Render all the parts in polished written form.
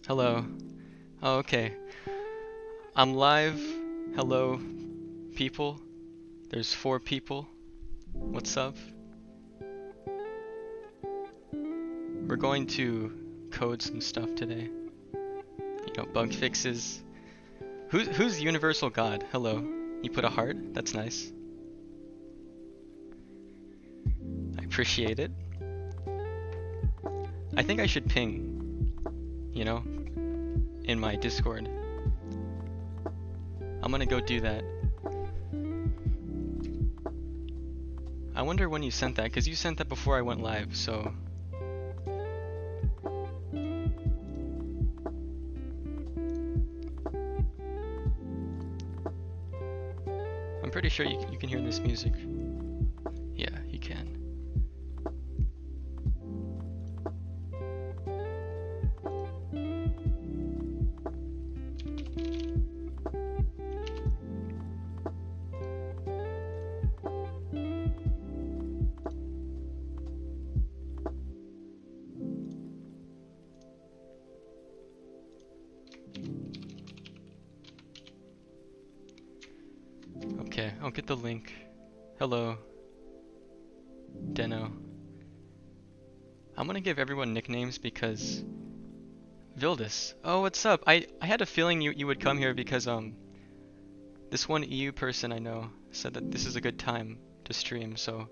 Hello. Oh, okay. I'm live. Hello, people. There's 4 people. What's up? We're going to code some stuff today. You know, bug fixes. Who's Universal God? Hello. You put a heart? That's nice. I appreciate it. I think I should ping, you know, in my Discord. I'm gonna go do that. I wonder when you sent that, because you sent that before I went live, so... I'm pretty sure you can hear this music. Yeah, you can. Okay, I'll get the link. Hello, Deno. I'm gonna give everyone nicknames because Vildis. Oh, what's up? I had a feeling you would come here because this one EU person I know said that this is a good time to stream, so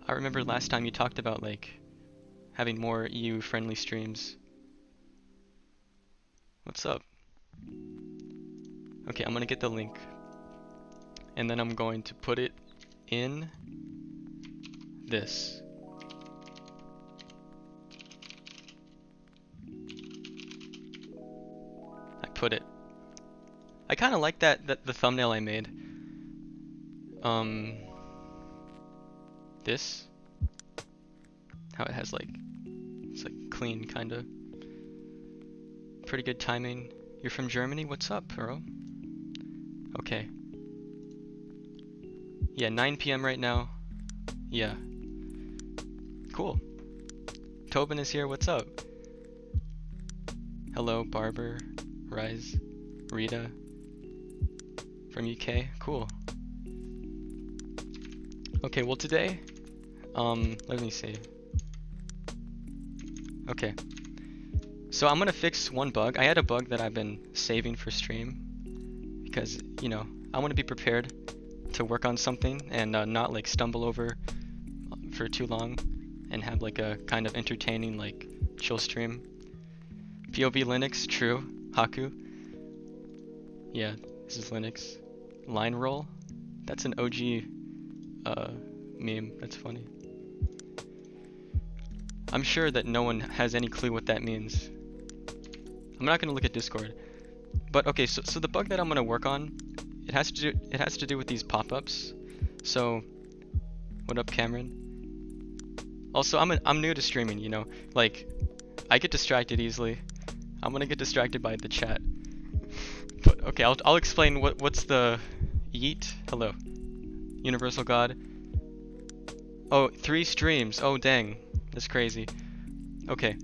I remember last time you talked about like having more EU friendly streams. What's up? Okay, I'm gonna get the link. And then I'm going to put it in this. I put it. I kind of like that the thumbnail I made. This. How it has like, it's like clean kind of. Pretty good timing. You're from Germany? What's up, bro? Okay. Yeah, 9 p.m. right now. Yeah. Cool. Tobin is here, what's up? Hello, Barber, Rise, Rita, from UK, cool. Okay, well today, let me see. Okay. So I'm gonna fix one bug. I had a bug that I've been saving for stream because, you know, I want to be prepared to work on something and not like stumble over for too long and have like a kind of entertaining like chill stream. POV Linux, true. Haku. Yeah, this is Linux. Line roll. That's an OG meme. That's funny. I'm sure that no one has any clue what that means. I'm not gonna look at Discord. But okay, so the bug that I'm gonna work on, it has to do with these pop-ups. So, what up, Cameron? Also, I'm new to streaming, you know. Like, I get distracted easily. I'm gonna get distracted by the chat. But okay, I'll explain what's the yeet. Hello, Universal God. Oh, 3 streams. Oh, dang, that's crazy. Okay,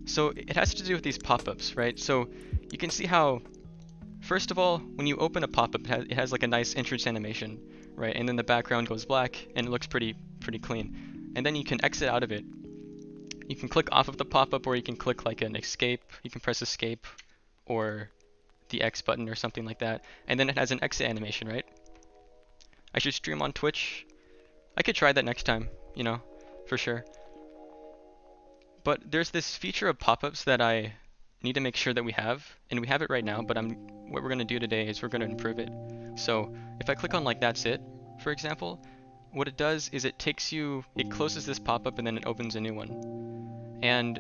so it has to do with these pop-ups, right? So you can see how. First of all, when you open a pop-up, it has like a nice entrance animation, right? And then the background goes black, and it looks pretty clean. And then you can exit out of it. You can click off of the pop-up, or you can click like an escape. You can press escape, or the X button, or something like that. And then it has an exit animation, right? I should stream on Twitch. I could try that next time, you know, for sure. But there's this feature of pop-ups that I need to make sure that we have, and we have it right now, but what we're going to do today is we're going to improve it. So if I click on like that's it, for example, what it does is it closes this pop-up and then it opens a new one. And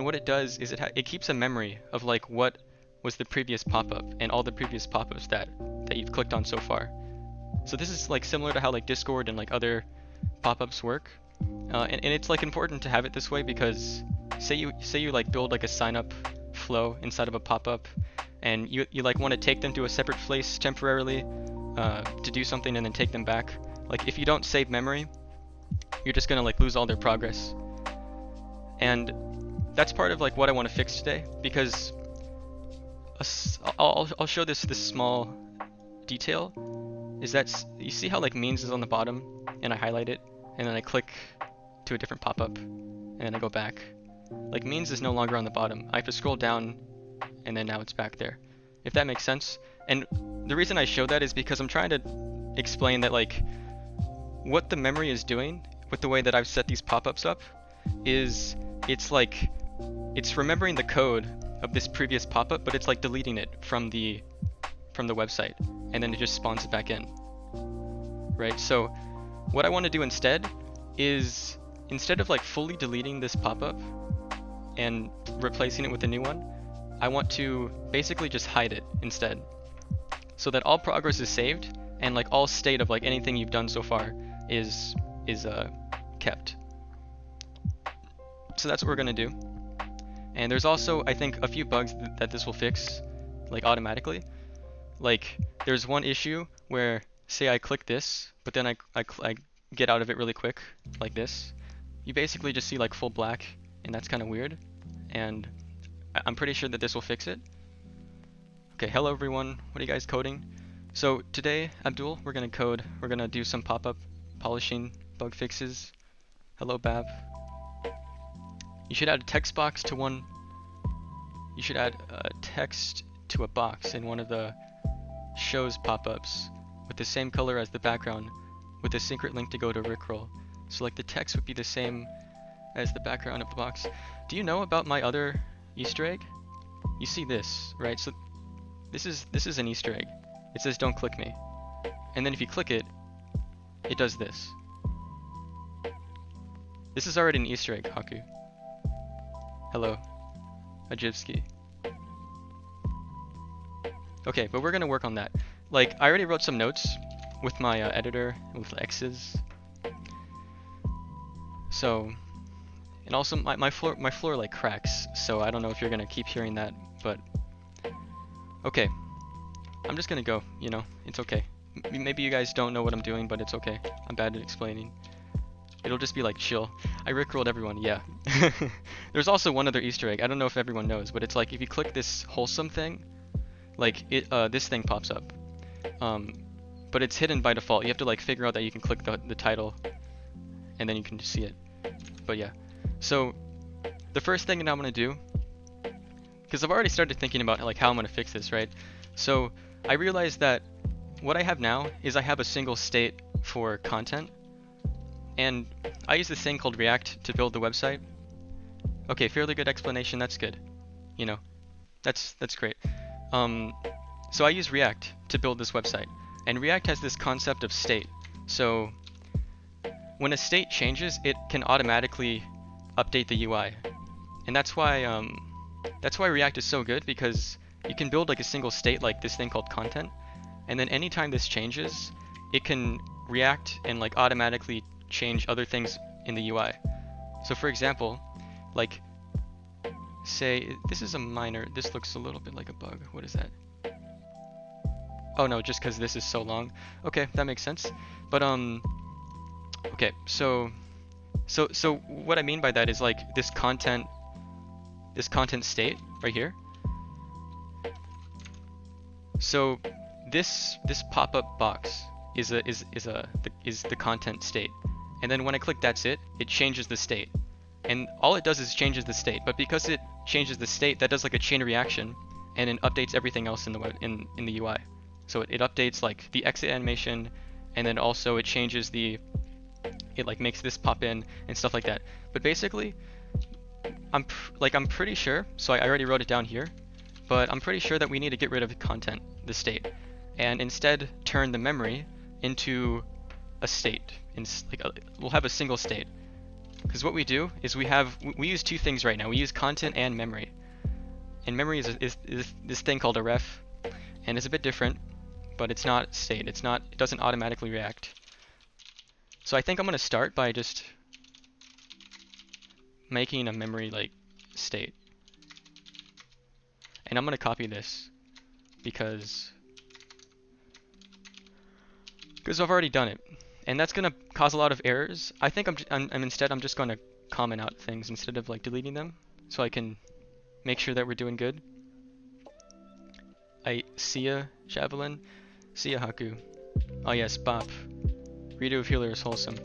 what it does is it keeps a memory of like what was the previous pop-up and all the previous pop-ups that you've clicked on so far. So this is like similar to how like Discord and like other pop-ups work. And it's like important to have it this way because say you like build like a sign up flow inside of a pop-up and you like want to take them to a separate place temporarily to do something and then take them back. Like if you don't save memory, you're just gonna like lose all their progress. And that's part of like what I want to fix today, because I'll show this small detail, is that you see how like means is on the bottom and I highlight it and then I click to a different pop-up and then I go back. Like means is no longer on the bottom. I have to scroll down and then now it's back there. If that makes sense. And the reason I show that is because I'm trying to explain that like what the memory is doing with the way that I've set these pop-ups up is it's like it's remembering the code of this previous pop-up, but it's like deleting it from the website, and then it just spawns it back in, right? So what I want to do instead is, instead of like fully deleting this pop-up and replacing it with a new one, I want to basically just hide it instead, so that all progress is saved and like all state of like anything you've done so far is kept. So that's what we're gonna do. And there's also, I think, a few bugs that this will fix, like automatically. Like there's one issue where, say I click this, but then I get out of it really quick, like this. You basically just see like full black, and that's kind of weird. And I'm pretty sure that this will fix it. Okay, hello everyone. What are you guys coding? So today, Abdul, we're gonna do some pop-up polishing bug fixes. Hello, Bab. You should add a text box to one. You should add a text to a box in one of the shows pop-ups with the same color as the background, with a secret link to go to Rickroll. So like the text would be the same as the background of the box. Do you know about my other Easter egg? You see this, right? So this is an Easter egg. It says don't click me. And then if you click it, it does this. This is already an Easter egg, Haku. Hello, Ajivsky. Okay, but we're gonna work on that. Like, I already wrote some notes with my editor with X's. So, and also my floor like cracks, so I don't know if you're gonna keep hearing that, but okay. I'm just gonna go, you know, it's okay. Maybe you guys don't know what I'm doing, but it's okay. I'm bad at explaining. It'll just be like chill. I rickrolled everyone, yeah. There's also one other Easter egg. I don't know if everyone knows, but it's like if you click this wholesome thing, like it this thing pops up. But it's hidden by default. You have to like figure out that you can click the title and then you can just see it. But yeah. So the first thing that I'm gonna do, because I've already started thinking about like how I'm gonna fix this, right? So I realized that what I have now is I have a single state for content. And I use this thing called React to build the website. Okay, fairly good explanation, that's good. You know, that's great. So I use React to build this website. And React has this concept of state. So when a state changes, it can automatically update the UI. And that's why React is so good, because you can build like a single state, like this thing called content. And then anytime this changes, it can react and like automatically change other things in the UI. So for example, like say this is a minor, this looks a little bit like a bug. What is that? Oh no, just because this is so long. Okay, that makes sense. But okay, so what I mean by that is like this content state right here. So this pop-up box is the content state. And then when I click that's it changes the state. And all it does is changes the state. But because it changes the state, that does like a chain reaction, and it updates everything else in the web, in the UI. So it updates like the exit animation, and then also it changes it like makes this pop in and stuff like that. But basically, I'm pretty sure. So I already wrote it down here, but I'm pretty sure that we need to get rid of the content, the state, and instead turn the memory into a state. We'll have a single state. Because what we do is we use two things right now. We use content and memory. And memory is this thing called a ref, and it's a bit different, but it's not state. It doesn't automatically react. So I think I'm gonna start by just making a memory like state. And I'm gonna copy this because I've already done it. And that's gonna cause a lot of errors. I think I'm instead just gonna comment out things instead of like deleting them. so I can make sure that we're doing good. I see ya, Javelin. See ya, Haku. Oh yes, Bop. Redo of Healer is wholesome.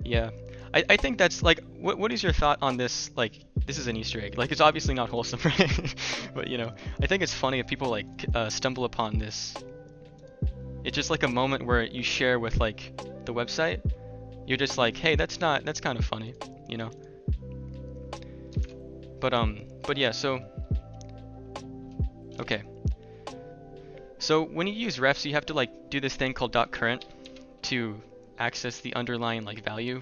Yeah. I think that's like, what is your thought on this? Like, this is an Easter egg. Like, it's obviously not wholesome, right? But you know, I think it's funny if people like stumble upon this. It's just like a moment where you share with like the website. You're just like, hey, that's kind of funny, you know. But yeah, so okay. So when you use refs, you have to like do this thing called .current to access the underlying like value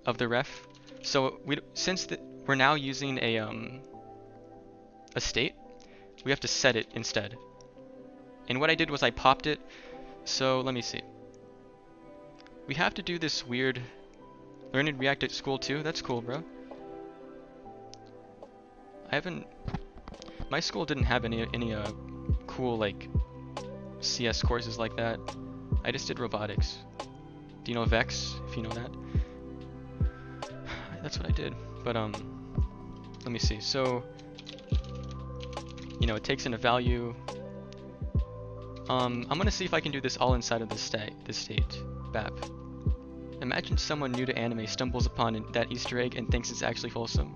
of the ref. So since we're now using a state, we have to set it instead. And what I did was I popped it. So let me see. We have to do this weird learning React at school too. That's cool, bro. My school didn't have any cool like CS courses like that. I just did robotics. Do you know Vex? If you know that. That's what I did. But let me see. So you know, it takes in a value. I'm gonna see if I can do this all inside of this state. BAP. Imagine someone new to anime stumbles upon that Easter egg and thinks it's actually wholesome,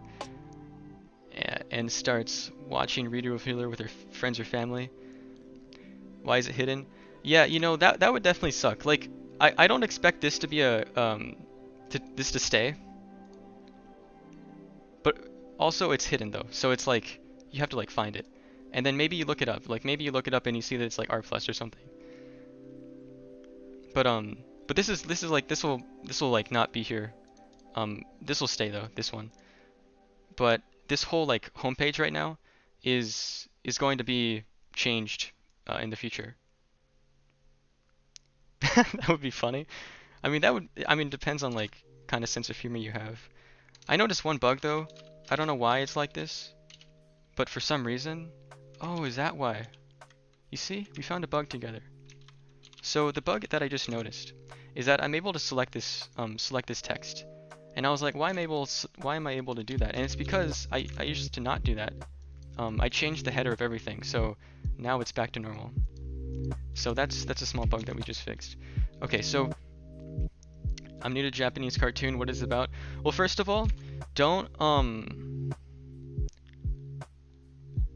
and starts watching Reader of Healer with their friends or family. Why is it hidden? Yeah, you know, that would definitely suck. Like, I don't expect this to be this to stay, but also it's hidden though, so it's like you have to like find it, and then maybe you look it up. Like maybe you look it up and you see that it's like R plus or something. But this is like this will like not be here. This will stay though, this one. But this whole like homepage right now is going to be changed in the future. That would be funny. I mean, it depends on like kind of sense of humor you have. I noticed one bug though. I don't know why it's like this, but for some reason, oh, is that why? You see, we found a bug together. So the bug that I just noticed is that I'm able to select this text, and I was like, why am I able to do that? And it's because I used to not do that. I changed the header of everything, so now it's back to normal. So that's a small bug that we just fixed. Okay, so I'm new to Japanese cartoon. What is it about? Well, first of all, don't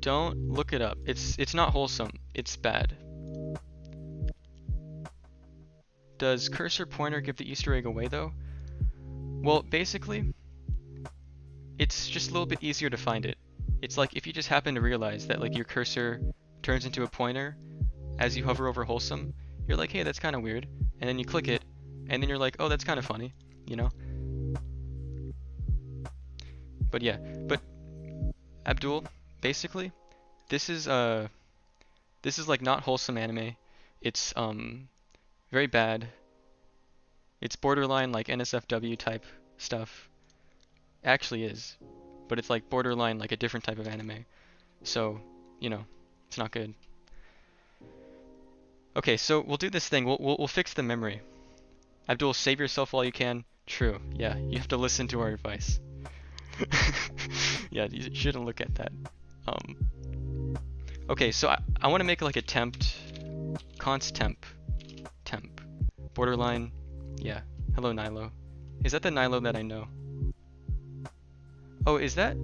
look it up. It's not wholesome. It's bad. Does cursor pointer give the Easter egg away though? Well, basically, it's just a little bit easier to find it. It's like if you just happen to realize that like your cursor turns into a pointer as you hover over wholesome, you're like, hey, that's kind of weird, and then you click it, and then you're like, oh, that's kind of funny, you know? But yeah, but Abdul, basically, this is like not wholesome anime. It's very bad. It's borderline like NSFW type stuff. Actually is, but it's like borderline like a different type of anime. So, you know, it's not good. Okay, so we'll do this thing. We'll fix the memory. Abdul, save yourself while you can. True. Yeah, you have to listen to our advice. Yeah, you shouldn't look at that. Okay, so I want to make like a const temp borderline. Yeah. Hello, Nilo. Is that the Nilo that I know? Oh, is that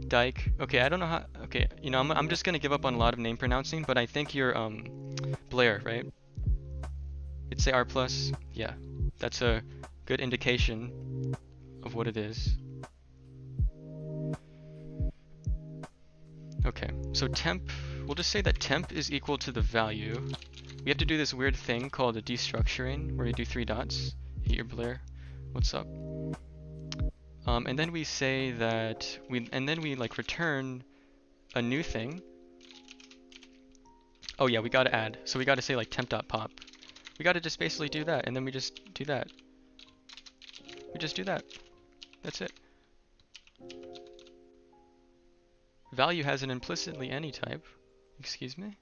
Dyke? Okay, I don't know how. Okay, you know, I'm just gonna give up on a lot of name pronouncing, but I think you're Blair, right? It'd say R plus. Yeah, that's a good indication of what it is. Okay, so temp. We'll just say that temp is equal to the value. We have to do this weird thing called a destructuring, where you do 3 dots. Hit your Blair. What's up? And then we say that we like return a new thing. Oh yeah, we gotta add. So we gotta say like temp.pop. We gotta just basically do that, and then we just do that. We just do that. That's it. Value has an implicitly any type. Excuse me?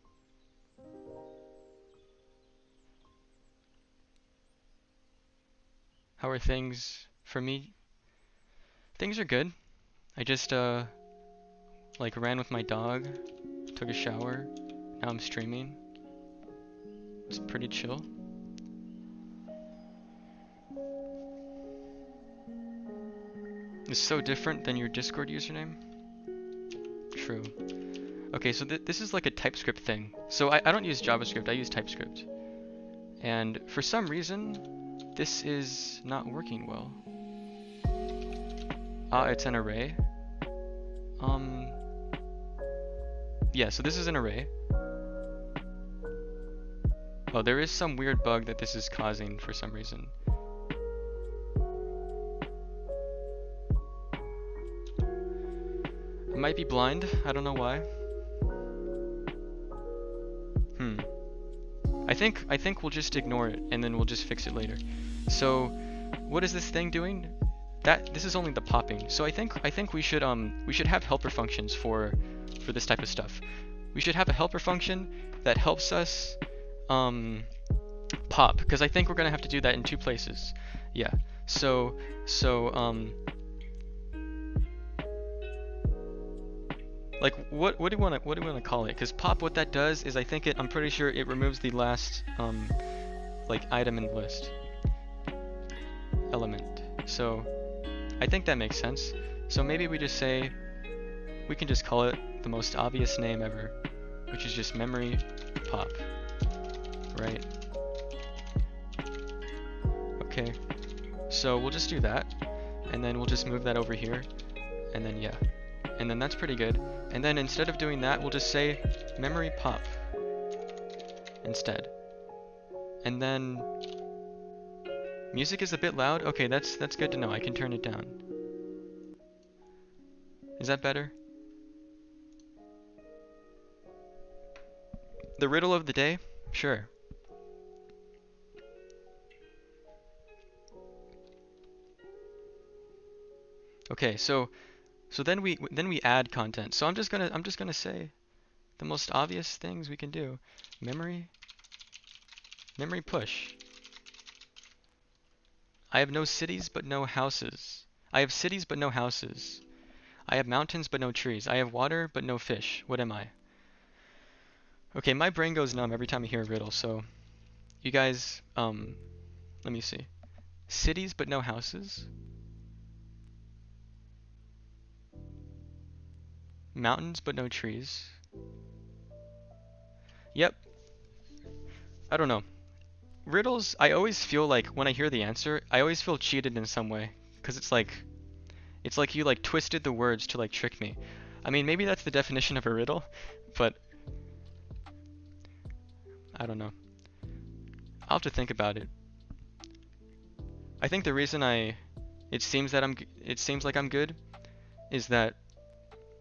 How are things for me? Things are good. I just like ran with my dog, took a shower, now I'm streaming. It's pretty chill. It's so different than your Discord username. True. Okay, so this is like a TypeScript thing. So I don't use JavaScript, I use TypeScript. And for some reason, this is not working well. It's an array. Yeah, so this is an array. Oh, there is some weird bug that this is causing for some reason. I might be blind, I don't know why. I think we'll just ignore it and then we'll just fix it later. So, what is this thing doing? This is only the popping. So I think we should have helper functions for this type of stuff. We should have a helper function that helps us pop, because I think we're gonna have to do that in 2 places. Yeah. So like what do you want to call it? Because pop, what that does is I'm pretty sure it removes the last like item in the list element. So I think that makes sense. So maybe we can just call it the most obvious name ever, which is just memory pop, right? Okay, so we'll just do that, and then we'll just move that over here, and then yeah, and then that's pretty good. And then instead of doing that, we'll just say memory pop instead. And then music is a bit loud. Okay, that's good to know. I can turn it down. Is that better? The riddle of the day? Sure. Okay, so then we add content. So I'm just gonna say the most obvious things we can do. Memory push. I have no cities but no houses. I have cities but no houses. I have mountains but no trees. I have water but no fish. What am I? Okay, my brain goes numb every time I hear a riddle, so you guys, let me see. Cities but no houses. Mountains but no trees. Yep. I don't know. Riddles, I always feel like when I hear the answer, I always feel cheated in some way, because it's like you like twisted the words to like trick me. I mean, maybe that's the definition of a riddle, but I don't know. I'll have to think about it. I think the reason it seems like I'm good is that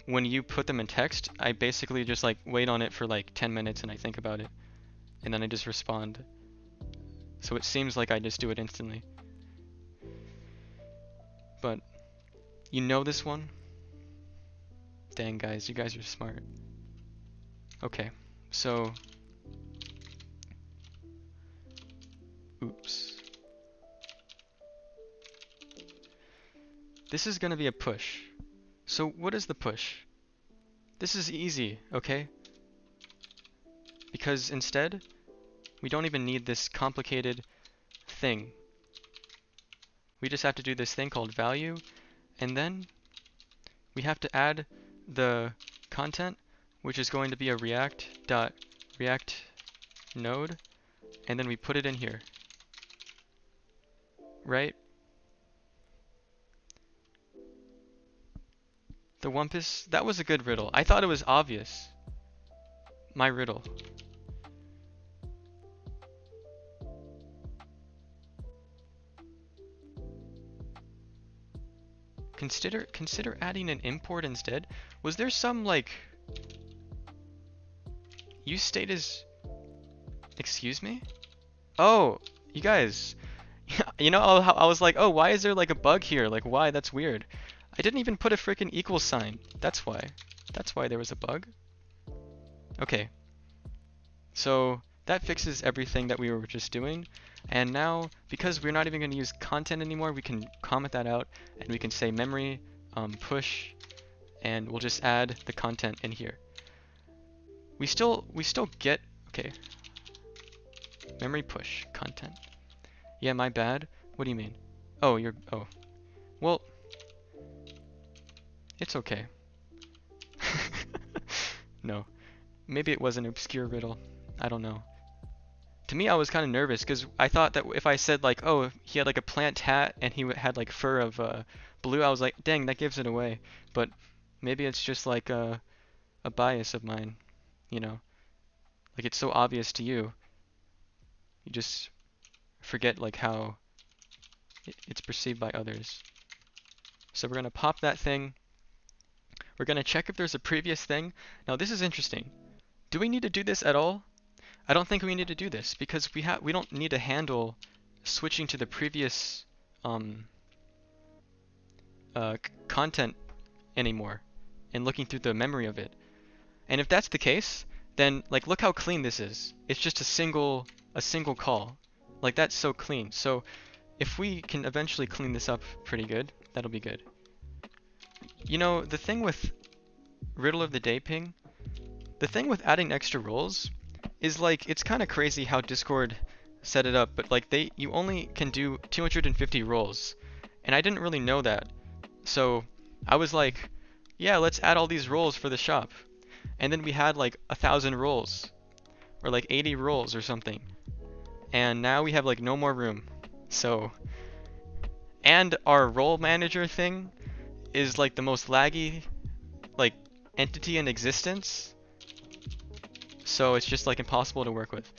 when you put them in text, I basically just like wait on it for like 10 minutes and I think about it, and then I just respond. So it seems like I just do it instantly. But you know this one? Dang guys, you guys are smart. Okay, so oops. This is gonna be a push. So what is the push? This is easy, okay? Because instead, we don't even need this complicated thing. We just have to do this thing called value, and then we have to add the content, which is going to be a React node, and then we put it in here, right? The Wumpus, that was a good riddle. I thought it was obvious. My riddle. Consider adding an import instead. Was there some like use state is, excuse me? Oh, you guys, you know, I was like, oh, why is there like a bug here? Like, why? That's weird. I didn't even put a freaking equal sign. That's why. That's why there was a bug. Okay. So that fixes everything that we were just doing. And now, because we're not even going to use content anymore, we can comment that out and we can say memory push and we'll just add the content in here. We still get, okay, memory push content. Yeah, my bad. What do you mean? Oh, oh, well, it's okay. No, maybe it was an obscure riddle. I don't know. To me, I was kind of nervous because I thought that if I said like, oh, he had like a plant hat and he had like fur of blue, I was like, dang, that gives it away. But maybe it's just like a bias of mine, you know? Like it's so obvious to you, you just forget like how it's perceived by others. So we're gonna pop that thing. We're gonna check if there's a previous thing. Now this is interesting. Do we need to do this at all? I don't think we need to do this because we don't need to handle switching to the previous content anymore and looking through the memory of it. And if that's the case, then like look how clean this is. It's just a single call. Like that's so clean. So if we can eventually clean this up pretty good, that'll be good. You know, the thing with Riddle of the Day ping, the thing with adding extra roles is like it's kind of crazy how Discord set it up, but like you only can do 250 roles. And I didn't really know that. So I was like, yeah, let's add all these roles for the shop. And then we had like 1,000 roles or like 80 roles or something. And now we have like no more room. So, and our role manager thing is like the most laggy like entity in existence. So it's just like impossible to work with.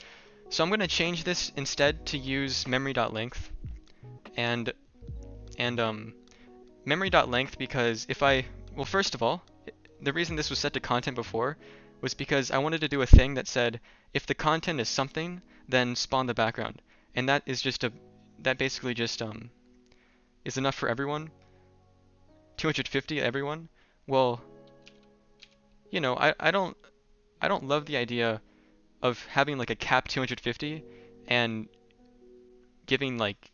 So I'm going to change this instead to use memory.length and memory.length because well, first of all, the reason this was set to content before was because I wanted to do a thing that said if the content is something, then spawn the background. And that is just that basically just is enough for everyone. 250 everyone. Well, you know, I don't love the idea of having like a cap 250 and giving like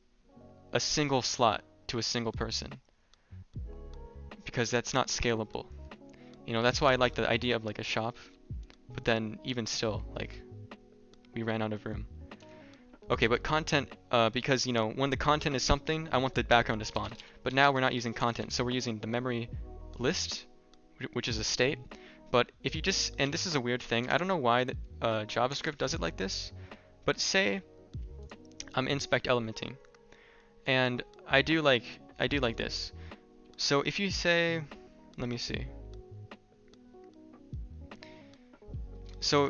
a single slot to a single person because that's not scalable. You know, that's why I like the idea of like a shop, but then even still, like we ran out of room. Okay, but content, because you know, when the content is something, I want the background to spawn. But now we're not using content, so we're using the memory list, which is a state. But if you just, and this is a weird thing, I don't know why JavaScript does it like this, but say I'm inspect elementing, and I do like this. So if you say, let me see. So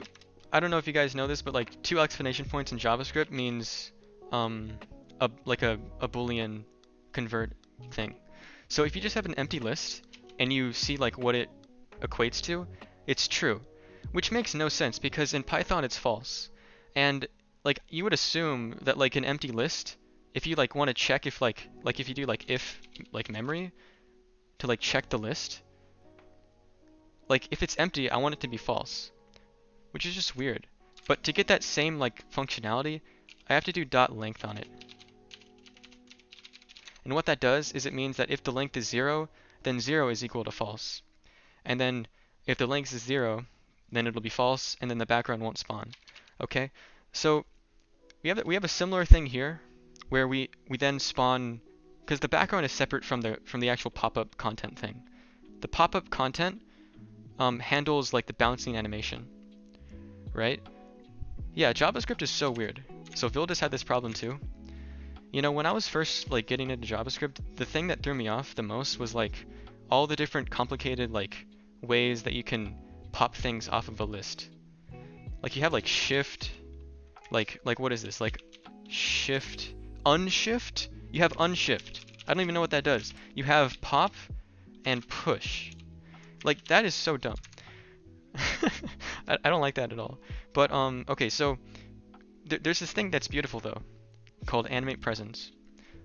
I don't know if you guys know this, but like 2 exclamation points in JavaScript means like a Boolean convert thing. So if you just have an empty list and you see like what it equates to, it's true, which makes no sense because in Python it's false. And like you would assume that like an empty list, if you like want to check if like if you do like if like memory to like check the list, like if it's empty, I want it to be false, which is just weird. But to get that same like functionality, I have to do .length on it. And what that does is it means that if the length is 0, then 0 is equal to false. And then if the length is 0, then it'll be false, and then the background won't spawn. Okay? So we have a similar thing here, where we then spawn, because the background is separate from the actual pop-up content thing. The pop-up content handles like the bouncing animation, right? Yeah, JavaScript is so weird. So Vildus had this problem too. You know, when I was first like getting into JavaScript, the thing that threw me off the most was like all the different complicated like ways that you can pop things off of a list. Like you have like shift, like what is this? Like shift, unshift? You have unshift. I don't even know what that does. You have pop and push. Like that is so dumb. I don't like that at all. But okay, so there's this thing that's beautiful though, called animate presence,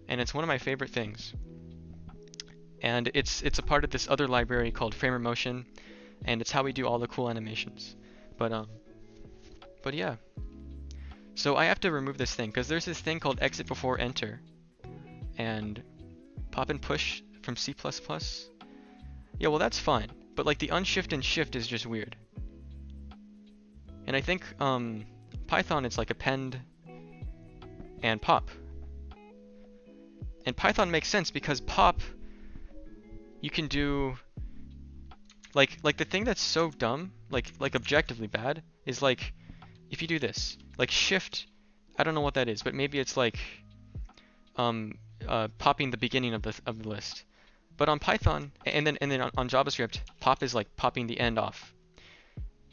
and it's one of my favorite things. And it's a part of this other library called Framer Motion, and it's how we do all the cool animations. But yeah. So I have to remove this thing because there's this thing called exit before enter, and pop and push from C++. Yeah, well that's fine. But like the unshift and shift is just weird. And I think Python, it's like append and pop. And Python makes sense because pop, you can do like the thing that's so dumb, like objectively bad, is like if you do this, like shift, I don't know what that is, but maybe it's like popping the beginning of the list. But on Python, and then on JavaScript, pop is like popping the end off.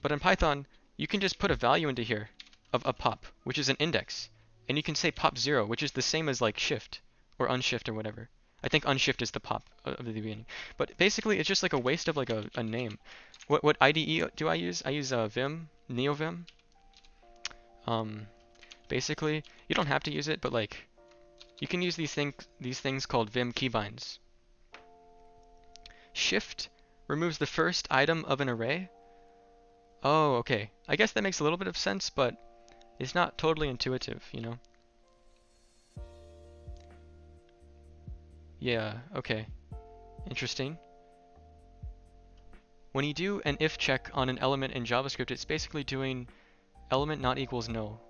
But in Python, you can just put a value into here of a pop, which is an index, and you can say pop 0, which is the same as like shift or unshift or whatever. I think unshift is the pop of the beginning. But basically, it's just like a waste of like a name. What IDE do I use? I use Vim, NeoVim. Basically, you don't have to use it, but like you can use these things called Vim keybinds. Shift removes the first item of an array. Oh, okay. I guess that makes a little bit of sense, but it's not totally intuitive, you know? Yeah, okay. Interesting. When you do an if check on an element in JavaScript, it's basically doing element not equals null.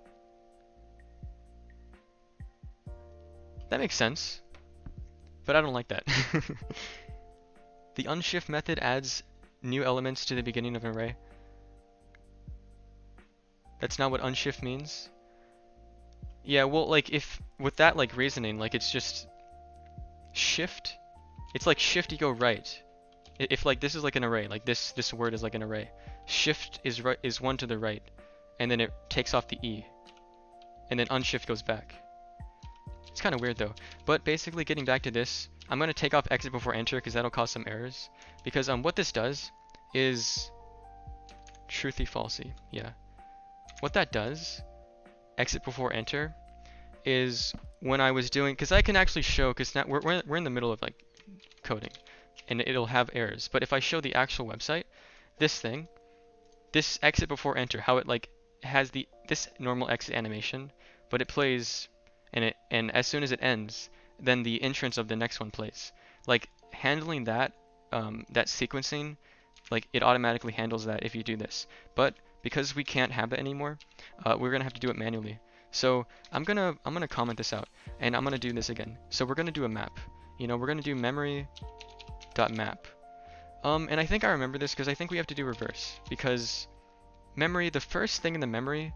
That makes sense, but I don't like that. The unshift method adds new elements to the beginning of an array. That's not what unshift means. Yeah, well, like if with that like reasoning, like it's just shift. It's like shift you go right. If like this is like an array, like this word is like an array. Shift is one to the right, and then it takes off the e, and then unshift goes back. It's kind of weird though. But basically, getting back to this, I'm gonna take off exit before enter because that'll cause some errors. Because what this does is truthy falsy. Yeah. What that does, exit before enter, is when I was doing, because I can actually show, because now we're in the middle of like coding, and it'll have errors. But if I show the actual website, this exit before enter, how it like has this normal exit animation, but it plays, and as soon as it ends, then the entrance of the next one plays. Like handling that sequencing, like it automatically handles that if you do this. But because we can't have that anymore, we're gonna have to do it manually. So I'm gonna comment this out, and I'm gonna do this again. So we're gonna do a map. You know, we're gonna do memory.map. And I think I remember this because I think we have to do reverse, because memory, the first thing in the memory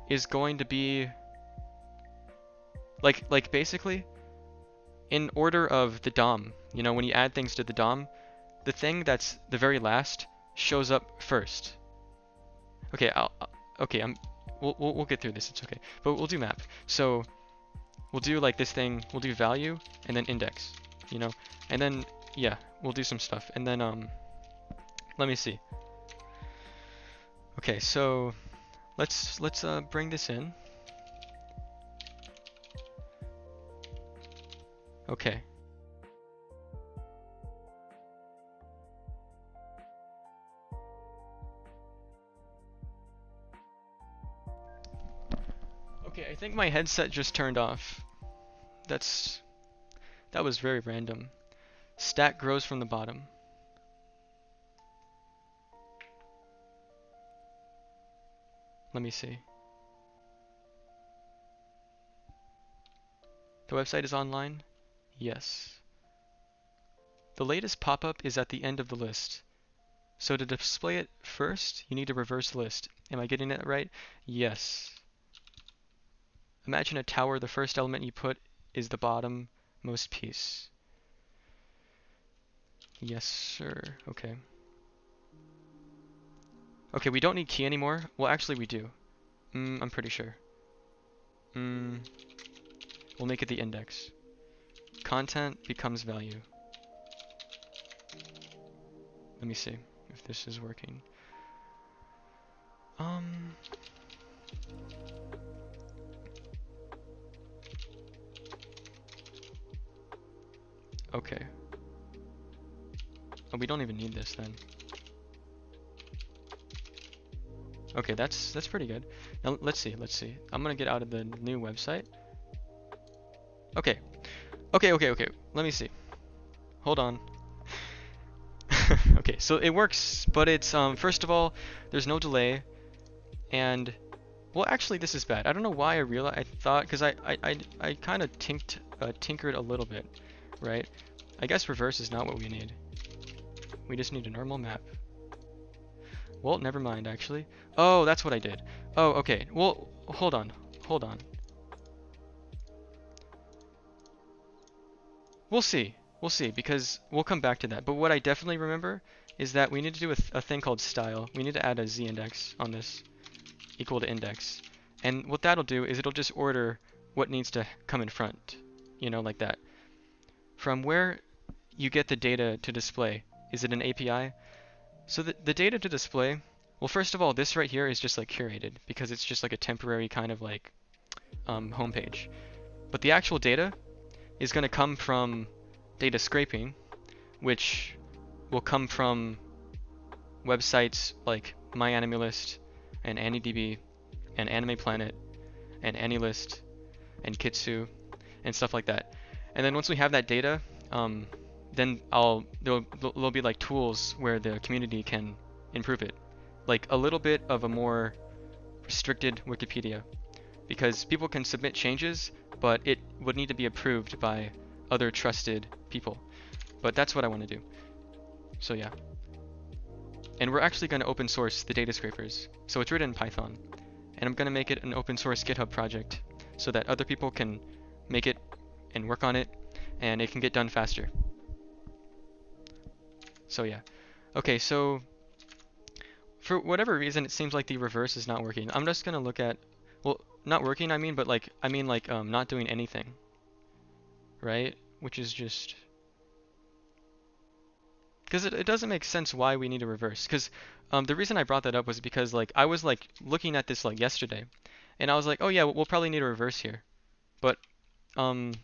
is going to be like basically in order of the DOM. You know, when you add things to the DOM, the thing that's the very last shows up first. Okay, we'll get through this. It's okay. But we'll do map. So we'll do like this thing. We'll do value and then index. You know, and then yeah, we'll do some stuff. And then let me see. Okay, so let's bring this in. Okay. Okay, I think my headset just turned off. That was very random. Stack grows from the bottom. Let me see. The website is online? Yes. The latest pop-up is at the end of the list. So to display it first, you need to reverse list. Am I getting it right? Yes. Imagine a tower. The first element you put is the bottommost piece. Yes, sir. Okay. Okay, we don't need key anymore. Well, actually we do. I'm pretty sure. We'll make it the index. Content becomes value. Let me see if this is working. Okay. Oh, we don't even need this then. Okay, that's pretty good. Now let's see. I'm gonna get out of the new website. Okay. Let me see. Hold on. Okay, so it works, but it's first of all, there's no delay, and well, actually, this is bad. I don't know why I thought, because I kind of tinkered a little bit, right? I guess reverse is not what we need. We just need a normal map. Well, never mind, actually. Oh, that's what I did. Oh, okay. Well, hold on. Hold on. We'll see. We'll see, because we'll come back to that. But what I definitely remember is that we need to do a thing called style. We need to add a z-index on this, equal to index. And what that'll do is it'll just order what needs to come in front, you know, like that. From where you get the data to display, is it an API? So the data to display, well, first of all, this right here is just like curated because it's just like a temporary kind of like homepage. But the actual data is going to come from data scraping, which will come from websites like MyAnimeList and AnyDB and Anime Planet and AnyList and Kitsu and stuff like that. And then once we have that data, then there'll be like tools where the community can improve it, like a little bit of a more restricted Wikipedia, because people can submit changes, but it would need to be approved by other trusted people. But that's what I want to do. So yeah. And we're actually going to open source the data scrapers. So it's written in Python. And I'm going to make it an open source GitHub project so that other people can make it and work on it, and it can get done faster. So yeah. Okay, so for whatever reason, it seems like the reverse is not working. I'm just going to look at, well, not working, I mean not doing anything, right? Which is just, because it doesn't make sense why we need a reverse. Because the reason I brought that up was because like I was like looking at this like yesterday, and I was like, oh yeah, we'll probably need a reverse here, but don't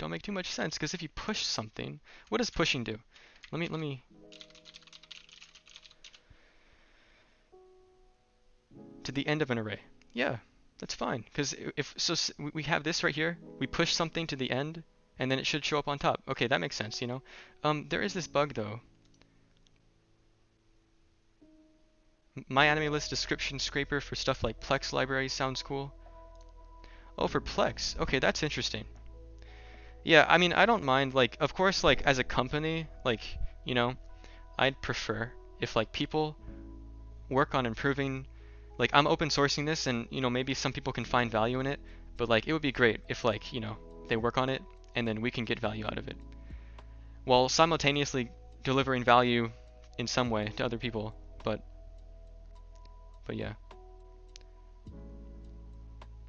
make too much sense, because if you push something, what does pushing do? Let me to the end of an array. Yeah, that's fine, because we have this right here, we push something to the end, and then it should show up on top. Okay, that makes sense, you know. There is this bug though. MyAnimeList description scraper for stuff like Plex libraries sounds cool. Oh, for Plex. Okay, that's interesting. Yeah, I mean, I don't mind, like, of course, like, as a company, like, you know, I'd prefer if, like, people work on improving, like, I'm open sourcing this, and, you know, maybe some people can find value in it, but, like, it would be great if, like, you know, they work on it, and then we can get value out of it, while simultaneously delivering value in some way to other people, but yeah.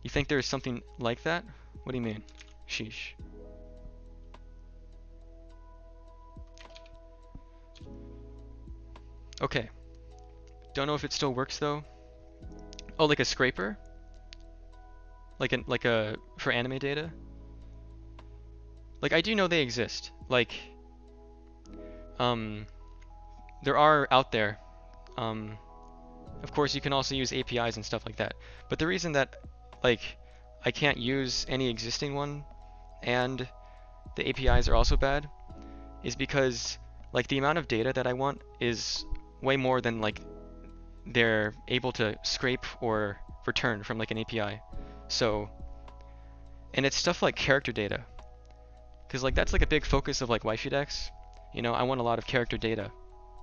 You think there's something like that? What do you mean? Sheesh. Okay. Don't know if it still works though. Oh, like a scraper? Like a for anime data? Like I do know they exist. Like there are out there. Of course you can also use APIs and stuff like that. But the reason that like I can't use any existing one and the APIs are also bad is because like the amount of data that I want is way more than like they're able to scrape or return from like an API. So, and it's stuff like character data, because like that's like a big focus of like WiFiDex. You know, I want a lot of character data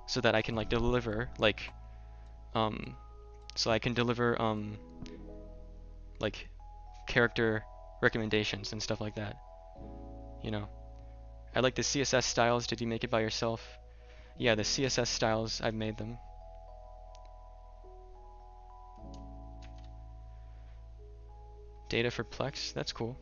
so that I can like deliver like like character recommendations and stuff like that. You know, I like the CSS styles. Did you make it by yourself? Yeah, the CSS styles, I've made them. Data for Plex, that's cool.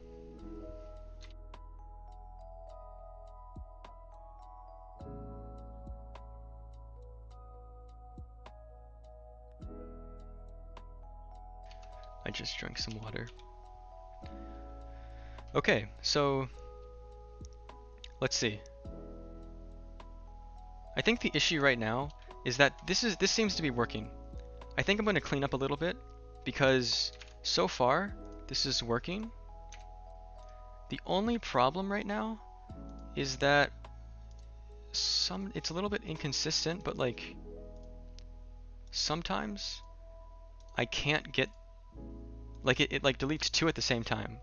I just drank some water. Okay, so let's see. I think the issue right now is that this seems to be working. I think I'm going to clean up a little bit because so far this is working. The only problem right now is that it's a little bit inconsistent, but like sometimes I can't get, like it like deletes 2 at the same time.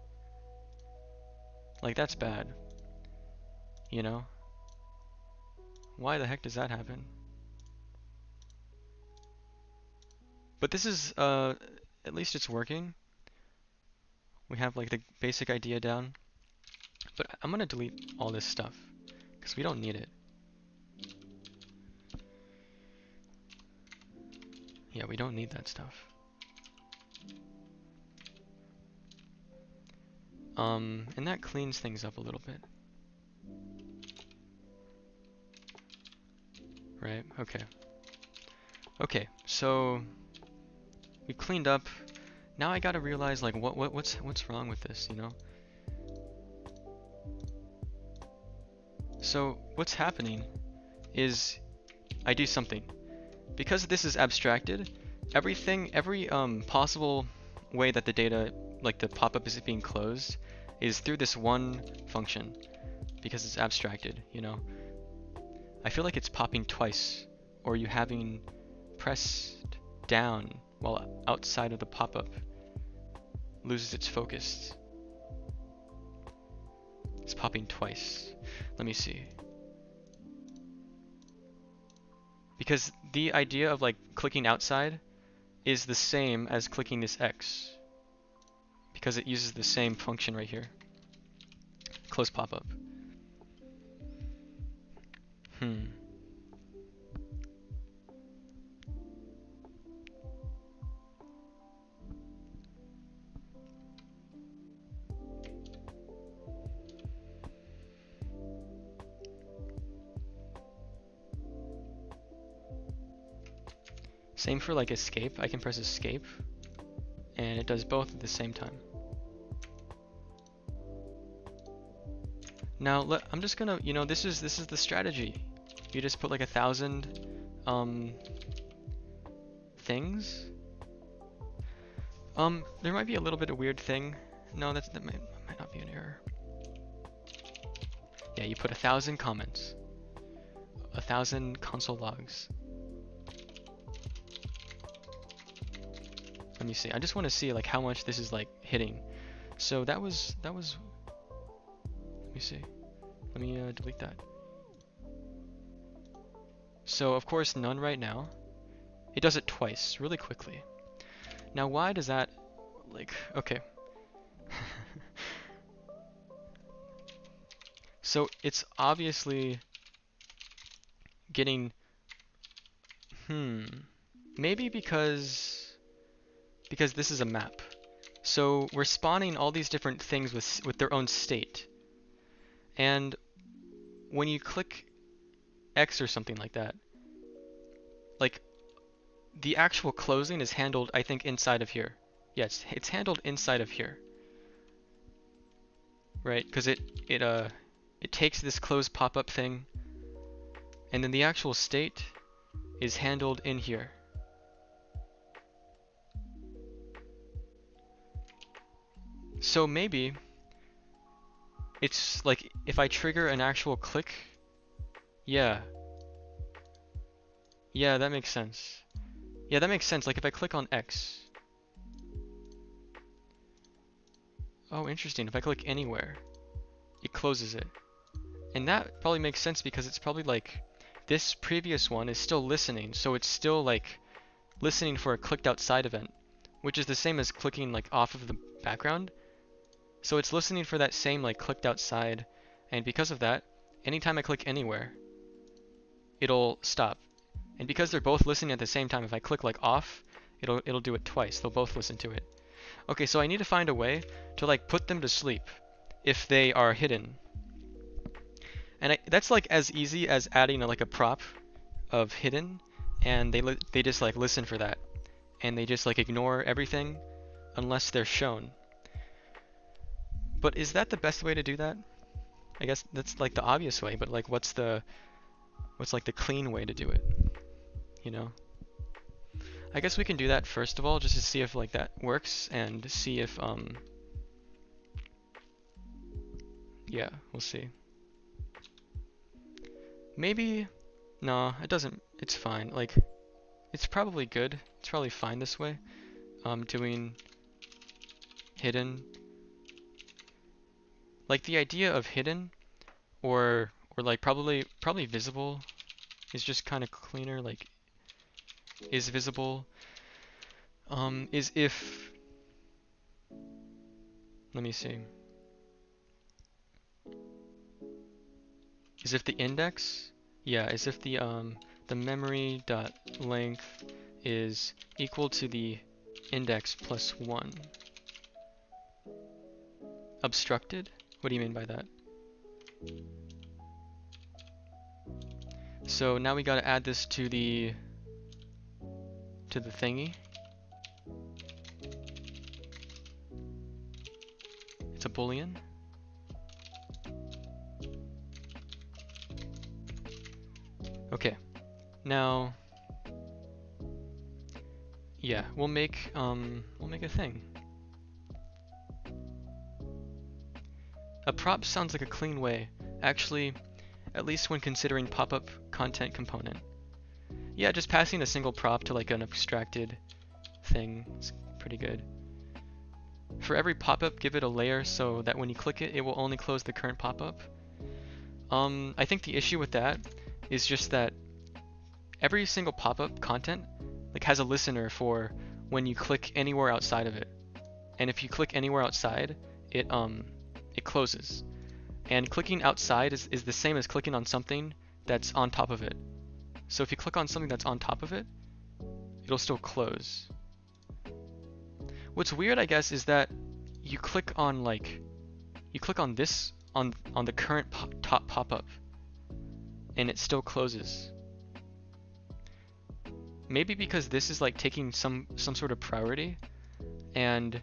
Like that's bad. You know? Why the heck does that happen? But this is at least it's working. We have like the basic idea down. But I'm gonna delete all this stuff because we don't need it. Yeah, we don't need that stuff. And that cleans things up a little bit. Right, okay. Okay, so we cleaned up. Now I gotta realize like what's wrong with this, you know? So what's happening is I do something. Because this is abstracted, every possible way that the data, like the pop-up is being closed, is through this one function. Because it's abstracted, you know? I feel like it's popping twice, or you having pressed down while outside of the pop-up loses its focus. It's popping twice. Let me see. Because the idea of like clicking outside is the same as clicking this X. Because it uses the same function right here. Close pop-up. Same for like escape. I can press escape and it does both at the same time. Now I'm just gonna, you know, this is the strategy. You just put like 1,000 things. There might be a little bit of weird thing. No, that might not be an error. Yeah, you put 1,000 comments, 1,000 console logs. Let me see. I just want to see like how much this is like hitting. So that was. Let me see. Let me delete that. So of course none right now. It does it twice, really quickly. Now why does that, like, okay. So it's obviously getting, maybe because this is a map. So we're spawning all these different things with their own state. And when you click X or something like that, like the actual closing is handled, I think, inside of here. Yes, it's handled inside of here. Right? Because it takes this close pop-up thing, and then the actual state is handled in here. So maybe it's like if I trigger an actual click, yeah, that makes sense. Yeah, that makes sense. Like if I click on X. Oh, interesting. If I click anywhere, it closes it. And that probably makes sense because it's probably like this previous one is still listening, so it's still like listening for a clicked outside event, which is the same as clicking like off of the background. So it's listening for that same like clicked outside, and because of that, anytime I click anywhere, it'll stop. And because they're both listening at the same time, if I click like off, it'll do it twice. They'll both listen to it. Okay, so I need to find a way to like put them to sleep if they are hidden. And that's like as easy as adding like a prop of hidden, and they just like listen for that, and they just like ignore everything unless they're shown. But is that the best way to do that? I guess that's like the obvious way, but like what's like the clean way to do it? You know? I guess we can do that first of all, just to see if like that works, and see if yeah, we'll see. Maybe, no, it doesn't, it's fine. Like, it's probably good. It's probably fine this way. Doing hidden. Like the idea of hidden or like probably visible is just kind of cleaner. Like is visible is if, let me see, is if the index, yeah, is if the memory dot length is equal to the index plus 1. Obstructed? What do you mean by that? So now we gotta add this to the thingy. It's a boolean. Okay. Now, yeah, we'll make a thing. A prop sounds like a clean way, actually, at least when considering pop-up content component. Yeah, just passing a single prop to like an abstracted thing is pretty good. For every pop-up, give it a layer so that when you click it, it will only close the current pop-up. I think the issue with that is just that every single pop-up content like has a listener for when you click anywhere outside of it. And if you click anywhere outside, it closes. And clicking outside is the same as clicking on something that's on top of it. So if you click on something that's on top of it, it'll still close. What's weird, I guess, is that you click on this on the current top pop-up, and it still closes. Maybe because this is like taking some sort of priority, and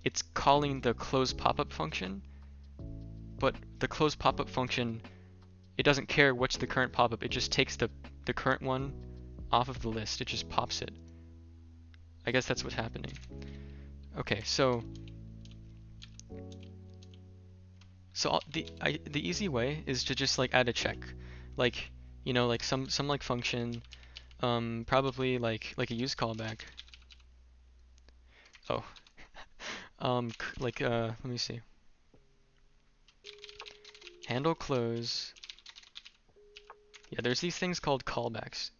it's calling the close pop-up function, but the close pop-up function, it doesn't care what's the current pop-up, it just takes the current one off of the list, it just pops it. I guess that's what's happening. Okay, so the easy way is to just like add a check, like, you know, like some like function, probably like a use callback. Oh, let me see. Handle close. Yeah, there's these things called callbacks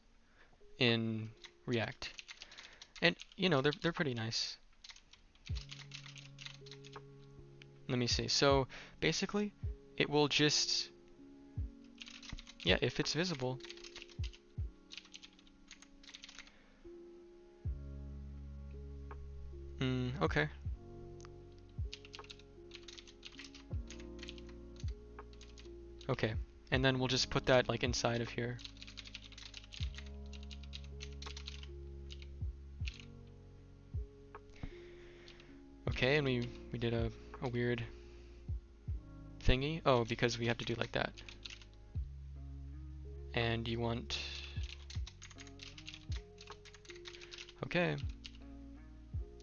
in React, and you know they're pretty nice. Let me see. So basically, it will just, yeah, if it's visible. Okay. Okay, and then we'll just put that like inside of here. Okay, and we did a weird thingy. Oh, because we have to do like that. And you want, okay.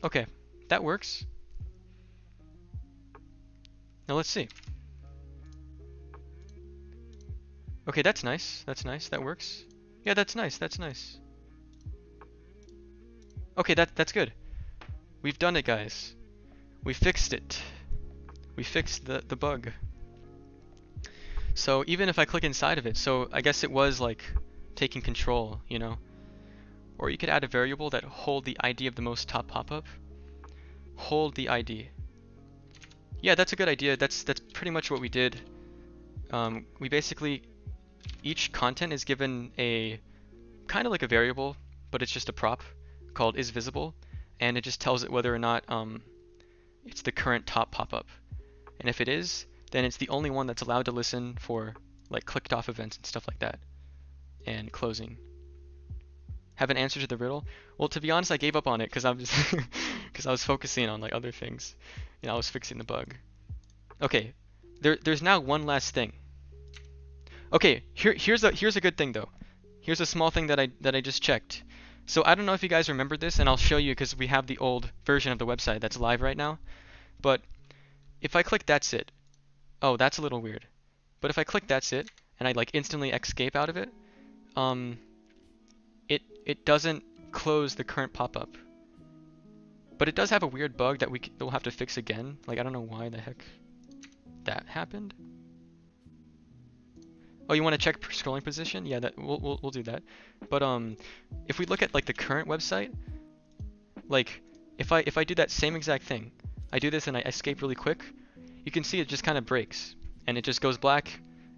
Okay, that works. Now let's see. Okay, that's nice. That's nice. That works. Yeah, that's nice. That's nice. Okay, that's good. We've done it, guys. We fixed it. We fixed the bug. So even if I click inside of it, so I guess it was like taking control, you know? Or you could add a variable that hold the ID of the most top pop-up. Hold the ID. Yeah, that's a good idea. That's pretty much what we did. We basically, each content is given a kind of like a variable, but it's just a prop called isVisible, and it just tells it whether or not it's the current top pop-up. And if it is, then it's the only one that's allowed to listen for like clicked off events and stuff like that, and closing. Have an answer to the riddle? Well, to be honest, I gave up on it because I was focusing on like other things. You know, I was fixing the bug. Okay, there's now one last thing. Okay, here's a good thing though. Here's a small thing that I just checked. So I don't know if you guys remember this, and I'll show you because we have the old version of the website that's live right now. But if I click that's it, oh, that's a little weird. But if I click that's it, and I like instantly escape out of it, it doesn't close the current pop-up. But it does have a weird bug that we'll have to fix again. Like, I don't know why the heck that happened. Oh, you want to check scrolling position? Yeah, that we'll do that. But if we look at like the current website, like if I do that same exact thing, I do this and I escape really quick, you can see it just kind of breaks and it just goes black,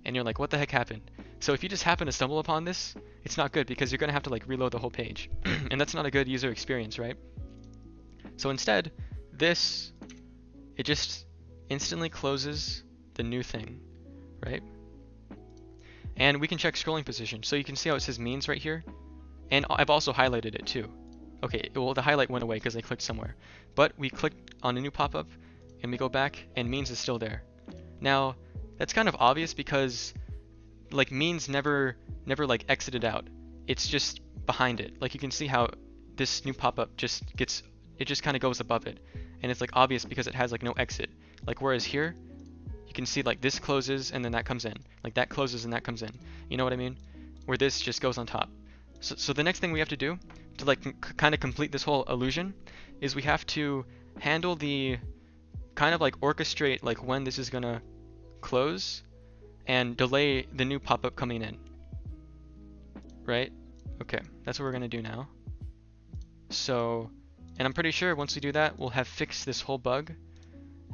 and you're like, what the heck happened? So if you just happen to stumble upon this, it's not good because you're gonna have to like reload the whole page, and that's not a good user experience, right? So instead, this, it just instantly closes the new thing, right? And we can check scrolling position. So you can see how it says means right here. And I've also highlighted it too. Okay, well the highlight went away because I clicked somewhere. But we clicked on a new pop-up and we go back and means is still there. Now, that's kind of obvious because like means never like exited out. It's just behind it. Like you can see how this new pop-up just kind of goes above it. And it's like obvious because it has like no exit. Like whereas here, you can see like this closes and then that comes in. Like that closes and that comes in. You know what I mean? Where this just goes on top. So the next thing we have to do to like kind of complete this whole illusion is we have to handle the kind of like orchestrate like when this is gonna close and delay the new pop-up coming in. Right? Okay, that's what we're gonna do now. So, and I'm pretty sure once we do that, we'll have fixed this whole bug,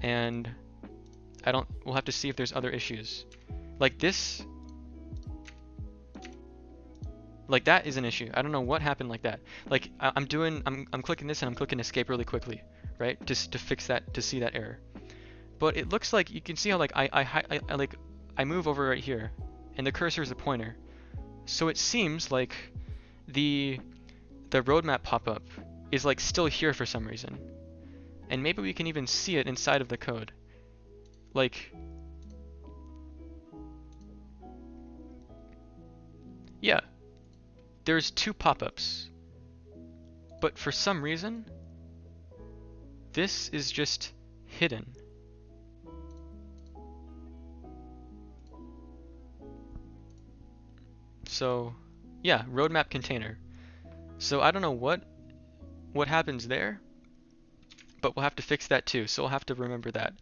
and we'll have to see if there's other issues. Like this, like that is an issue. I don't know what happened like that. Like I'm clicking this and I'm clicking escape really quickly, right? Just to fix that, to see that error. But it looks like you can see how like I move over right here, and the cursor is a pointer. So it seems like the roadmap pop-up is like still here for some reason. And maybe we can even see it inside of the code. Like, yeah, there's two pop-ups, but for some reason, this is just hidden. So, yeah, roadmap container. So I don't know what happens there, but we'll have to fix that too. So we'll have to remember that.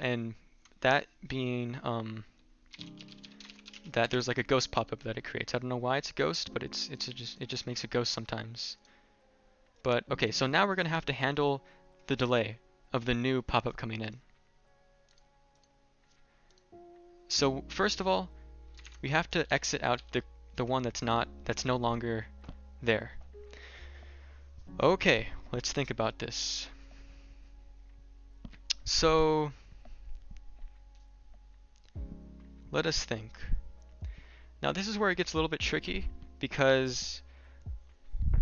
And that being that there's like a ghost pop-up that it creates. I don't know why it's a ghost, but it just makes a ghost sometimes. But okay, so now we're gonna have to handle the delay of the new pop-up coming in. So first of all, we have to exit out the one that's no longer there. Okay, let's think about this. So let us think. Now this is where it gets a little bit tricky because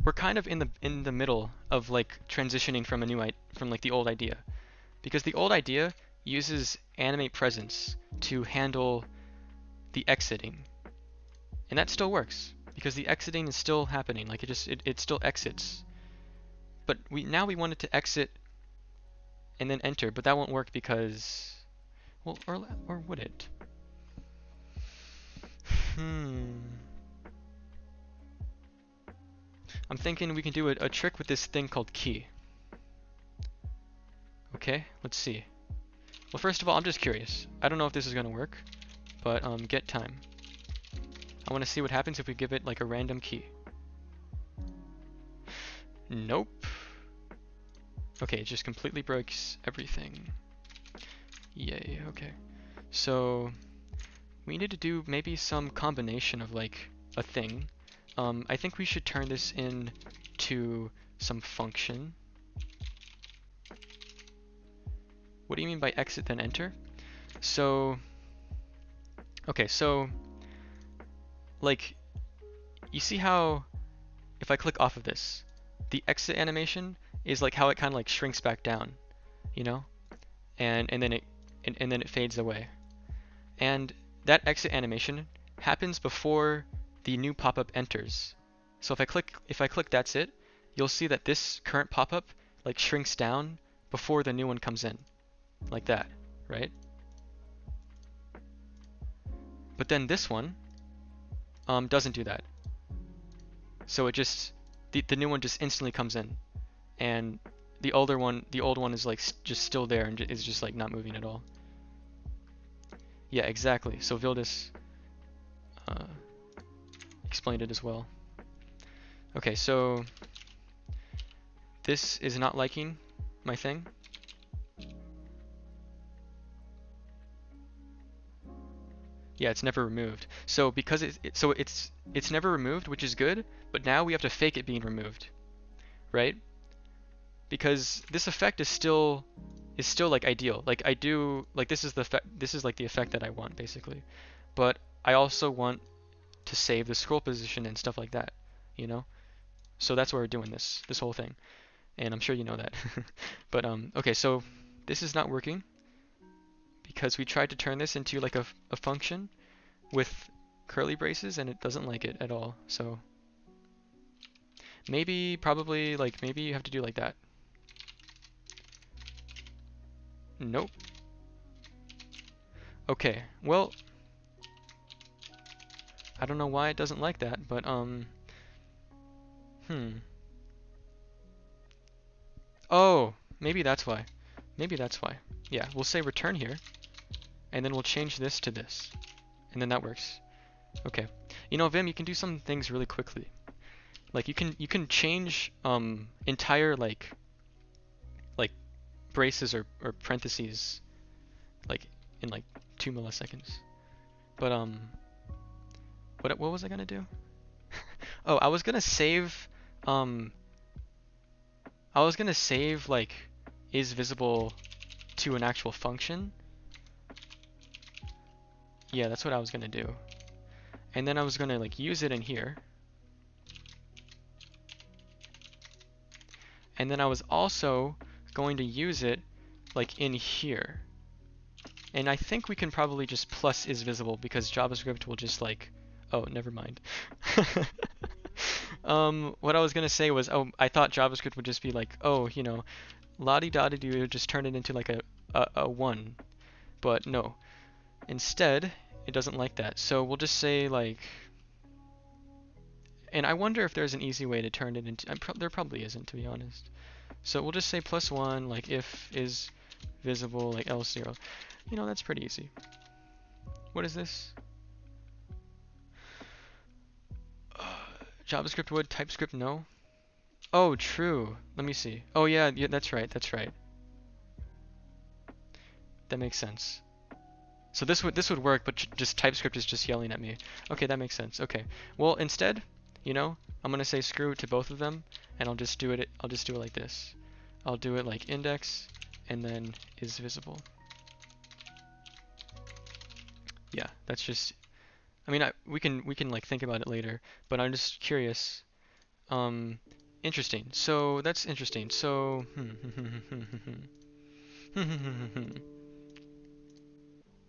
we're kind of in the middle of like transitioning from from like the old idea, because the old idea uses animate presence to handle the exiting, and that still works because the exiting is still happening. Like it still exits, but now we want it to exit and then enter, but that won't work because, well, or would it? I'm thinking we can do a trick with this thing called key. Okay, let's see. Well, first of all, I'm just curious. I don't know if this is gonna work, but get time. I want to see what happens if we give it like a random key. Nope. Okay, it just completely breaks everything. Yay, okay. So we need to do maybe some combination of like a thing. I think we should turn this into some function. What do you mean by exit then enter? So, okay, so like you see how if I click off of this, the exit animation is like how it kind of like shrinks back down, you know, and then it fades away. And that exit animation happens before the new pop-up enters. So if I click that's it, you'll see that this current pop-up like shrinks down before the new one comes in, like that, right? But then this one doesn't do that. So it just, the new one just instantly comes in, and the old one is like just still there and is just like not moving at all. Yeah, exactly. So Vildis explained it as well. Okay, so this is not liking my thing. Yeah, it's never removed. So because it's never removed, which is good, but now we have to fake it being removed, right? Because this effect is still like ideal. Like I do like this is like the effect that I want basically. But I also want to save the scroll position and stuff like that, you know? So that's why we're doing this whole thing. And I'm sure you know that. But okay, so this is not working because we tried to turn this into like a function with curly braces and it doesn't like it at all. So maybe maybe you have to do like that. Nope. Okay, well, I don't know why it doesn't like that, but oh, maybe that's why. Maybe that's why. Yeah, we'll say return here, and then we'll change this to this, and then that works. Okay. You know, Vim, you can do some things really quickly. Like you can change entire like braces or parentheses like in like 2 milliseconds. But what was I gonna do? Oh, I was gonna save like is visible to an actual function. Yeah, that's what I was gonna do. And then I was gonna like use it in here. And then I was also going to use it like in here. And I think we can probably just plus is visible because JavaScript will just like, oh, never mind. What I was gonna say was, oh, I thought JavaScript would just be like, oh, you know, la-di-da-di-do, just turn it into like a 1. But no. Instead, it doesn't like that. So we'll just say like, and I wonder if there's an easy way to turn it into, there probably isn't, to be honest. So we'll just say +1, like if is visible, like else 0. You know, that's pretty easy. What is this? JavaScript would, TypeScript no. Oh, true. Let me see. Oh yeah, that's right, that's right. That makes sense. So this would work, but just TypeScript is just yelling at me. Okay, that makes sense. Okay. Well, instead, you know, I'm gonna say screw to both of them, and I'll just do it like this. I'll do it like index, and then is visible. Yeah, that's just. I mean, we can like think about it later, but I'm just curious. Interesting. So that's interesting. So.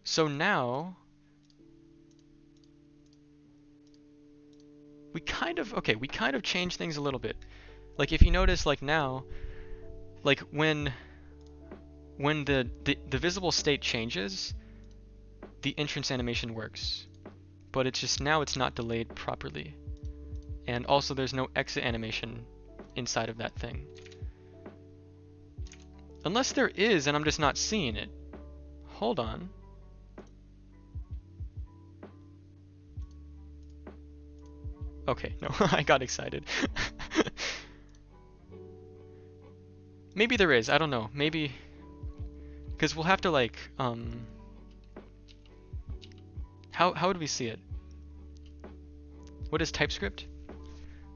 So now we kind of change things a little bit. Like if you notice, like now, like when the visible state changes, the entrance animation works, but it's just now it's not delayed properly, and also there's no exit animation inside of that thing. Unless there is, and I'm just not seeing it. Hold on. Okay, no, I got excited. Maybe there is, I don't know. Maybe, because we'll have to like, how would we see it? What is TypeScript?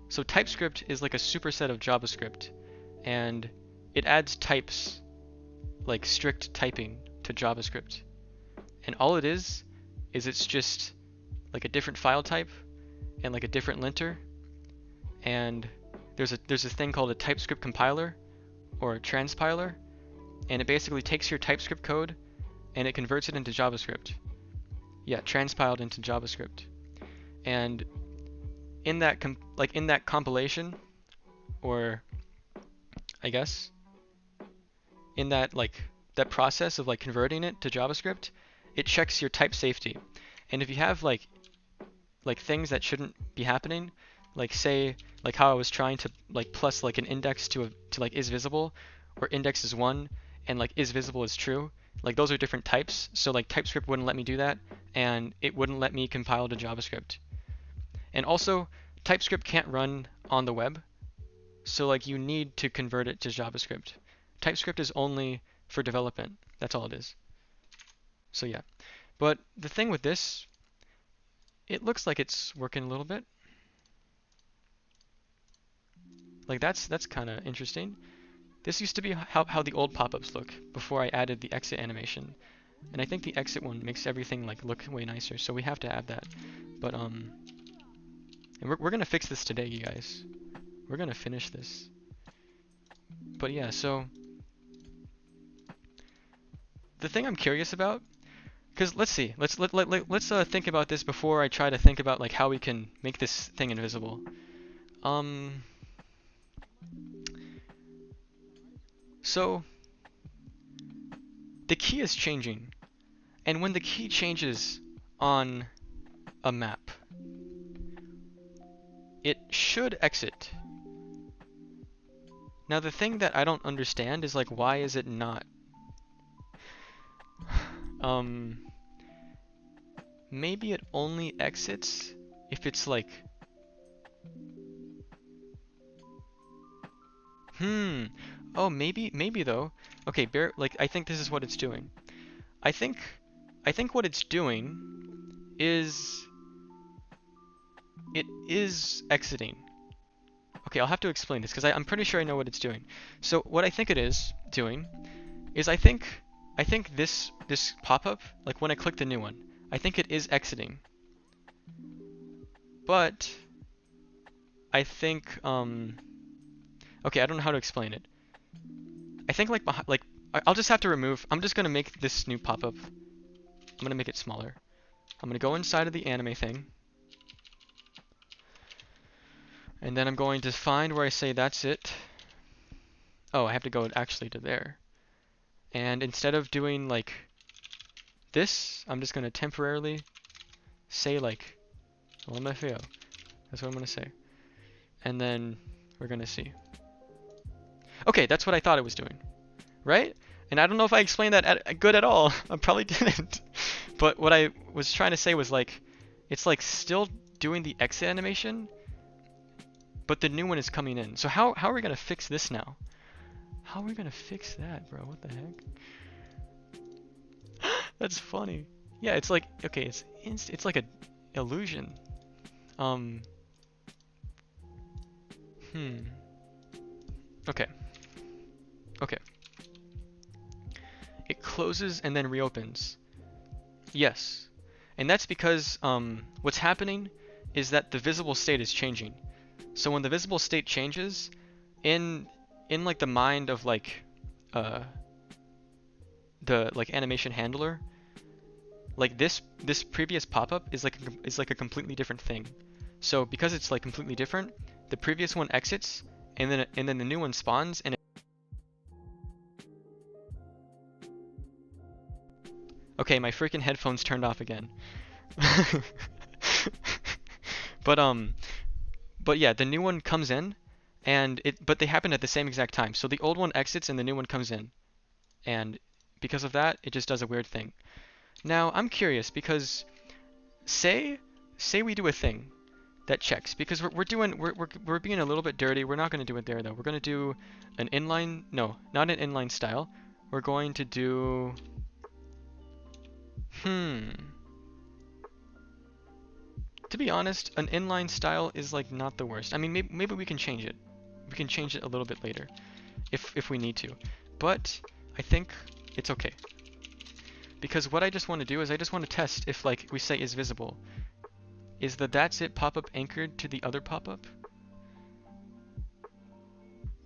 So TypeScript is like a superset of JavaScript, and it adds types, like strict typing, to JavaScript. And all it is it's just like a different file type and like a different linter, and there's a thing called a TypeScript compiler or a transpiler, and it basically takes your TypeScript code and it converts it into JavaScript. Yeah, transpiled into JavaScript. And in that compilation, or I guess in that that process of like converting it to JavaScript, it checks your type safety. And if you have like things that shouldn't be happening, like say like how I was trying to like plus like an index to like is visible, or index is 1 and like is visible is true, like those are different types. So like TypeScript wouldn't let me do that, and it wouldn't let me compile to JavaScript. And also TypeScript can't run on the web, so like you need to convert it to JavaScript. TypeScript is only for development. That's all it is. So yeah. But the thing with this, it looks like it's working a little bit. Like that's kind of interesting. This used to be how the old pop-ups look before I added the exit animation. And I think the exit one makes everything like look way nicer, so we have to have that. But and we're gonna fix this today, you guys. We're gonna finish this. But yeah, so the thing I'm curious about, because let's see, let's think about this before I try to think about like how we can make this thing invisible. So the key is changing, and when the key changes on a map, it should exit. Now the thing that I don't understand is like, why is it not? Maybe it only exits if it's like, oh, maybe though. Okay, like I think this is what it's doing. I think what it's doing is it is exiting. Okay, I'll have to explain this because I'm pretty sure I know what it's doing. So what I think it is doing is I think this pop-up, like when I click the new one, I think it is exiting. But I think okay, I don't know how to explain it. I think like I'll just have to remove. I'm just gonna make this new pop-up. I'm gonna make it smaller. I'm gonna go inside of the anime thing. And then I'm going to find where I say that's it. Oh, I have to go actually to there. And instead of doing like this, I'm just going to temporarily say like LMFAO. That's what I'm going to say. And then we're going to see. Okay, that's what I thought it was doing. Right? And I don't know if I explained that good at all. I probably didn't. But what I was trying to say was like, it's like still doing the exit animation, but the new one is coming in. So how are we going to fix this now? How are we going to fix that, bro? What the heck? That's funny. Yeah, it's like, okay, it's like a illusion. Okay. Okay. It closes and then reopens. Yes. And that's because what's happening is that the visible state is changing. So when the visible state changes, in like the mind of like the like animation handler, like this previous pop-up is like a completely different thing. So because it's like completely different, the previous one exits and then the new one spawns and okay, my freaking headphones turned off again. But yeah, the new one comes in and but they happen at the same exact time. So the old one exits and the new one comes in. And because of that, it just does a weird thing. Now, I'm curious because say we do a thing that checks, because we're being a little bit dirty. We're not going to do it there though. We're going to do an inline, no, not an inline style. We're going to do to be honest, an inline style is like not the worst. I mean, maybe we can change it. We can change it a little bit later if we need to. But I think it's okay. Because what I just want to do is I just want to test if like we say is visible. Is the that's it pop-up anchored to the other pop-up?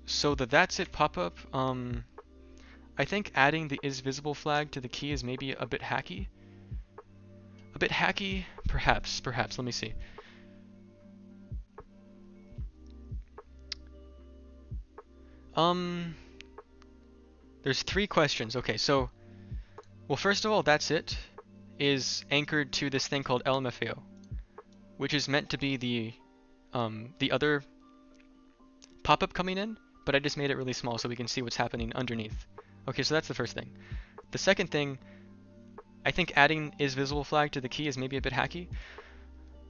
So the that's it pop-up, I think adding the is visible flag to the key is maybe a bit hacky. A bit hacky, perhaps. Let me see. There's 3 questions. Okay, so, well, first of all, that's it is anchored to this thing called LMFAO, which is meant to be the other pop-up coming in, but I just made it really small so we can see what's happening underneath. Okay, so that's the first thing. The second thing, I think adding isVisible flag to the key is maybe a bit hacky.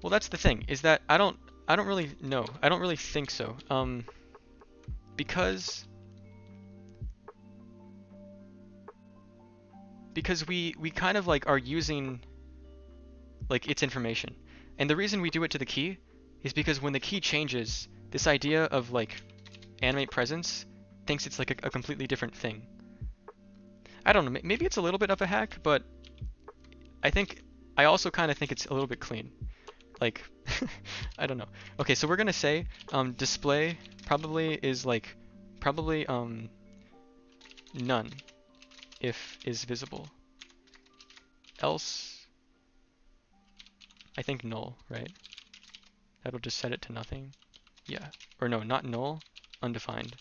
Well, that's the thing, is that I don't really know. I don't really think so. Because we kind of like are using like its information. And the reason we do it to the key is because when the key changes, this idea of like animate presence thinks it's like a completely different thing. I don't know, maybe it's a little bit of a hack, but I also kind of think it's a little bit clean. Like, I don't know. Okay, so we're gonna say display probably is like, none if is visible. Else, I think null, right? That'll just set it to nothing. Yeah, or no, not null, undefined.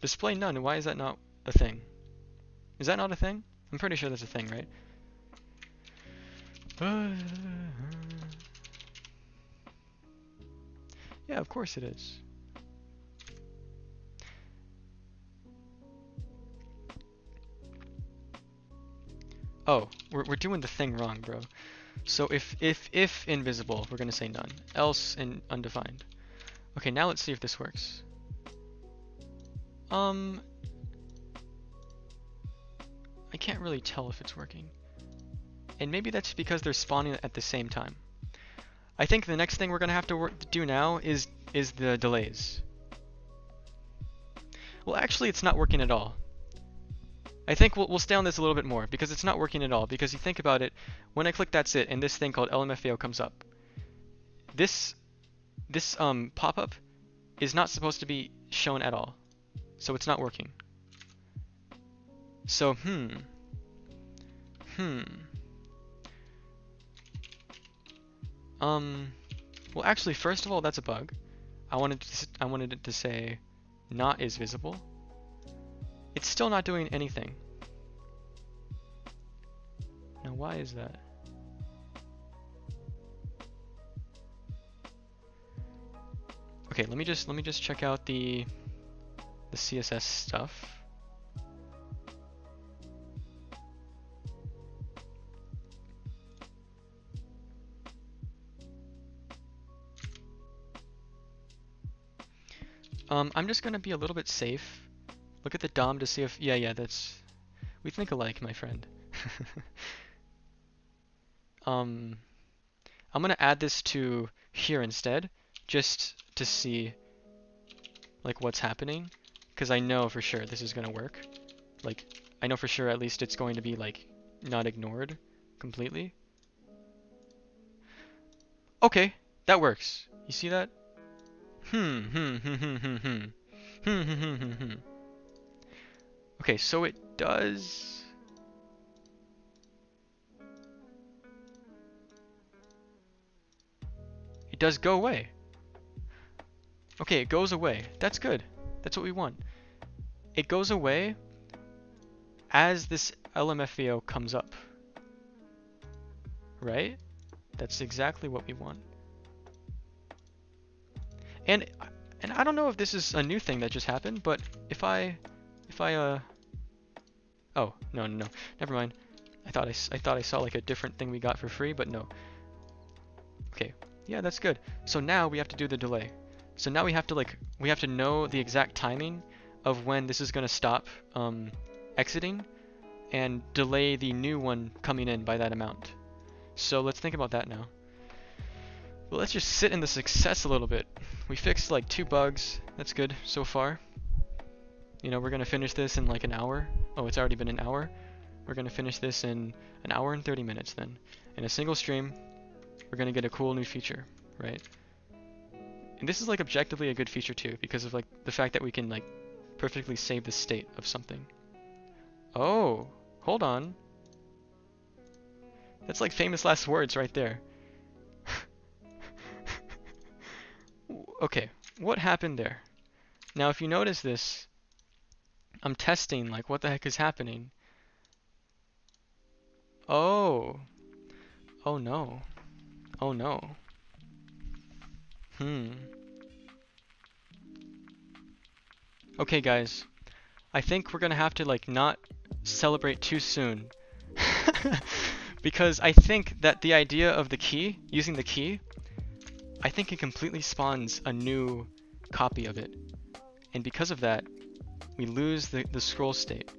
Display none, why is that not a thing? Is that not a thing? I'm pretty sure that's a thing, right? Yeah, of course it is. Oh, we're doing the thing wrong, bro. So if invisible, we're gonna say none. Else in undefined. Okay, now let's see if this works. I can't really tell if it's working. And maybe that's because they're spawning at the same time. I think the next thing we're gonna have to do now is the delays. Well, actually, it's not working at all. I think we'll stay on this a little bit more because it's not working at all. Because you think about it, when I click that's it, and this thing called LMFAO comes up, this pop-up is not supposed to be shown at all, so it's not working. So well, actually, first of all, that's a bug. I wanted it to say not is visible. It's still not doing anything. Now, why is that? Okay, let me just check out the CSS stuff. I'm just gonna be a little bit safe. Look at the DOM to see if, yeah, we think alike, my friend. I'm gonna add this to here instead, just to see like what's happening, because I know for sure this is gonna work. Like, I know for sure at least it's going to be like not ignored completely. Okay, that works. You see that? Okay, so it does. It does go away. Okay, it goes away. That's good. That's what we want. It goes away as this LMFAO comes up. Right? That's exactly what we want. And I don't know if this is a new thing that just happened, but if I oh, no, never mind. I thought I saw like a different thing we got for free, but no. Okay, yeah, that's good. So now we have to do the delay. So now we have to know the exact timing of when this is gonna stop exiting and delay the new one coming in by that amount. So let's think about that now. Well, let's just sit in the success a little bit. We fixed like 2 bugs. That's good so far. You know, we're gonna finish this in like an hour. Oh, it's already been an hour. We're gonna finish this in an hour and 30 minutes then. In a single stream, we're gonna get a cool new feature, right? And this is like objectively a good feature too, because of like the fact that we can like perfectly save the state of something. Oh, hold on. That's like famous last words right there. Okay, what happened there? Now, if you notice this, I'm testing, like, what the heck is happening? Oh. Oh no. Oh no. Okay, guys. I think we're gonna have to, like, not celebrate too soon. Because I think that the idea of the key, using the key, I think it completely spawns a new copy of it. And because of that, we lose the scroll state.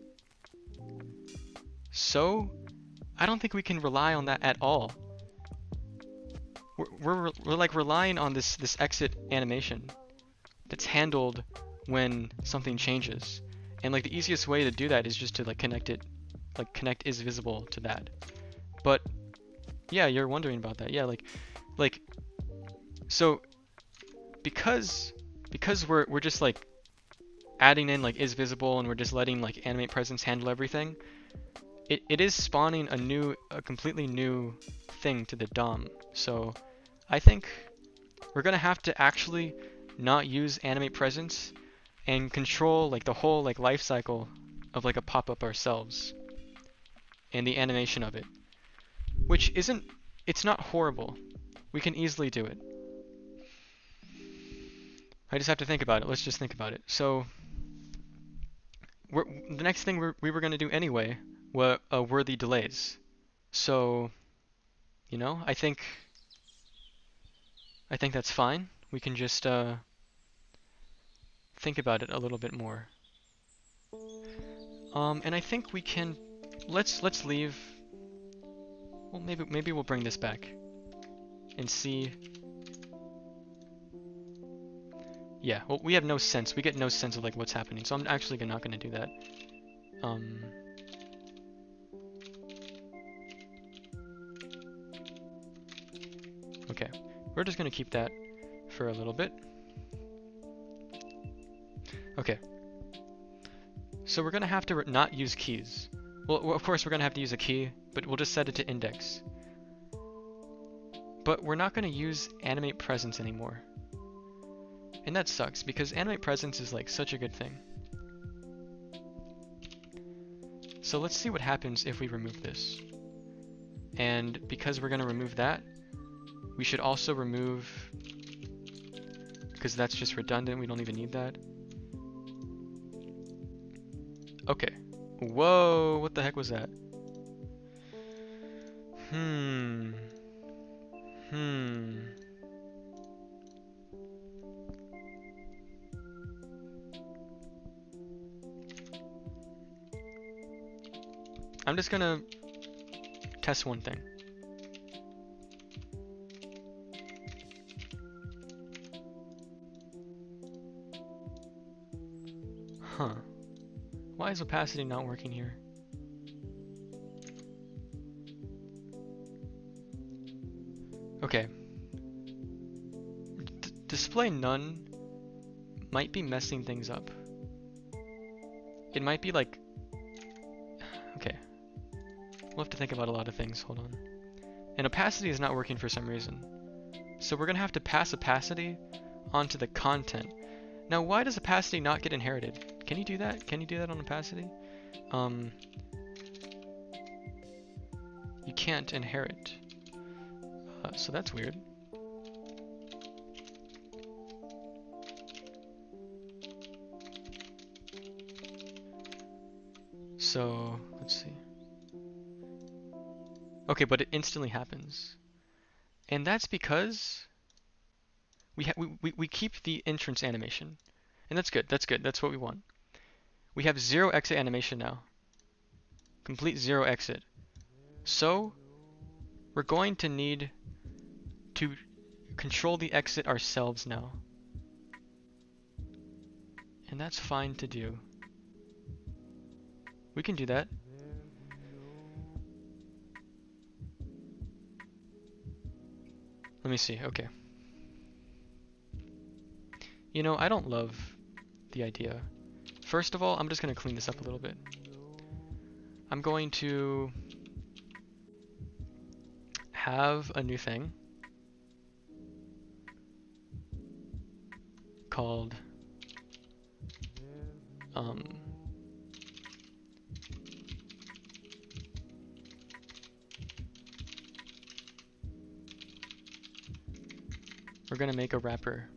So, I don't think we can rely on that at all. We're like relying on this exit animation that's handled when something changes. And like the easiest way to do that is just to like connect it, like connect is visible to that. But yeah, you're wondering about that. Yeah, like so because we're just like adding in like is visible and we're just letting like animate presence handle everything, it is spawning a completely new thing to the DOM. So I think we're gonna have to actually not use animate presence and control like the whole like life cycle of like a pop-up ourselves and the animation of it, which it's not horrible. We can easily do it. I just have to think about it. Let's just think about it. So the next thing we were going to do anyway were the delays. So, you know, I think that's fine. We can just think about it a little bit more. And I think we can let's leave. Well, maybe we'll bring this back and see. Yeah, well, we have no sense. We get no sense of like what's happening. So I'm actually not going to do that. Okay, we're just going to keep that for a little bit. Okay. So we're going to have to not use keys. Well, of course we're going to have to use a key, but we'll just set it to index. But we're not going to use animate presence anymore. And that sucks, because animate presence is like such a good thing. So let's see what happens if we remove this. And because we're going to remove that, we should also remove, because that's just redundant, we don't even need that. Okay. Whoa, what the heck was that? I'm just gonna test one thing. Huh. Why is opacity not working here? Okay. Display none might be messing things up. It might be like... Okay. We'll have to think about a lot of things. Hold on. And opacity is not working for some reason. So we're going to have to pass opacity onto the content. Now, why does opacity not get inherited? Can you do that? Can you do that on opacity? You can't inherit. So that's weird. So, let's see. Okay, but it instantly happens. And that's because we keep the entrance animation. And that's good, that's good, that's what we want. We have 0 exit animation now. Complete 0 exit. So, we're going to need to control the exit ourselves now. And that's fine to do. We can do that. Let me see, okay. You know, I don't love the idea. First of all, I'm just going to clean this up a little bit. I'm going to have a new thing called we're gonna make a wrapper.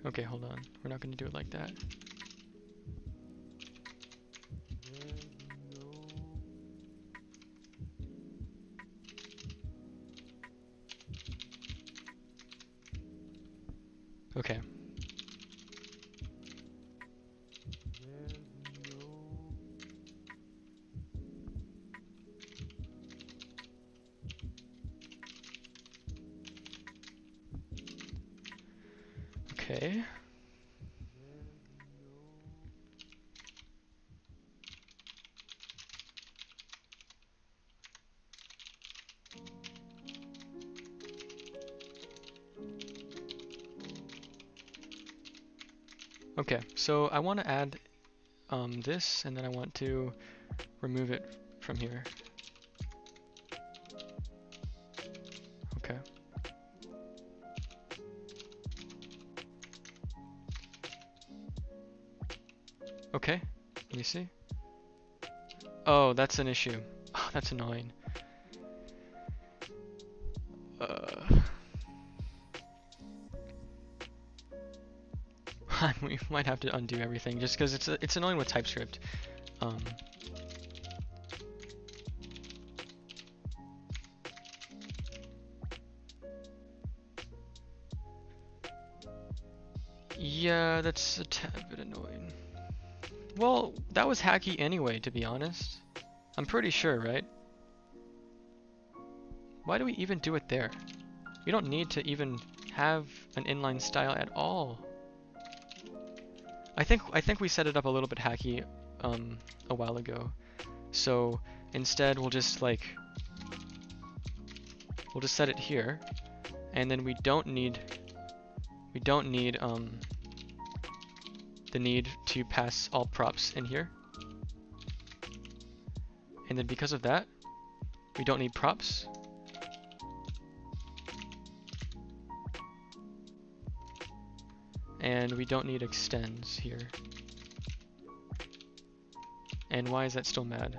Okay, hold on. We're not gonna do it like that. Okay. Okay. Okay, so I want to add this, and then I want to remove it from here. Okay. Okay, let me see. Oh, that's an issue. Oh, that's annoying. We might have to undo everything just because it's annoying with TypeScript. Yeah, that's a tad bit annoying. Well, that was hacky anyway, to be honest. I'm pretty sure, right? Why do we even do it there? We don't need to even have an inline style at all. I think we set it up a little bit hacky a while ago. So instead we'll just set it here, and then we don't need the need to pass all props in here. And then because of that, we don't need props. And we don't need extends here. And why is that still mad?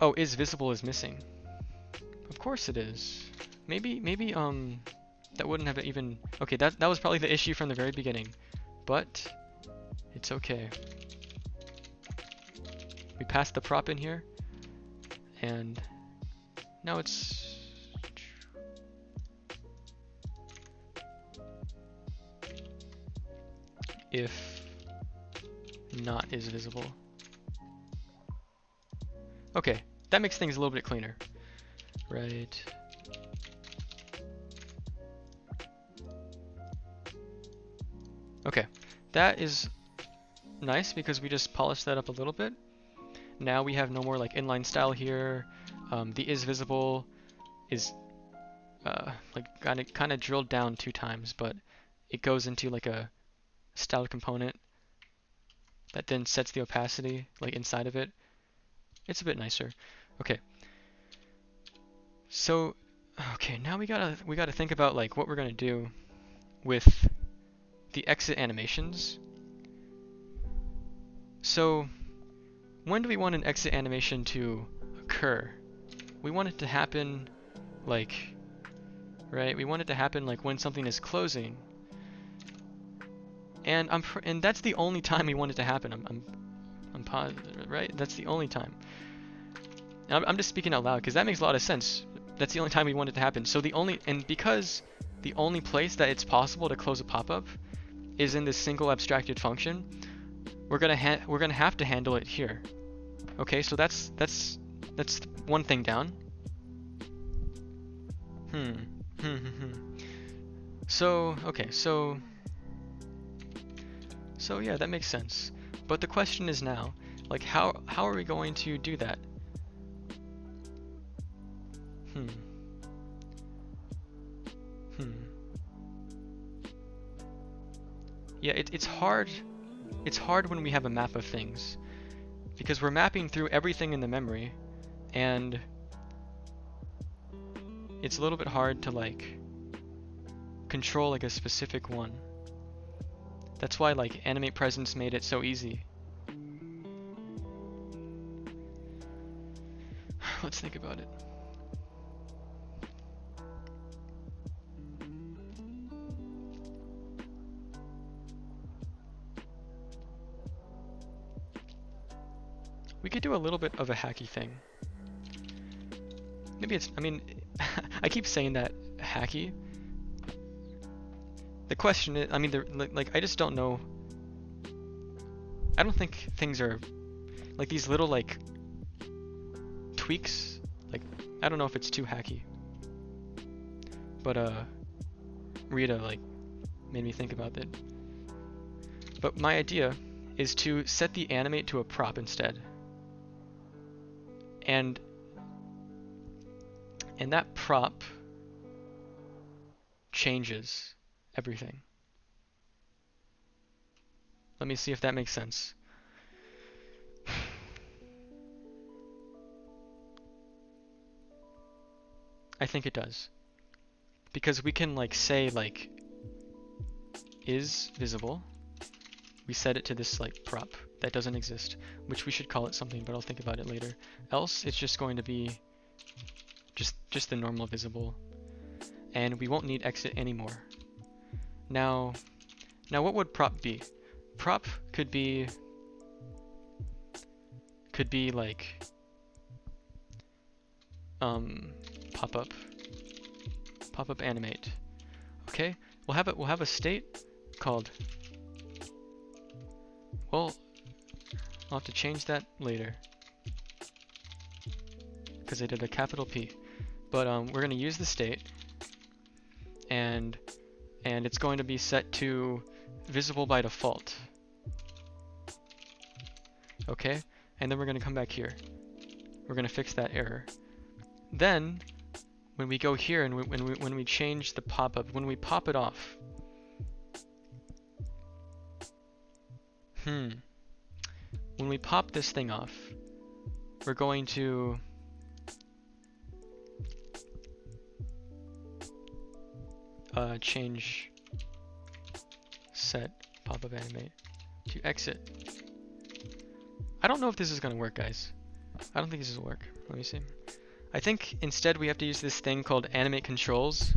Oh, is visible is missing. Of course it is. Maybe that wouldn't have even, okay, that was probably the issue from the very beginning, but it's okay. We passed the prop in here, and now it's if not is visible. Okay, that makes things a little bit cleaner. Right. Okay, that is nice because we just polished that up a little bit. Now we have no more like inline style here. The is visible is like kind of drilled down 2 times, but it goes into like a styled component that then sets the opacity like inside of it. It's a bit nicer. Okay. So, okay, now we gotta think about like what we're gonna do with the exit animations. So, when do we want an exit animation to occur? We want it to happen like, right? We want it to happen like when something is closing. And and that's the only time we want it to happen. I'm positive, right? That's the only time. And I'm just speaking out loud because that makes a lot of sense. That's the only time we want it to happen. So because the only place that it's possible to close a pop-up is in this single abstracted function, we're gonna have to handle it here. Okay, so that's one thing down. So okay, so So yeah, that makes sense. But the question is now, like how are we going to do that? Hmm. Hmm. Yeah, it's hard. It's hard when we have a map of things because we're mapping through everything in the memory, and it's a little bit hard to like control like a specific one. That's why like animate presence made it so easy. Let's think about it. We could do a little bit of a hacky thing. Maybe it's, I mean, I keep saying that hacky. The question is, I mean, like, I just don't know. I don't think things are, like these little like tweaks, like, I don't know if it's too hacky. But Rita like made me think about it. But my idea is to set the animate to a prop instead. And that prop changes everything. Let me see if that makes sense. I think it does. Because we can like say like is visible. We set it to this like prop that doesn't exist, which we should call it something, but I'll think about it later. Else it's just going to be just the normal visible, and we won't need exit anymore. Now what would prop be? Prop could be like pop-up animate. Okay, we'll have a state called, well, I'll have to change that later because I did a capital P. But we're going to use the state, and it's going to be set to visible by default. Okay, and then we're going to come back here. We're going to fix that error. Then when we go here and when we change the pop-up, when we pop it off, when we pop this thing off, we're going to change set pop-up animate to exit. I don't know if this is going to work, guys. I don't think this will work. Let me see. I think instead we have to use this thing called animate controls.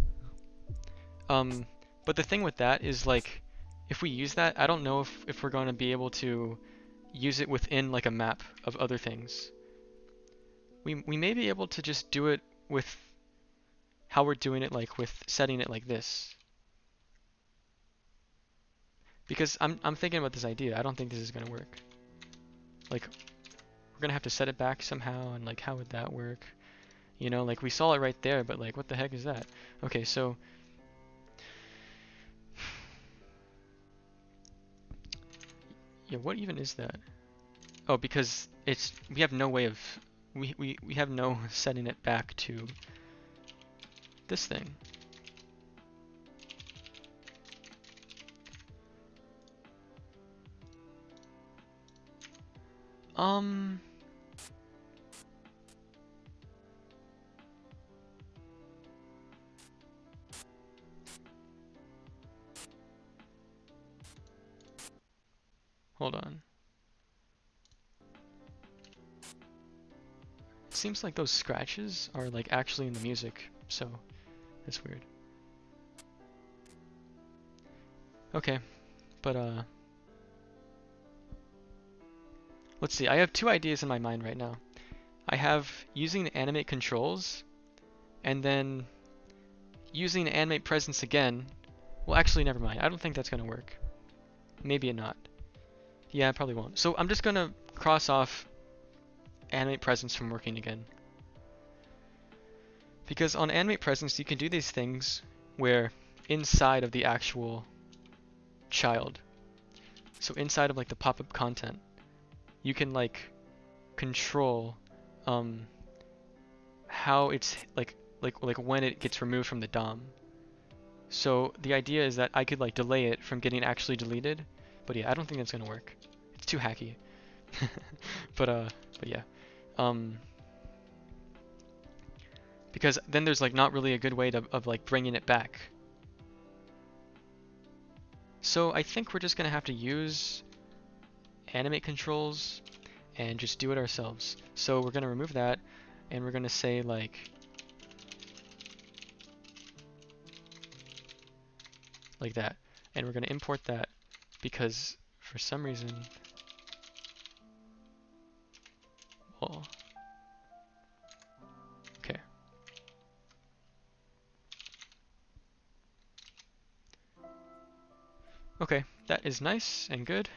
But the thing with that is like, if we use that, I don't know if we're going to be able to use it within like a map of other things. We may be able to just do it with how we're doing it, like with setting it like this. Because I'm thinking about this idea. I don't think this is gonna work. Like, we're gonna have to set it back somehow, and like how would that work? You know, like we saw it right there, but like what the heck is that? Okay, so yeah, what even is that? Oh, because we have no way of we have no setting it back to this thing. Hold on. It seems like those scratches are like actually in the music, so that's weird. Okay, but let's see. I have two ideas in my mind right now. I have using the animate controls, and then using animate presence again. Well, actually, never mind. I don't think that's gonna work. Maybe it not. Yeah, it probably won't. So I'm just gonna cross off animate presence from working again. Because on animate presence, you can do these things where inside of the actual child. So inside of like the pop-up content, you can like control how it's like when it gets removed from the DOM. So the idea is that I could like delay it from getting actually deleted, but yeah, I don't think that's gonna work. It's too hacky. but yeah, because then there's like not really a good way of like bringing it back. So I think we're just gonna have to use animate controls and just do it ourselves. So we're gonna remove that, and we're gonna say like that, and we're gonna import that because for some reason, well, okay. Okay, that is nice and good.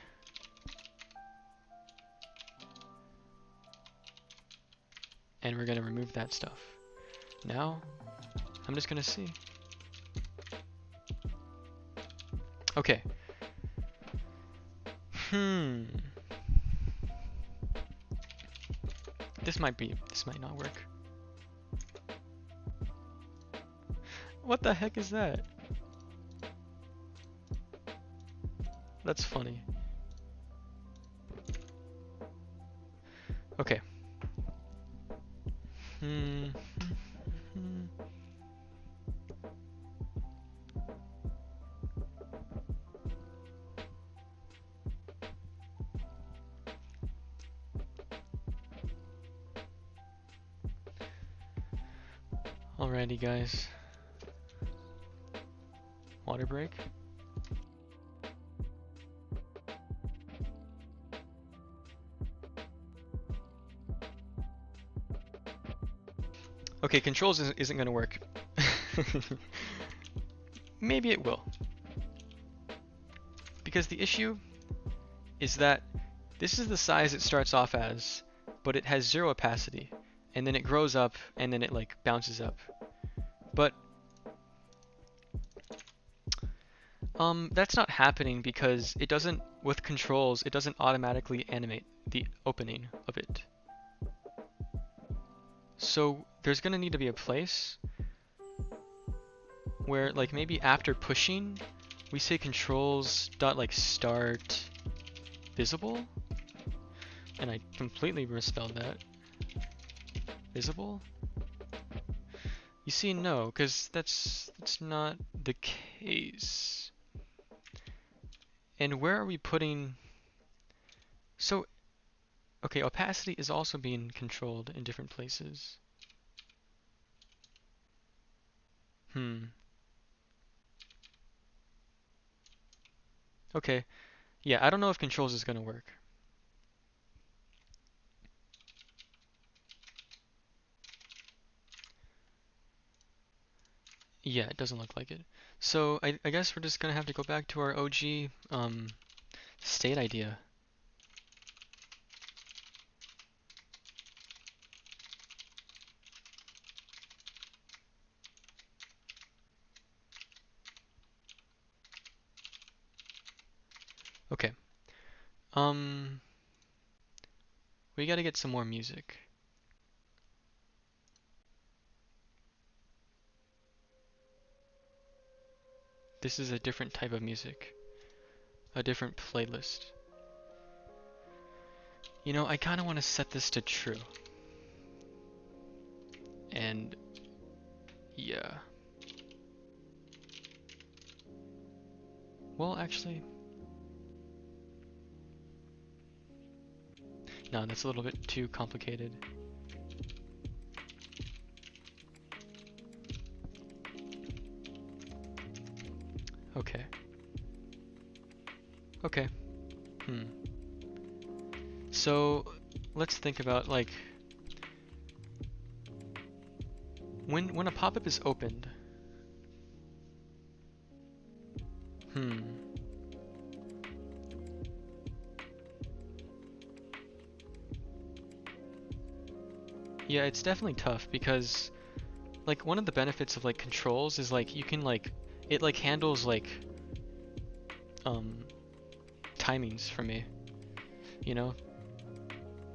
And we're gonna remove that stuff. Now, I'm just gonna see. Okay. This might not work. What the heck is that? That's funny. Okay. Alrighty, guys. Water break. Okay, controls isn't going to work. Maybe it will. Because the issue is that this is the size it starts off as, but it has 0 opacity, and then it grows up, and then it like bounces up. But that's not happening because it doesn't, with controls, it doesn't automatically animate the opening of it. So there's gonna need to be a place where like maybe after pushing, we say controls dot like start visible, and I completely misspelled that. Visible? You see, no, because that's not the case. And where are we putting? So, okay, opacity is also being controlled in different places. Okay, yeah, I don't know if controls is gonna work. Yeah, it doesn't look like it. So I guess we're just gonna have to go back to our OG state idea. Okay. We gotta get some more music. This is a different type of music. A different playlist. You know, I kinda wanna set this to true. And yeah. Well, actually, no, that's a little bit too complicated. Okay. Okay. So, let's think about like when a pop-up is opened. Yeah, it's definitely tough because like one of the benefits of like controls is like you can like it like handles like timings for me, you know?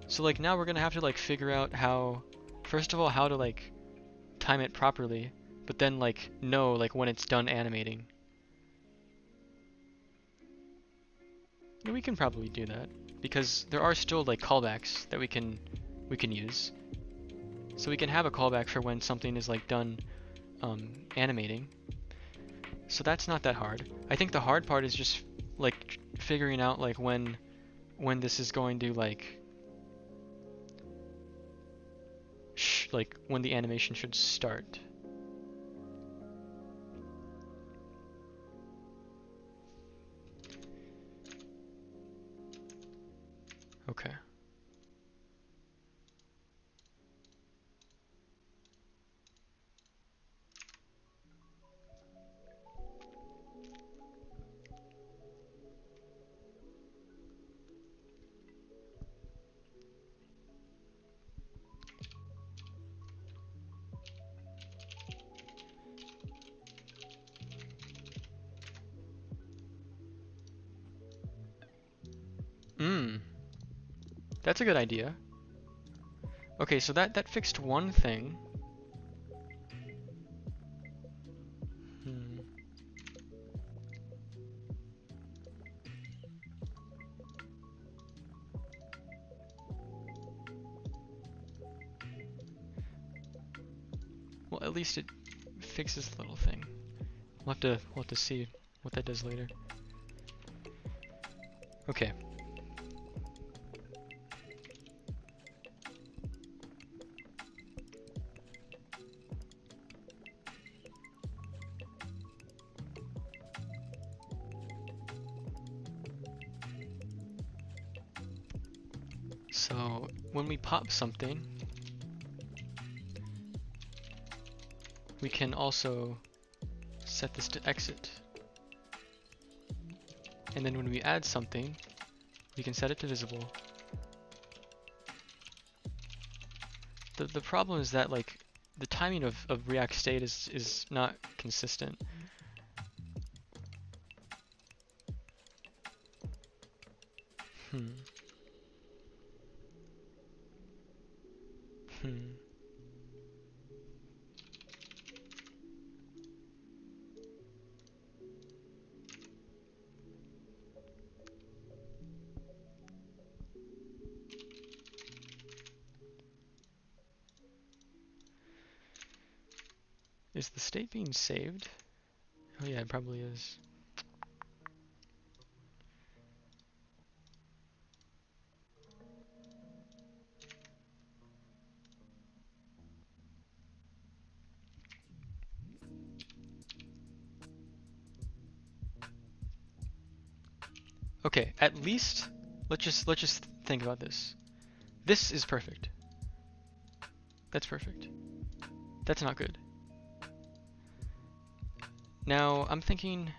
So like now we're gonna have to like figure out how, first of all, how to like time it properly, but then like know like when it's done animating. And we can probably do that because there are still like callbacks that we can use. So we can have a callback for when something is like done animating. So that's not that hard. I think the hard part is just like figuring out like when this is going to like like when the animation should start. Okay. That's a good idea. Okay, so that fixed one thing. Well, at least it fixes the little thing. We'll have to see what that does later. Okay. So when we pop something, we can also set this to exit. And then when we add something, we can set it to visible. The problem is that like the timing of React state is not consistent. Is the state being saved? Oh yeah, it probably is. Okay, at least let's just think about this. This is perfect. That's perfect. That's not good. Now I'm thinking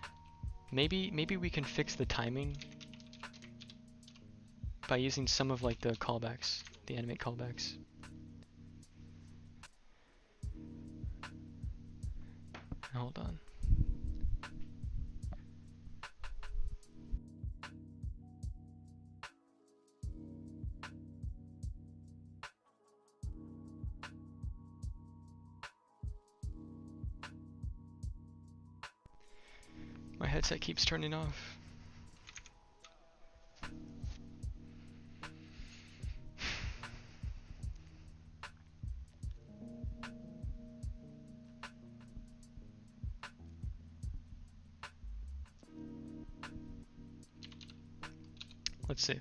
maybe we can fix the timing by using some of like the callbacks, the animate callbacks. Hold on. My headset keeps turning off. Let's see.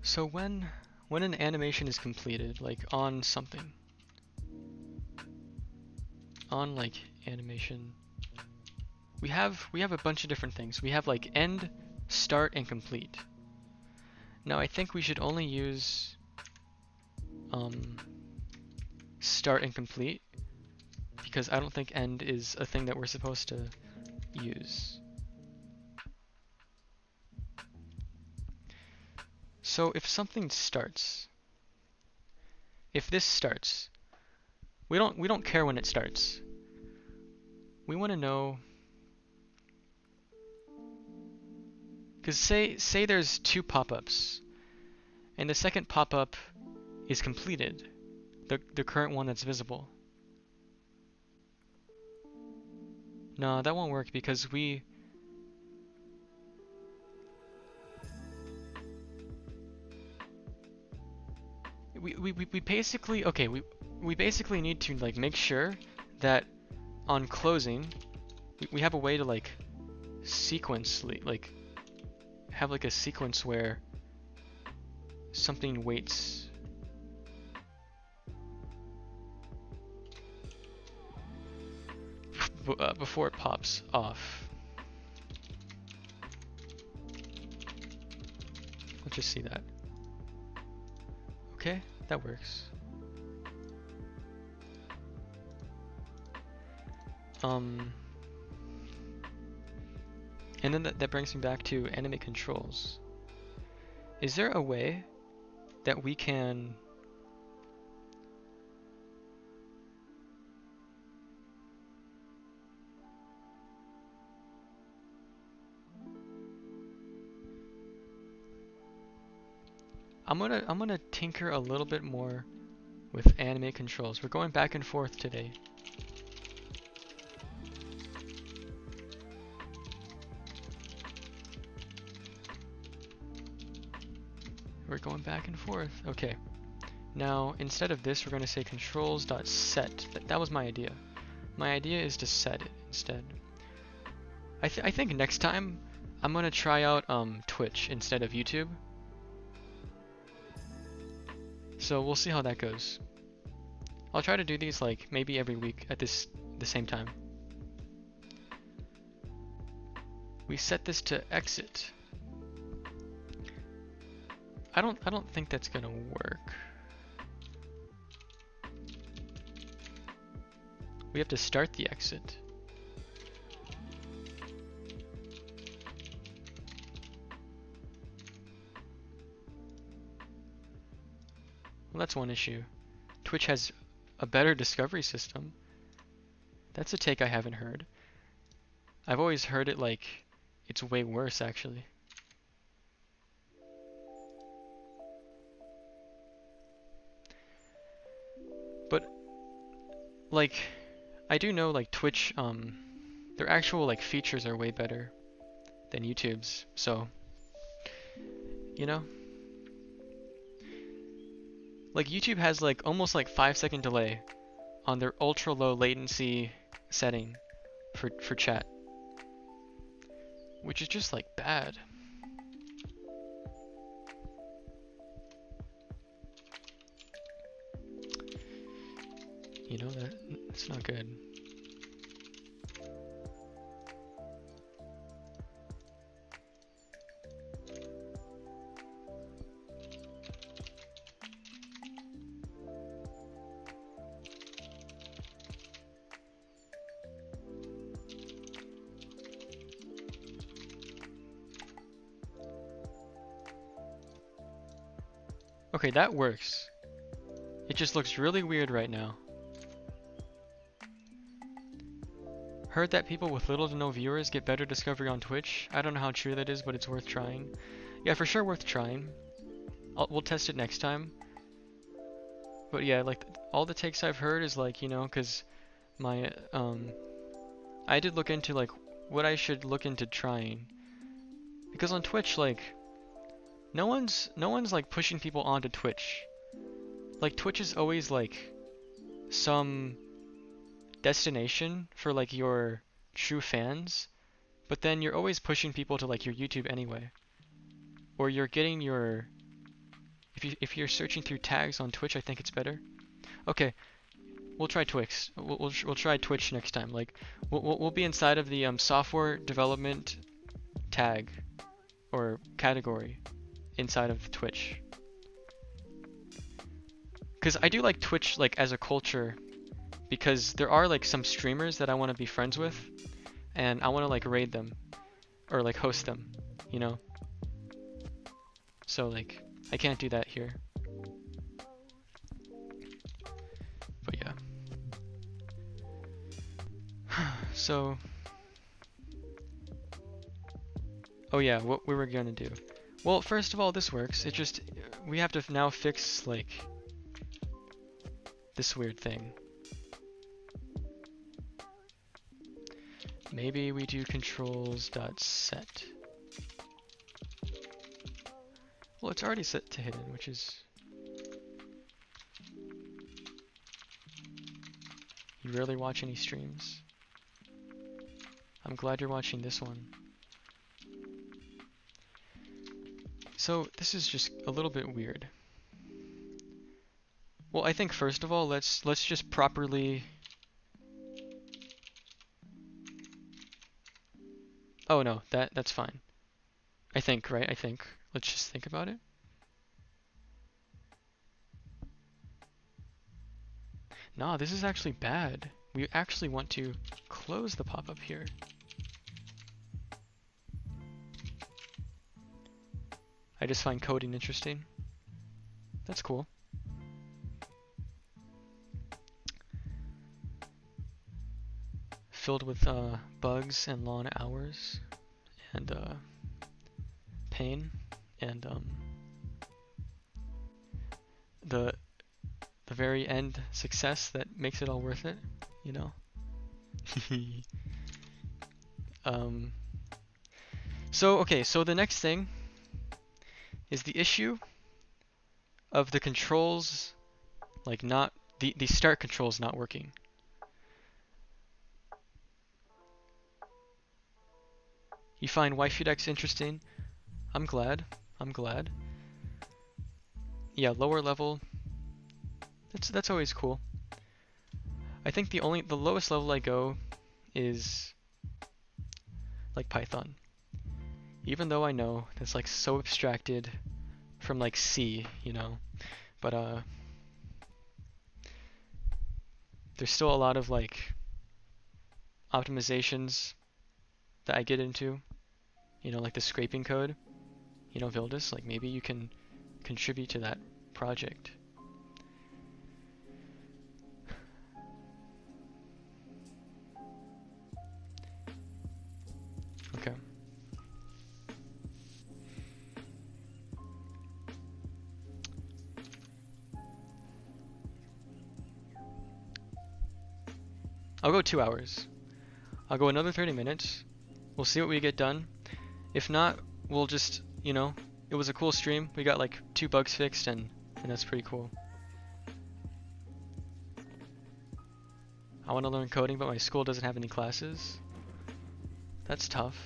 So when an animation is completed, like on something, on like animation, we have a bunch of different things. We have like end, start, and complete. Now I think we should only use start and complete because I don't think end is a thing that we're supposed to use. So if something starts, if this starts, we don't care when it starts. We want to know Because say there's two pop-ups, and the second pop-up is completed, the current one that's visible. No, that won't work because we basically, okay, we basically need to like make sure that on closing we have a way to like sequentially like have like a sequence where something waits before it pops off. Let's just see that. Okay, that works. And then that brings me back to animate controls. Is there a way that we can I'm gonna tinker a little bit more with animate controls. We're going back and forth today. We're going back and forth. Okay. Now, instead of this, we're going to say controls.set. That was my idea. My idea is to set it instead. I think next time, I'm going to try out Twitch instead of YouTube. So we'll see how that goes. I'll try to do these like maybe every week at the same time. We set this to exit. I don't think that's gonna work. We have to start the exit. Well, that's one issue. Twitch has a better discovery system. That's a take I haven't heard. I've always heard it like it's way worse actually. But like I do know like Twitch their actual like features are way better than YouTube's, so you know, like YouTube has like almost like 5-second delay on their ultra low latency setting for chat, which is just like bad. You know, that's not good. Okay, that works. It just looks really weird right now. Heard that people with little to no viewers get better discovery on Twitch. I don't know how true that is, but it's worth trying. Yeah, for sure worth trying. We'll test it next time. But yeah, like all the takes I've heard is like, you know, because my I did look into like what I should look into trying. Because on Twitch, like no one's like pushing people onto Twitch. Like Twitch is always like some destination for like your true fans, but then you're always pushing people to like your YouTube anyway. Or you're getting your if you're searching through tags on Twitch, I think it's better. Okay, we'll try Twix. We'll try Twitch next time. Like we'll be inside of the software development tag or category inside of Twitch. Because I do like Twitch like as a culture, because there are like some streamers that I want to be friends with, and I want to like raid them or like host them, you know? So like I can't do that here. But yeah. So Oh yeah, what we were gonna do. Well, first of all, this works. It just, we have to now fix, like, this weird thing. Maybe we do controls.set. Well, it's already set to hidden, which is... You rarely watch any streams? I'm glad you're watching this one. So, this is just a little bit weird. Well, I think first of all, let's just properly... Oh no, that's fine. I think, right? I think. Let's just think about it. Nah, this is actually bad. We actually want to close the pop-up here. I just find coding interesting. That's cool. Filled with bugs and long hours and pain and the very end success that makes it all worth it, you know. So okay, so the next thing is the issue of the controls, like not the start controls not working. You find Waifu decks interesting? I'm glad. I'm glad. Yeah, lower level. That's always cool. I think the lowest level I go is like Python. Even though I know that's like so abstracted from like C, you know. But there's still a lot of like optimizations that I get into, you know, like the scraping code, you know, Vildus, like maybe you can contribute to that project. Okay. I'll go 2 hours. I'll go another 30 minutes. We'll see what we get done. If not, we'll just, you know, it was a cool stream. We got like 2 bugs fixed and that's pretty cool. I want to learn coding, but my school doesn't have any classes. That's tough.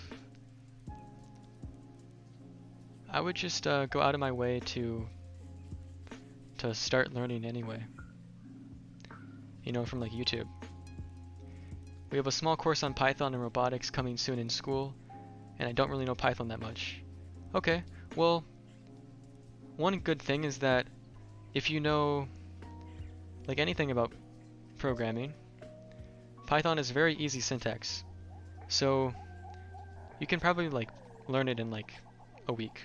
I would just go out of my way to start learning anyway. You know, from like YouTube. We have a small course on Python and robotics coming soon in school, and I don't really know Python that much. Okay, well, one good thing is that if you know like anything about programming, Python is very easy syntax. So you can probably like learn it in like a week,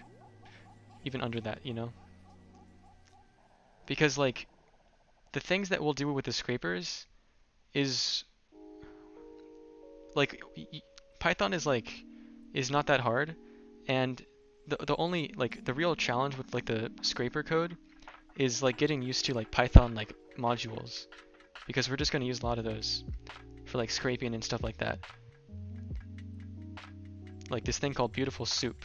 even under that, you know? Because like the things that we'll do with the scrapers is like Python is not that hard, and the only like the real challenge with like the scraper code is like getting used to like Python like modules, because we're just going to use a lot of those for like scraping and stuff like that. Like this thing called Beautiful Soup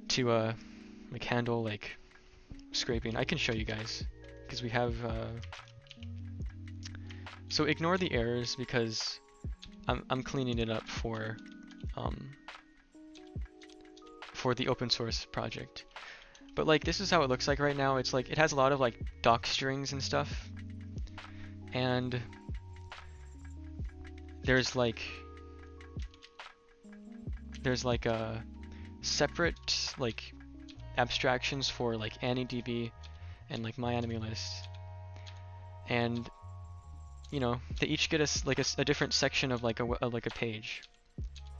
to like handle like scraping. I can show you guys because we have so ignore the errors because I'm cleaning it up for the open source project. But like this is how it looks like right now. It's like it has a lot of like doc strings and stuff, and there's like a separate like abstractions for like AnyDB and like MyAnimeList, and you know they each get us like a different section of like a page,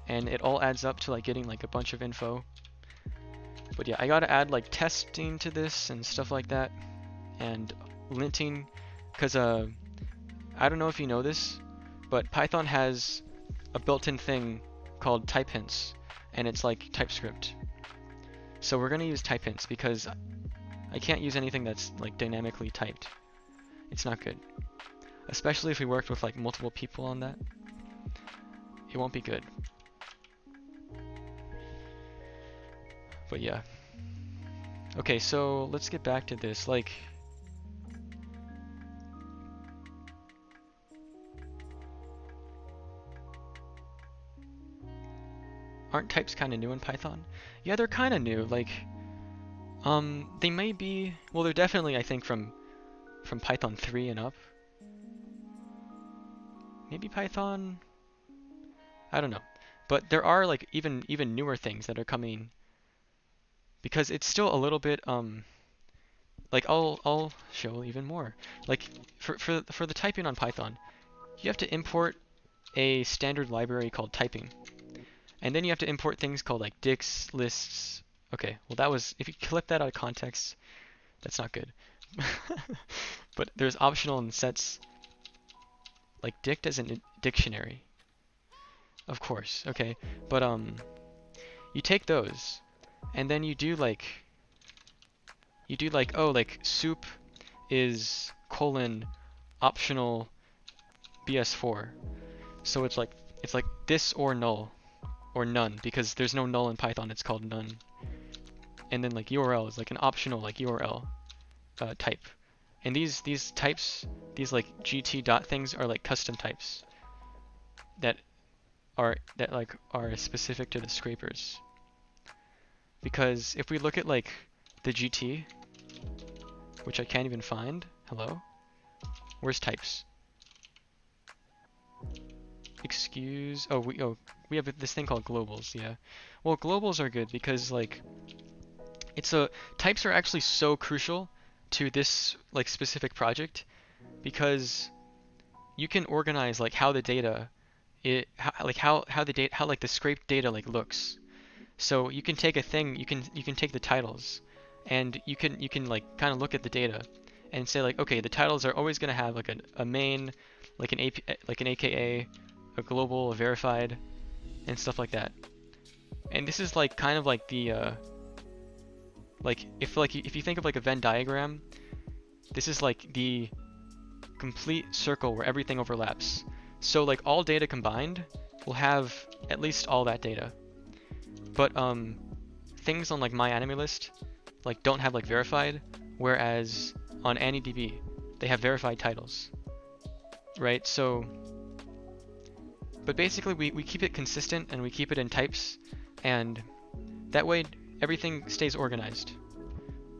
and it all adds up to like getting like a bunch of info. But yeah, I gotta add like testing to this and stuff like that, and linting, because I don't know if you know this, but Python has a built-in thing called type hints, and it's like TypeScript. So we're gonna use type hints because I can't use anything that's like dynamically typed. It's not good. Especially if we worked with like multiple people on that. It won't be good. But yeah. Okay, so let's get back to this. Like, aren't types kind of new in Python? Yeah, they're kind of new. Like, they may be. Well, they're definitely, I think, from Python 3 and up. Maybe Python. I don't know. But there are like even newer things that are coming. Because it's still a little bit like I'll show even more. Like for the typing on Python, you have to import a standard library called typing. And then you have to import things called like dicts, lists. Okay, well that was, if you clip that out of context, that's not good. But there's optional and sets, like dict as in dictionary. Of course, okay. But you take those and then you do like oh, like soup is colon optional bs4. So it's like this or null or none, because there's no null in Python, it's called none. And then like URL is like an optional like URL type. And these types, these like GT dot things are like custom types that are specific to the scrapers. Because if we look at like the GT, which I can't even find, hello? Where's types? Excuse, oh we have this thing called globals, yeah. Well, globals are good because like types are actually so crucial to this like specific project, because you can organize like how the data how like the scraped data like looks. So you can take a thing, you can take the titles, and you can like kind of look at the data and say like, okay, the titles are always going to have like a main, like an AKA, a global, a verified, and stuff like that. And this is like kind of like the like if you think of like a Venn diagram, this is like the complete circle where everything overlaps. So like all data combined will have at least all that data. But things on like MyAnimeList like don't have like verified, whereas on AnyDB they have verified titles, right? So, but basically we keep it consistent and we keep it in types, and that way everything stays organized,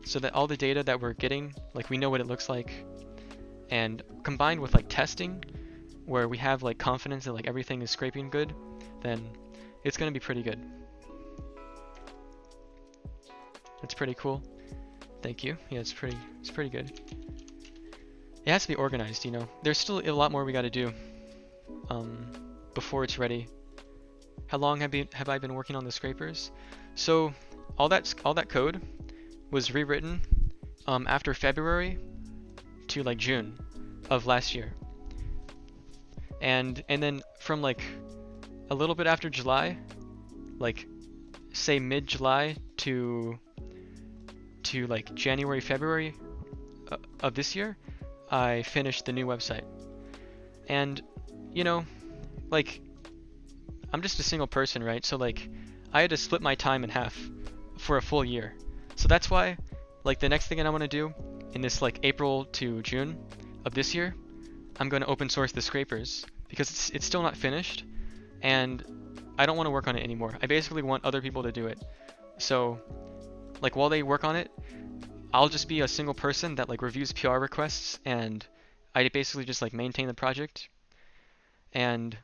so that all the data that we're getting, like we know what it looks like, and combined with like testing, where we have like confidence that like everything is scraping good, then it's gonna be pretty good. That's pretty cool. Thank you. Yeah, it's pretty good. It has to be organized, you know. There's still a lot more we got to do before it's ready. How long have I been working on the scrapers? So all that code was rewritten after February to like June of last year, and then from like a little bit after July, like say mid-July to like January, February of this year, I finished the new website. And you know, like I'm just a single person, right? So like I had to split my time in half for a full year. So that's why like the next thing that I want to do in this like April to June of this year, I'm going to open source the scrapers, because it's still not finished and I don't want to work on it anymore. I basically want other people to do it. So like while they work on it, I'll just be a single person that like reviews PR requests, and I basically just like maintain the project. And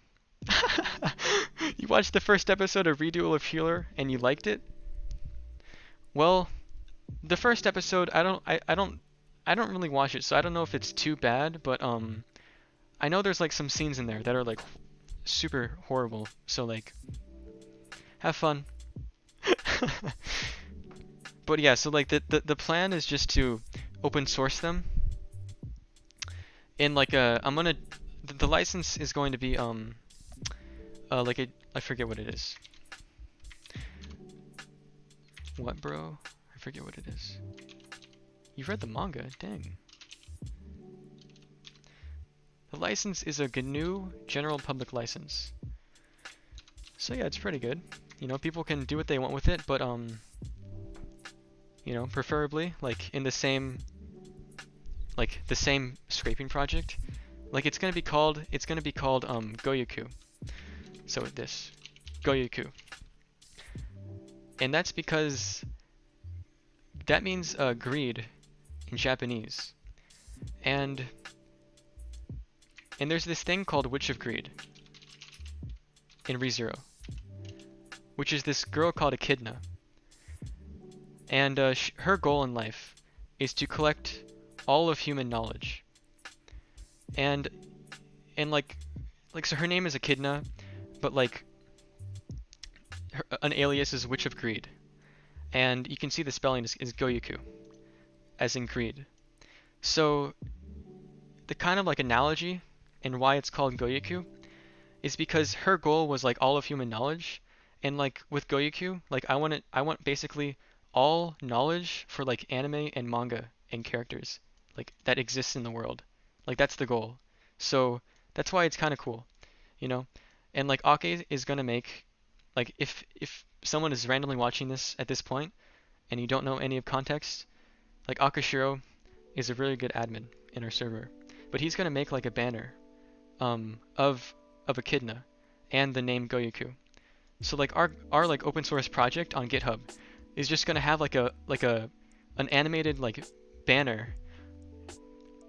you watched the first episode of Redual of Healer and you liked it? Well, the first episode I don't really watch it, so I don't know if it's too bad, but I know there's like some scenes in there that are like super horrible. So like have fun. But yeah, so like the plan is just to open source them in like the license is going to be like I forget what it is. What, bro? I forget what it is. You've read the manga? Dang. The license is a GNU General Public License. So yeah, it's pretty good. You know, people can do what they want with it, but you know, preferably like in the same scraping project. Like it's gonna be called Goyoku. So this Goyoku. And that's because that means greed in Japanese. And there's this thing called Witch of Greed in ReZero, which is this girl called Echidna. And her goal in life is to collect all of human knowledge. And like so her name is Echidna, but like an alias is Witch of Greed. And you can see the spelling is Goyoku, as in greed. So the kind of like analogy and why it's called Goyoku is because her goal was like all of human knowledge, and like with Goyoku, like I want basically all knowledge for like anime and manga and characters like that exists in the world. Like that's the goal. So that's why it's kind of cool, you know? And like Ake is gonna make like if someone is randomly watching this at this point and you don't know any of context, like Akashiro is a really good admin in our server. But he's gonna make like a banner of Echidna and the name Goyoku. So like our like open source project on GitHub is just gonna have like an animated like banner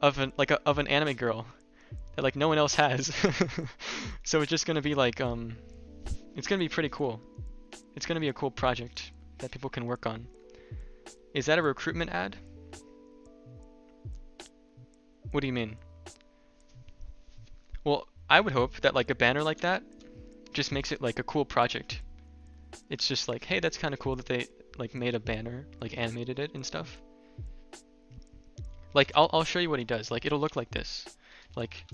of an anime girl that like no one else has. So it's just gonna be like it's gonna be pretty cool. It's gonna be a cool project that people can work on. Is that a recruitment ad? What do you mean? Well, I would hope that like a banner like that just makes it like a cool project. It's just like, hey, that's kind of cool that they like made a banner, like animated it and stuff. Like I'll show you what he does. Like it'll look like this. Like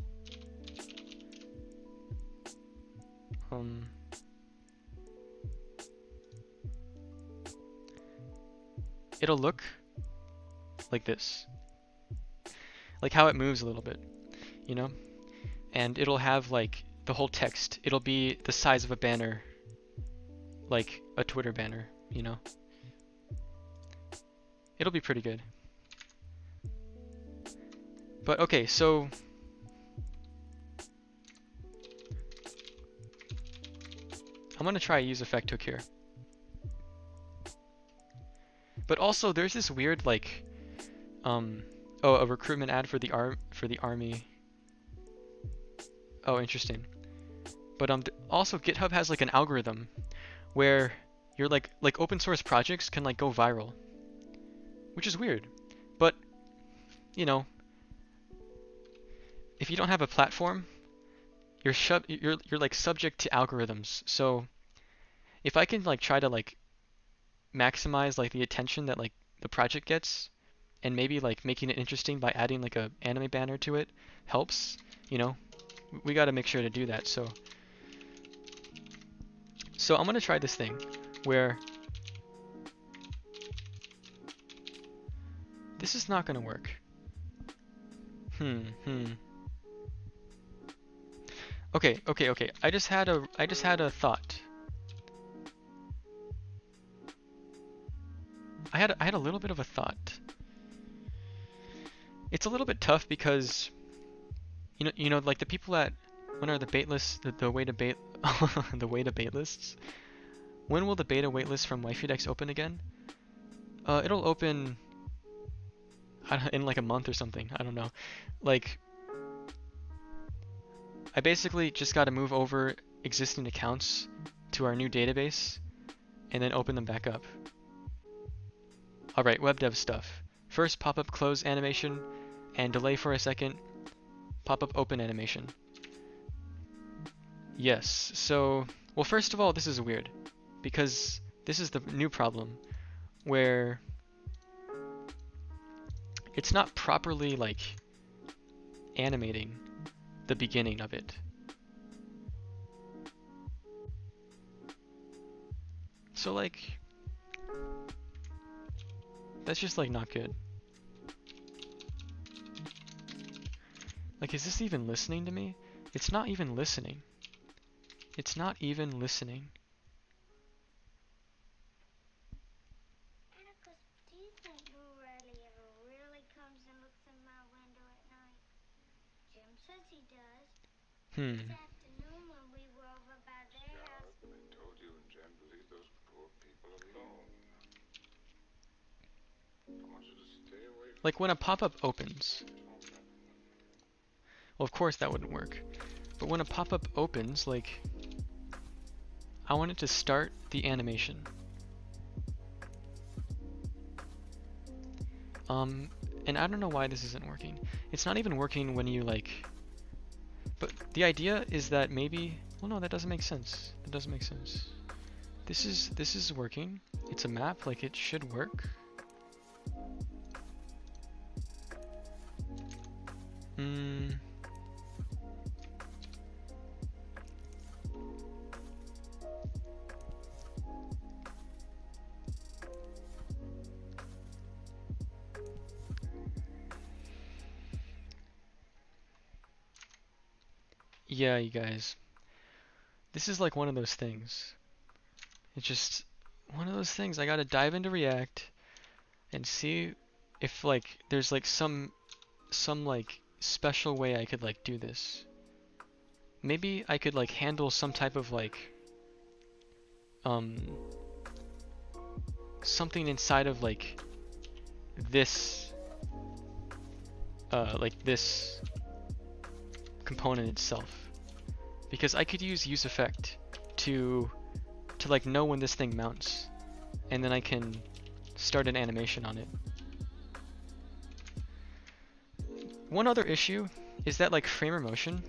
it'll look like this. Like how it moves a little bit, you know? And it'll have like the whole text. It'll be the size of a banner, like a Twitter banner, you know? It'll be pretty good. But okay, so I'm gonna try use effect hook here. But also there's this weird like oh, a recruitment ad for the army. Oh, interesting. But also GitHub has like an algorithm where your like open source projects can like go viral, which is weird. But you know, if you don't have a platform, you're like subject to algorithms. So if I can like try to like maximize like the attention that like the project gets, and maybe like making it interesting by adding like a anime banner to it helps, you know, we got to make sure to do that. So I'm gonna try this thing where this is not gonna work. Okay. I just had a thought. I had a little bit of a thought. It's a little bit tough because you know like the people that when are the bait lists the way to bait the way to bait lists. When will the beta waitlist from WifiDex open again? It'll open in like a month or something. I don't know. Like I basically just got to move over existing accounts to our new database and then open them back up. Alright, web dev stuff. First pop-up close animation and delay for a second. Pop-up open animation. Yes, so, well first of all this is weird because this is the new problem where it's not properly like animating the beginning of it. So like, that's just like not good. Like, is this even listening to me? It's not even listening. It's not even listening. Atticus, do you think Morelli ever really comes and looks in my window at night? Jim says he does. This afternoon when we were over by their house. I told you and Jim to leave those poor people alone. I want you to stay away from Like when a pop-up opens. Well, of course that wouldn't work. But when a pop-up opens, like, I want it to start the animation. And I don't know why this isn't working. It's not even working when you like, but the idea is that maybe, well no, that doesn't make sense. That doesn't make sense. This is working. It's a map, like it should work. Yeah, you guys. This is like one of those things. It's just one of those things. I gotta dive into React and see if like there's like some like special way I could like do this. Maybe I could like handle some type of like something inside of like this component itself, because I could use effect to like know when this thing mounts, and then I can start an animation on it. One other issue is that like Framer Motion,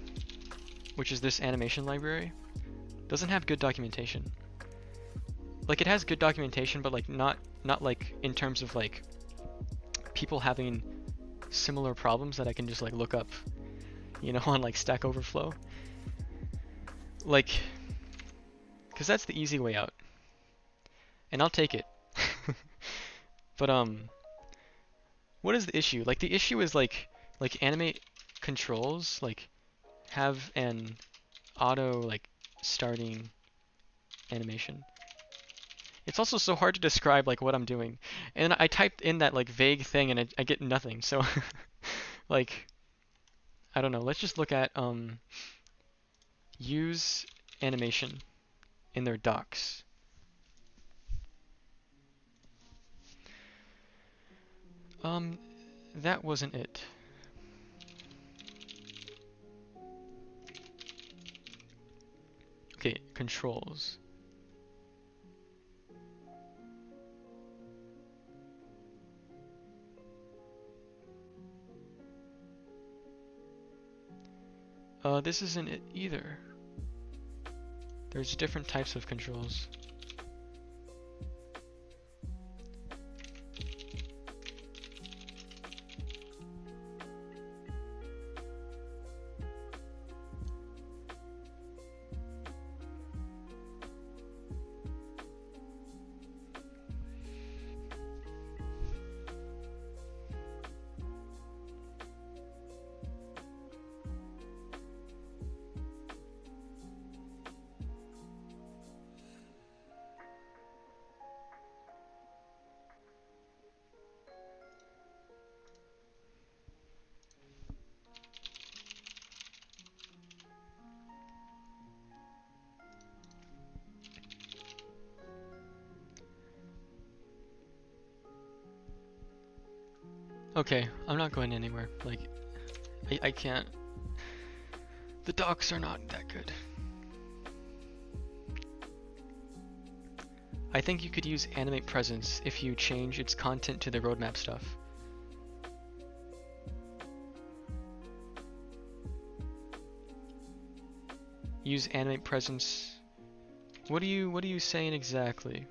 which is this animation library, doesn't have good documentation. Like it has good documentation, but like not like in terms of like people having similar problems that I can just like look up, you know, on like Stack Overflow. Like, because that's the easy way out, and I'll take it. But what is the issue? Like the issue is like animate controls like have an auto like starting animation. It's also so hard to describe like what I'm doing, and I typed in that like vague thing and I get nothing. So like I don't know. Let's just look at use animation in their docs. That wasn't it. Okay, controls. This isn't it either. There's different types of controls. Okay, I'm not going anywhere. Like, I can't. The docs are not that good. I think you could use animate presence if you change its content to the roadmap stuff. Use animate presence. What are you saying exactly?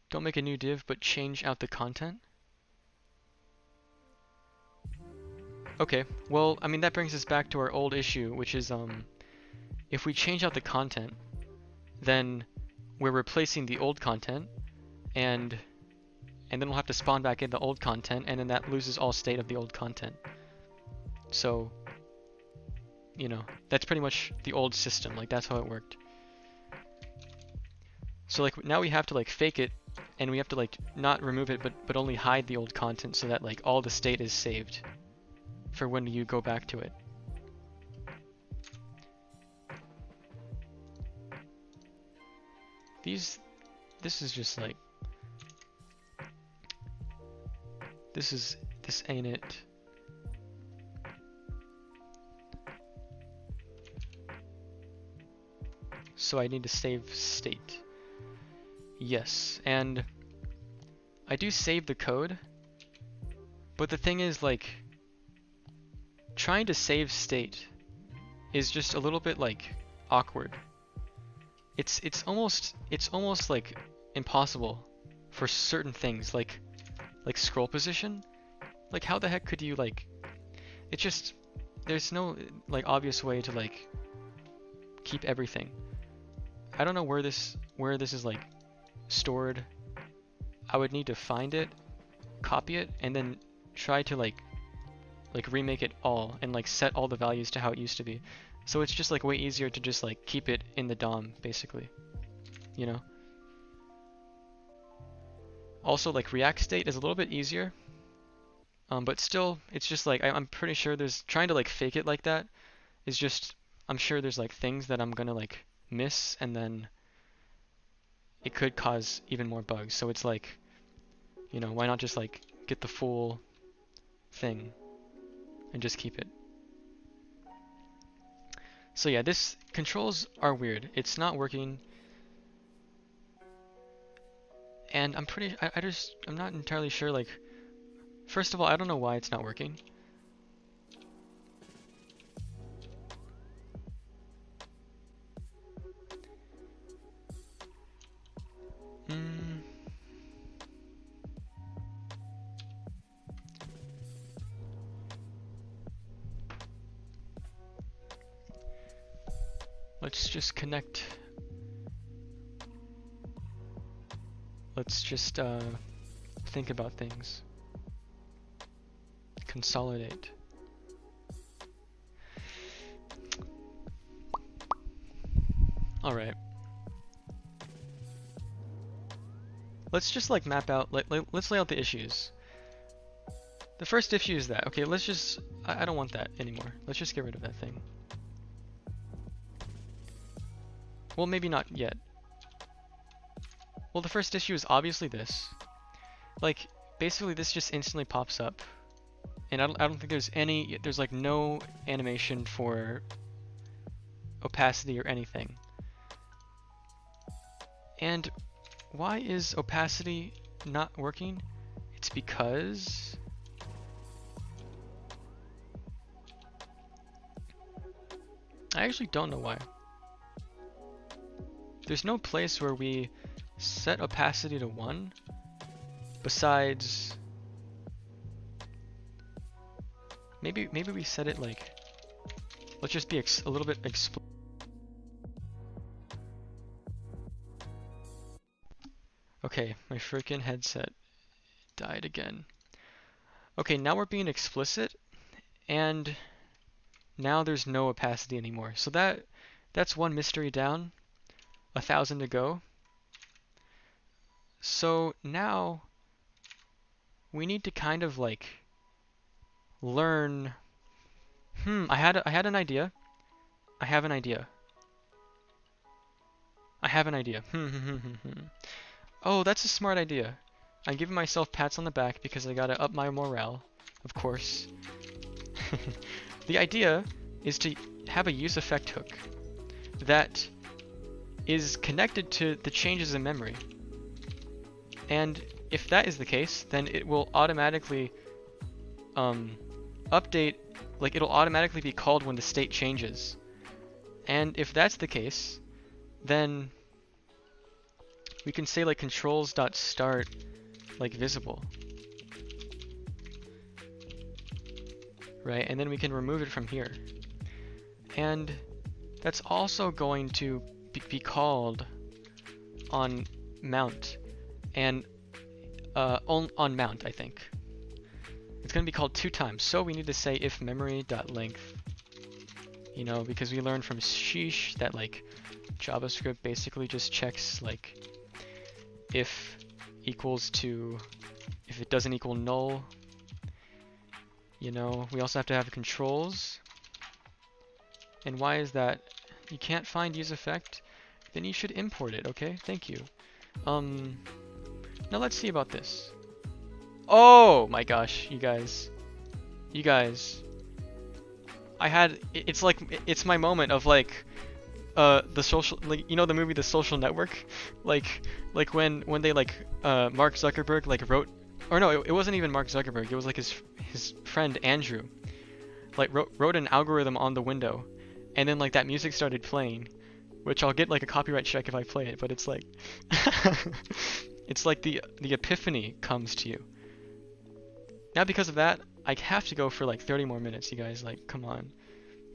Don't make a new div, but change out the content? Okay, well, I mean, that brings us back to our old issue, which is if we change out the content, then we're replacing the old content, and then we'll have to spawn back in the old content, and then that loses all state of the old content. So, you know, that's pretty much the old system. Like, that's how it worked. So, like, now we have to, like, fake it, and we have to, like, not remove it, but only hide the old content so that, like, all the state is saved for when you go back to it. This is just like, this ain't it. So I need to save state. Yes, and I do save the code, but the thing is, like, trying to save state is just a little bit, like, awkward. It's almost like impossible for certain things, like scroll position. Like, how the heck could you, like, it's just, there's no, like, obvious way to, like, keep everything. I don't know where this is, like, stored. I would need to find it, copy it, and then try to, like remake it all and, like, set all the values to how it used to be. So it's just, like, way easier to just, like, keep it in the DOM, basically, you know? Also, like, React state is a little bit easier, but still, it's just, like, I'm pretty sure there's, trying to, like, fake it like that is just, I'm sure there's, like, things that I'm gonna, like, miss, and then it could cause even more bugs. So it's like, you know, why not just, like, get the full thing and just keep it. So yeah, this controls are weird. It's not working. And I'm I'm not entirely sure, like, first of all, I don't know why it's not working. Let's just connect. Let's just think about things. Consolidate. All right. Let's just, like, map out, let's lay out the issues. The first issue is that, okay, let's just, I don't want that anymore. Let's just get rid of that thing. Well, maybe not yet. Well, the first issue is obviously this. Like, basically this just instantly pops up. And I don't think there's like no animation for opacity or anything. And why is opacity not working? It's because I actually don't know why. There's no place where we set opacity to 1 besides maybe we set it, like, let's just be a little bit Okay, my freaking headset died again. Okay, now we're being explicit, and now there's no opacity anymore. So that's one mystery down, 1,000 to go. So now we need to kind of, like, learn. I had an idea. I have an idea. Oh, that's a smart idea. I'm giving myself pats on the back because I gotta up my morale, of course. The idea is to have a use effect hook that is connected to the changes in memory. And if that is the case, then it will automatically update, like, it'll automatically be called when the state changes. And if that's the case, then we can say, like, controls.start, like, visible. right? And then we can remove it from here. And that's also going to be called on mount, and on mount, I think. It's going to be called 2 times. So we need to say if memory.length, you know, because we learned from Sheesh that like JavaScript basically just checks like if equals to, if it doesn't equal null. You know, we also have to have controls. And why is that? You can't find use effect? Then you should import it, okay? Thank you. Now let's see about this. Oh my gosh, you guys. You guys. It's like, it's my moment of like, the social, like, you know the movie The Social Network? Like when they like, Mark Zuckerberg like wrote, or no, it wasn't even Mark Zuckerberg, it was like his friend Andrew, like wrote an algorithm on the window, and then like that music started playing, which I'll get like a copyright check if I play it, but it's like, it's like the epiphany comes to you. Now because of that, I have to go for like 30 more minutes, you guys, like, come on.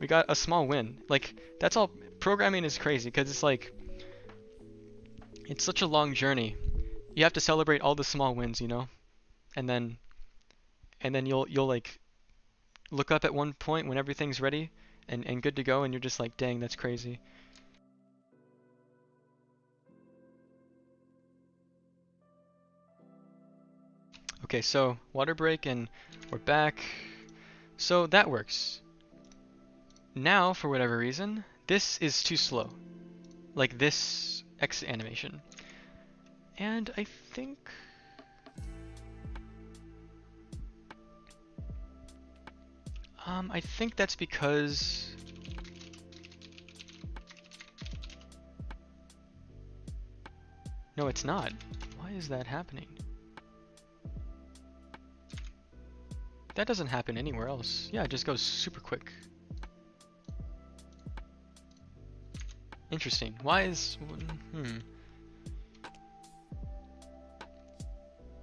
We got a small win. Like, that's all. Programming is crazy because it's like, it's such a long journey. You have to celebrate all the small wins, you know? And then you'll like look up at one point when everything's ready and good to go, and you're just like, dang, that's crazy. Okay, so water break, and we're back. So that works. Now, for whatever reason, this is too slow. Like this exit animation. And I think... I think that's because... No, it's not. Why is that happening? That doesn't happen anywhere else. Yeah, it just goes super quick. Interesting. Why is...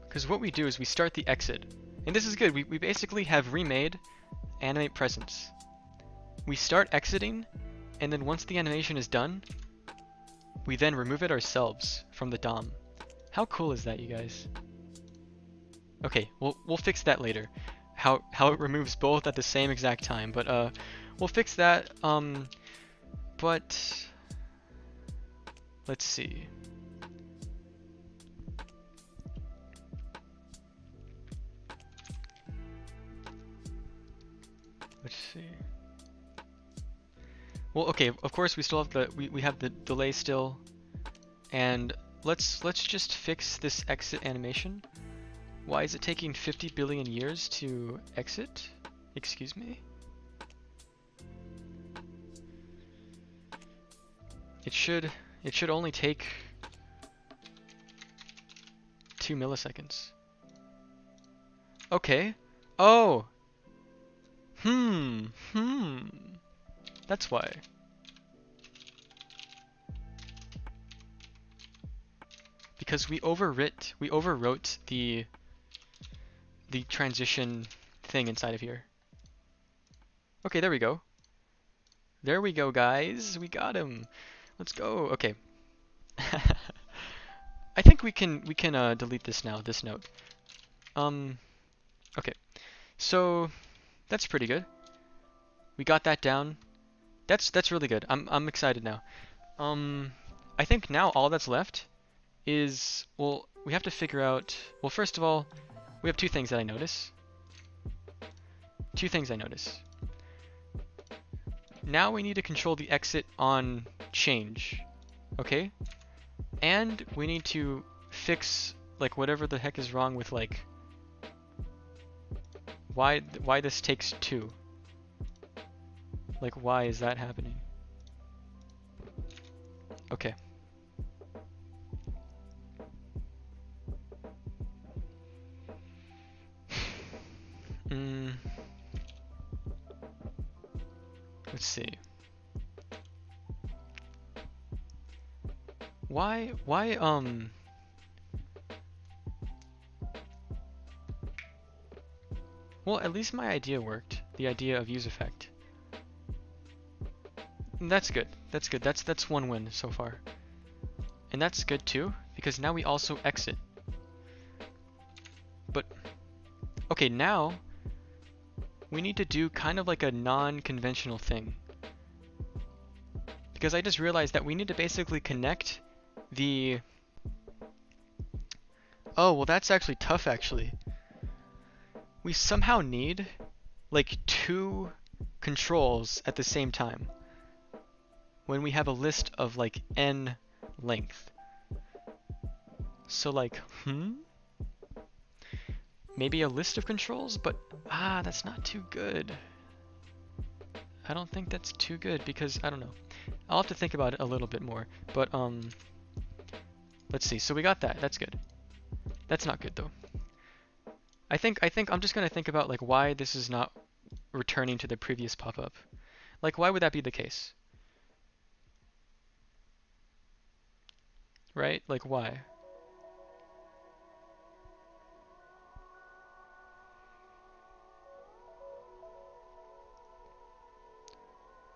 Because what we do is we start the exit. And this is good. We basically have remade animate presence. We start exiting, and then once the animation is done, we then remove it ourselves from the DOM. How cool is that, you guys? Okay, we'll fix that later. How it removes both at the same exact time, but we'll fix that. But let's see. Let's see. Well, okay, of course we still have the we have the delay still, and let's just fix this exit animation. Why is it taking 50 billion years to exit? Excuse me? It should only take 2 milliseconds. Okay. Oh. That's why. Because we overwrote the transition thing inside of here. Okay, there we go. There we go, guys. We got him. Let's go. Okay. I think we can delete this now, this note. Okay. So that's pretty good. We got that down. That's really good. I'm excited now. I think now all that's left is, well, we have to figure out, well, first of all, we have two things that I notice. Now we need to control the exit on change, okay? And we need to fix like whatever the heck is wrong with like why this takes 2. Like, why is that happening? Okay. Let's see. Why well, at least my idea worked. the idea of use effect. And that's good. That's good. That's one win so far. And that's good too, because now we also exit. But okay, now we need to do kind of like a non-conventional thing. Because I just realized that we need to basically connect the... Oh, well that's actually tough actually. We somehow need like 2 controls at the same time when we have a list of like n length. So like, maybe a list of controls, but that's not too good. I don't think that's too good because I don't know. I'll have to think about it a little bit more. But let's see. So we got that. That's good. That's not good though. I think I'm just gonna think about like why this is not returning to the previous pop-up. Like why would that be the case? Right? Like why?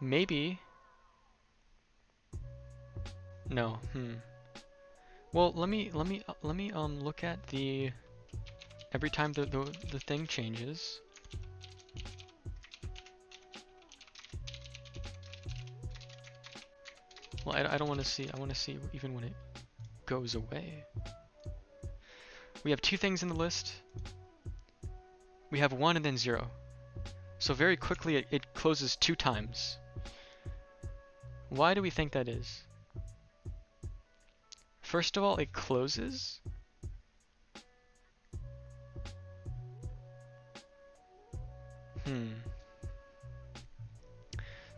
Maybe. No. Well, let me look at the every time the thing changes. Well, I don't want to see. I want to see even when it goes away. We have 2 things in the list. We have 1 and then 0. So very quickly it closes 2 times. Why do we think that is? First of all, it closes.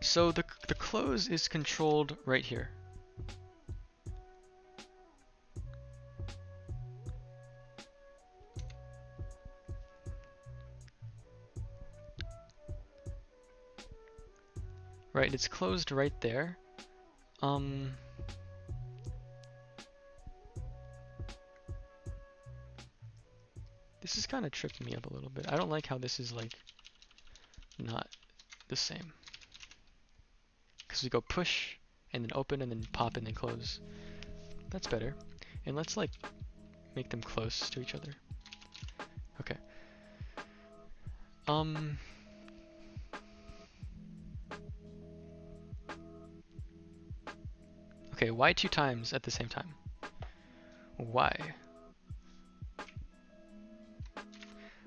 So the close is controlled right here. Right, it's closed right there. This is kind of tripping me up a little bit. I don't like how this is like not the same. Because we go push and then open and then pop and then close. That's better. And let's like make them close to each other. Okay. Okay, why 2 times at the same time? Why?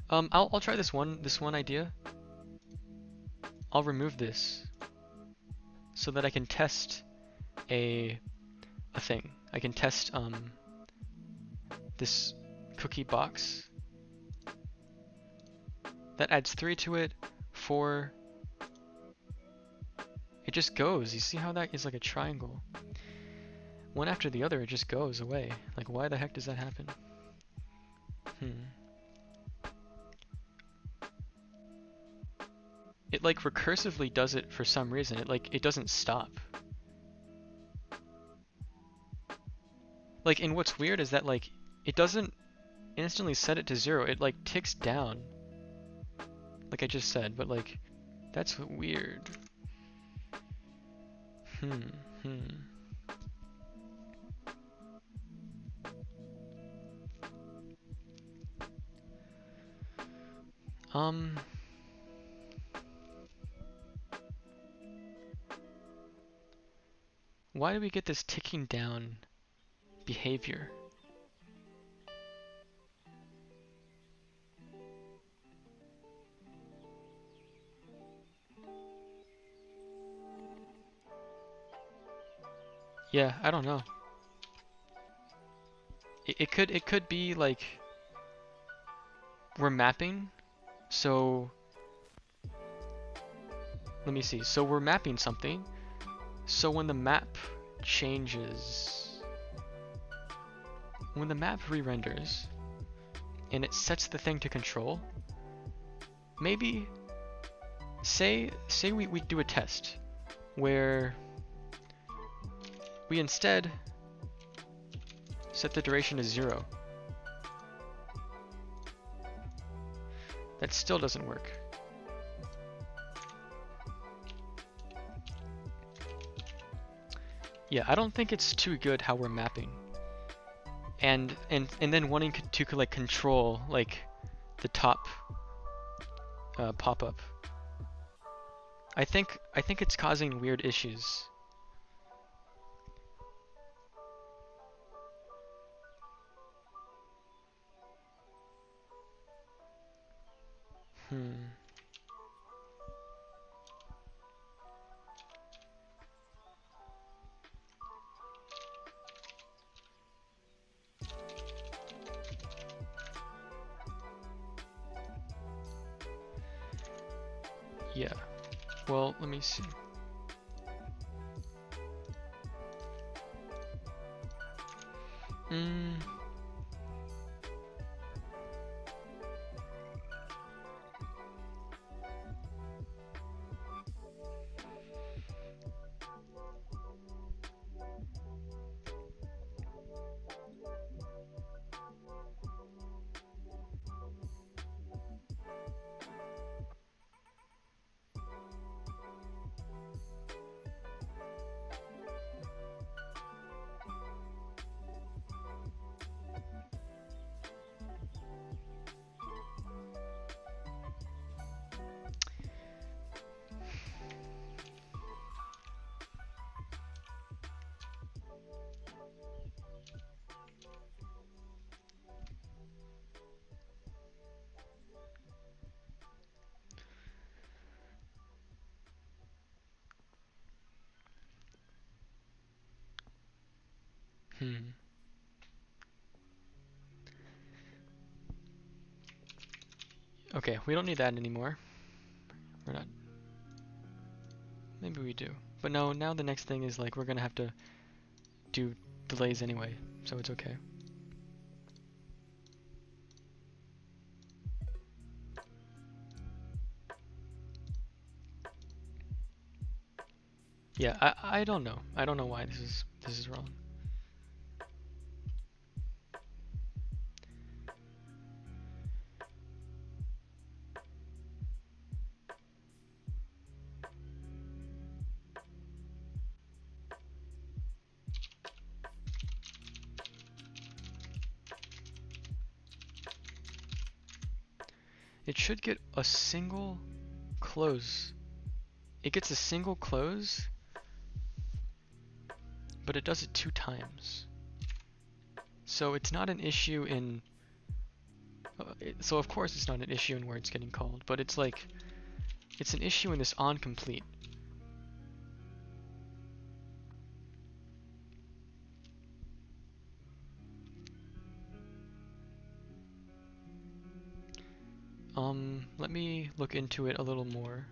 I'll try this one idea. I'll remove this so that I can test a thing. I can test this cookie box. That adds 3 to it, 4. It just goes. You see how that is like a triangle? One after the other, it just goes away. Like, why the heck does that happen? It like recursively does it for some reason. It doesn't stop. Like, and what's weird is that like it doesn't instantly set it to 0. It like ticks down. Like I just said, but like that's weird. Why do we get this ticking down behavior? Yeah, I don't know. It could be like we're mapping, so let me see. So we're mapping something. So when the map changes, when the map re-renders and it sets the thing to control, maybe say we do a test where we instead set the duration to 0. That still doesn't work. Yeah, I don't think it's too good how we're mapping. And then wanting to like control like the top pop-up. I think it's causing weird issues. Yeah. Well, let me see. Okay, we don't need that anymore. We're not. Maybe we do. But no, now the next thing is like we're gonna have to do delays anyway, so it's okay. Yeah, I don't know. I don't know why this is wrong. It should get a single close. It gets a single close, but it does it 2 times. So it's not an issue in... so of course it's not an issue in where it's getting called, but it's like... it's an issue in this onComplete. Let me look into it a little more.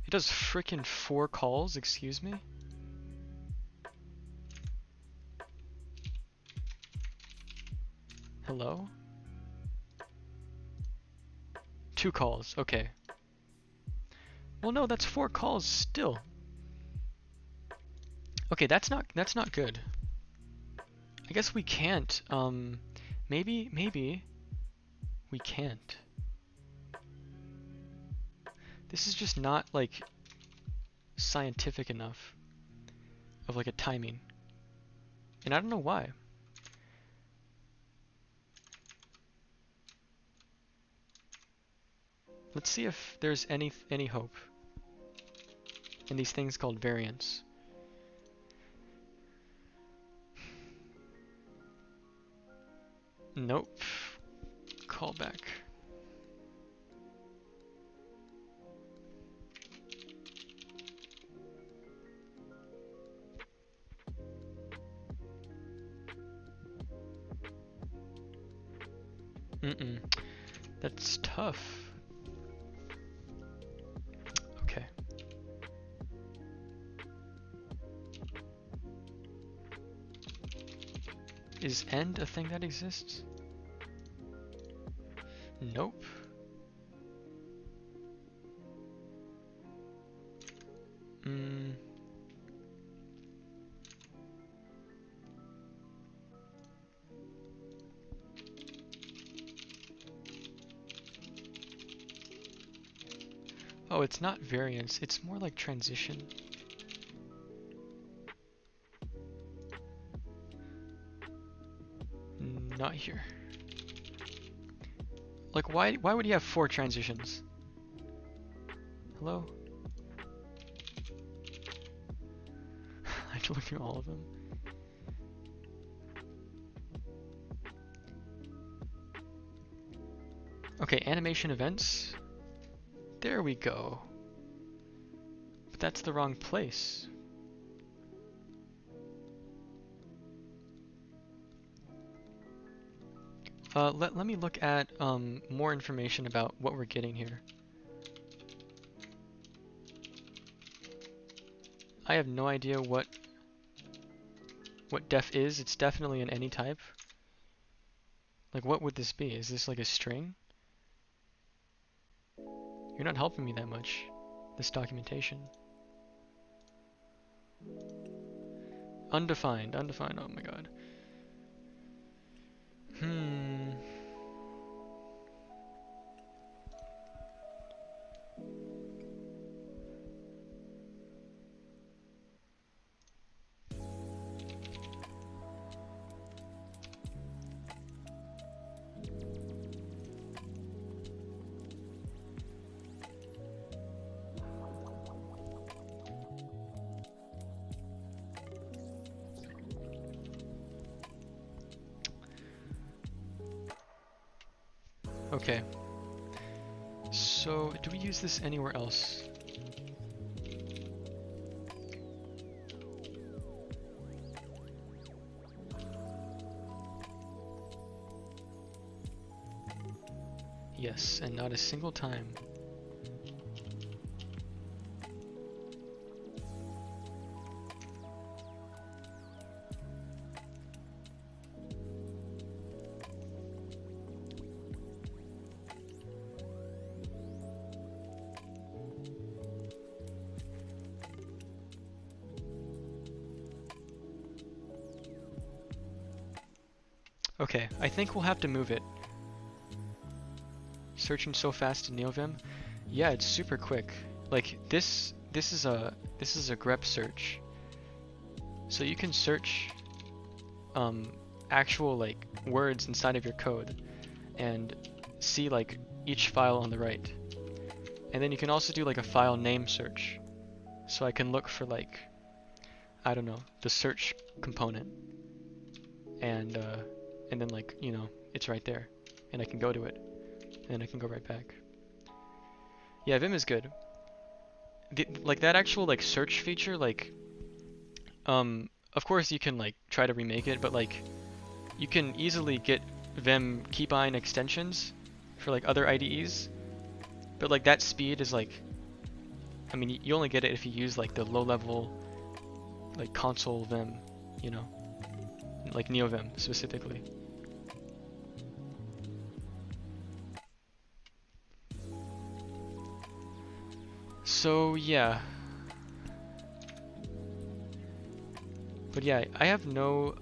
It does frickin' 4 calls, excuse me? Hello? 2 calls, okay. Well no, that's 4 calls still. Okay, that's not good. I guess we can't, maybe we can't. This is just not like scientific enough of like a timing. And I don't know why. Let's see if there's any hope in these things called variants. Nope. Callback. That's tough. Okay. Is end a thing that exists? Nope. Oh, it's not variance, it's more like transition. Not here. Like, why would you have 4 transitions? Hello? I have to look through all of them. Okay, animation events. There we go. But that's the wrong place. Let me look at more information about what we're getting here. I have no idea what def is. It's definitely an any type. Like, what would this be? Is this like a string? You're not helping me that much. This documentation. Undefined, undefined, oh my god. Okay. So, do we use this anywhere else? Yes, and not a single time. Okay, I think we'll have to move it. Searching so fast in NeoVim? Yeah, it's super quick. Like this is a grep search. So you can search actual like words inside of your code and see like each file on the right. And then you can also do like a file name search. So I can look for like, I don't know, the search component. And then like, you know, it's right there. And I can go to it. And I can go right back. Yeah, Vim is good. Like that actual like search feature, like of course you can like try to remake it, but like you can easily get Vim keybind extensions for like other IDEs. But like that speed is like, I mean, you only get it if you use like the low level like console Vim, you know, like NeoVim specifically. So yeah. But yeah, I have no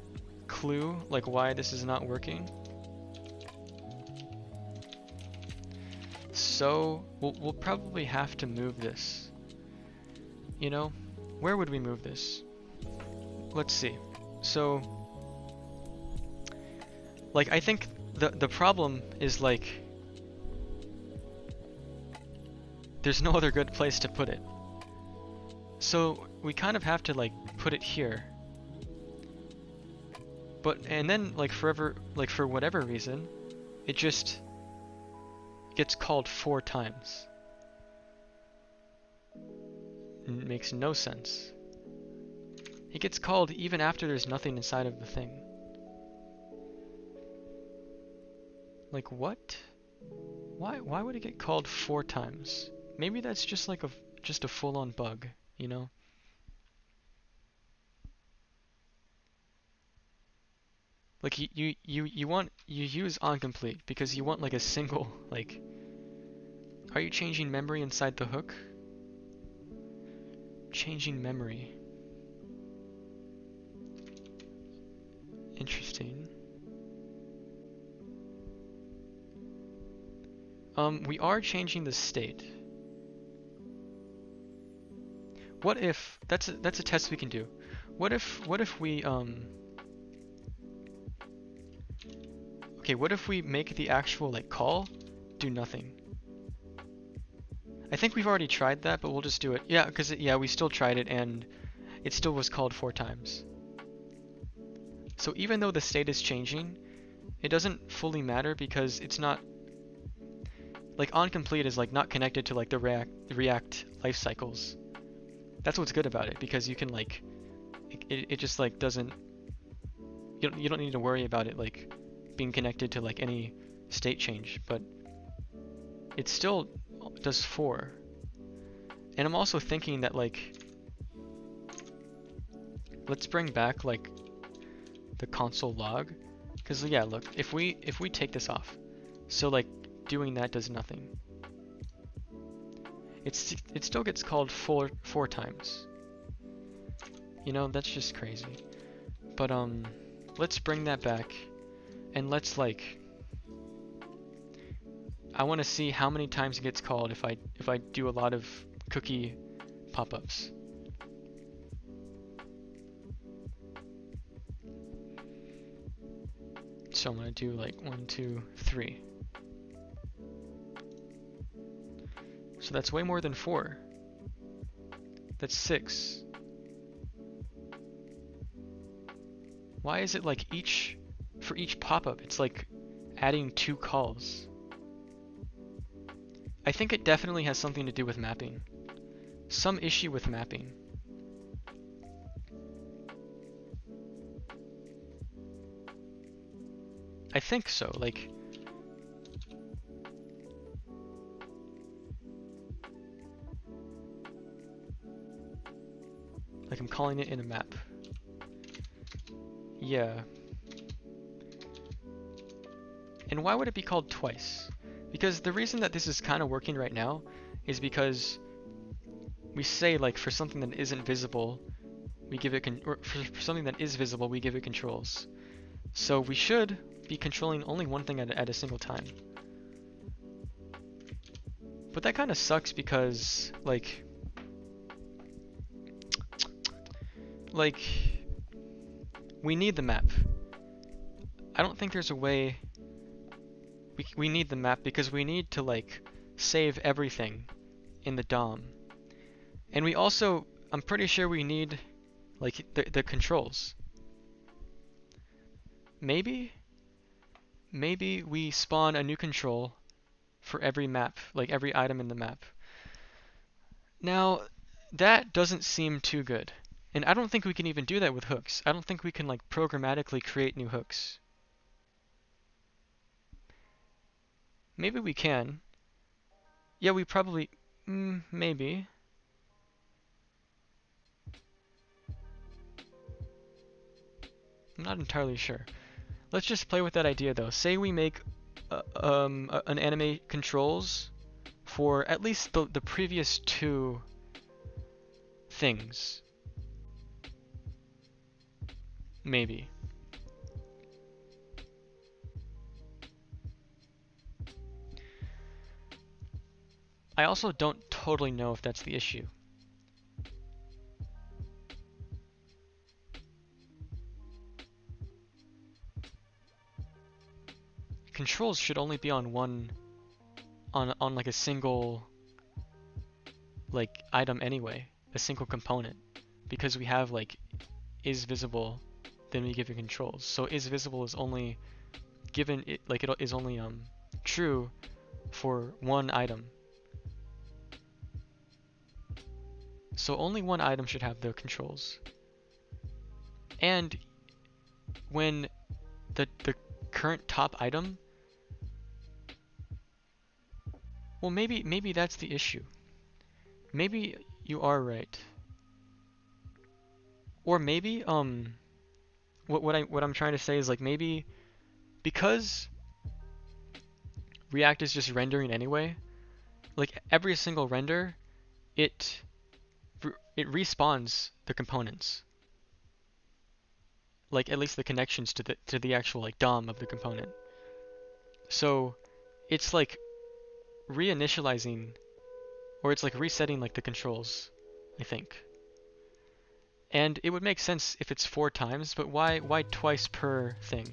clue like why this is not working. So we'll probably have to move this. You know, where would we move this? Let's see. So like I think the problem is like there's no other good place to put it. So we kind of have to like put it here. But and then like forever, like for whatever reason, it just gets called 4 times. It makes no sense. It gets called even after there's nothing inside of the thing. Like what? Why would it get called 4 times? Maybe that's just like a full-on bug, you know? Like you use onComplete because you want like a single like. Are you changing memory inside the hook? Changing memory. Interesting. We are changing the state. What if that's a test we can do. What if we okay, what if we make the actual like call do nothing? I think we've already tried that, but we'll just do it. Yeah, because yeah, we still tried it and it still was called 4 times. So even though the state is changing, it doesn't fully matter because it's not like onComplete is like not connected to like the React life cycles. That's what's good about it because you can like it just like doesn't you don't need to worry about it like being connected to like any state change, but it still does 4. And I'm also thinking that like let's bring back like the console log because yeah, look, if we take this off, so like doing that does nothing. It still gets called four times. You know, that's just crazy. But let's bring that back and let's like I want to see how many times it gets called if I do a lot of cookie pop-ups. So I'm gonna do like 1, 2, 3. So that's way more than 4. That's 6. Why is it like for each pop-up, it's like adding 2 calls? I think it definitely has something to do with mapping. Some issue with mapping. I think so, like I'm calling it in a map. Yeah. And why would it be called twice? Because the reason that this is kind of working right now is because we say like for something that isn't visible, we give it or for something that is visible, we give it controls. So we should be controlling only one thing at a single time. But that kind of sucks because like we need the map. I don't think there's a way we need the map because we need to like save everything in the DOM. And we also, I'm pretty sure we need like the controls. Maybe we spawn a new control for every map, like every item in the map. Now, that doesn't seem too good. And I don't think we can even do that with hooks. I don't think we can like programmatically create new hooks. Maybe we can. Yeah, we probably, maybe. I'm not entirely sure. Let's just play with that idea though. Say we make an anime controls for at least the previous 2 things. Maybe. I also don't totally know if that's the issue. Controls should only be on on like a single like item anyway, a single component, because we have like is visible, then we give it controls. So is visible is only given it like it is only true for one item. So only one item should have the controls. And when the current top item, well maybe that's the issue. Maybe you are right. Or maybe what I'm trying to say is like maybe because React is just rendering anyway, like every single render it respawns the components. Like at least the connections to the actual like DOM of the component. So it's like reinitializing or it's like resetting like the controls, I think. And it would make sense if it's 4 times, but why twice per thing?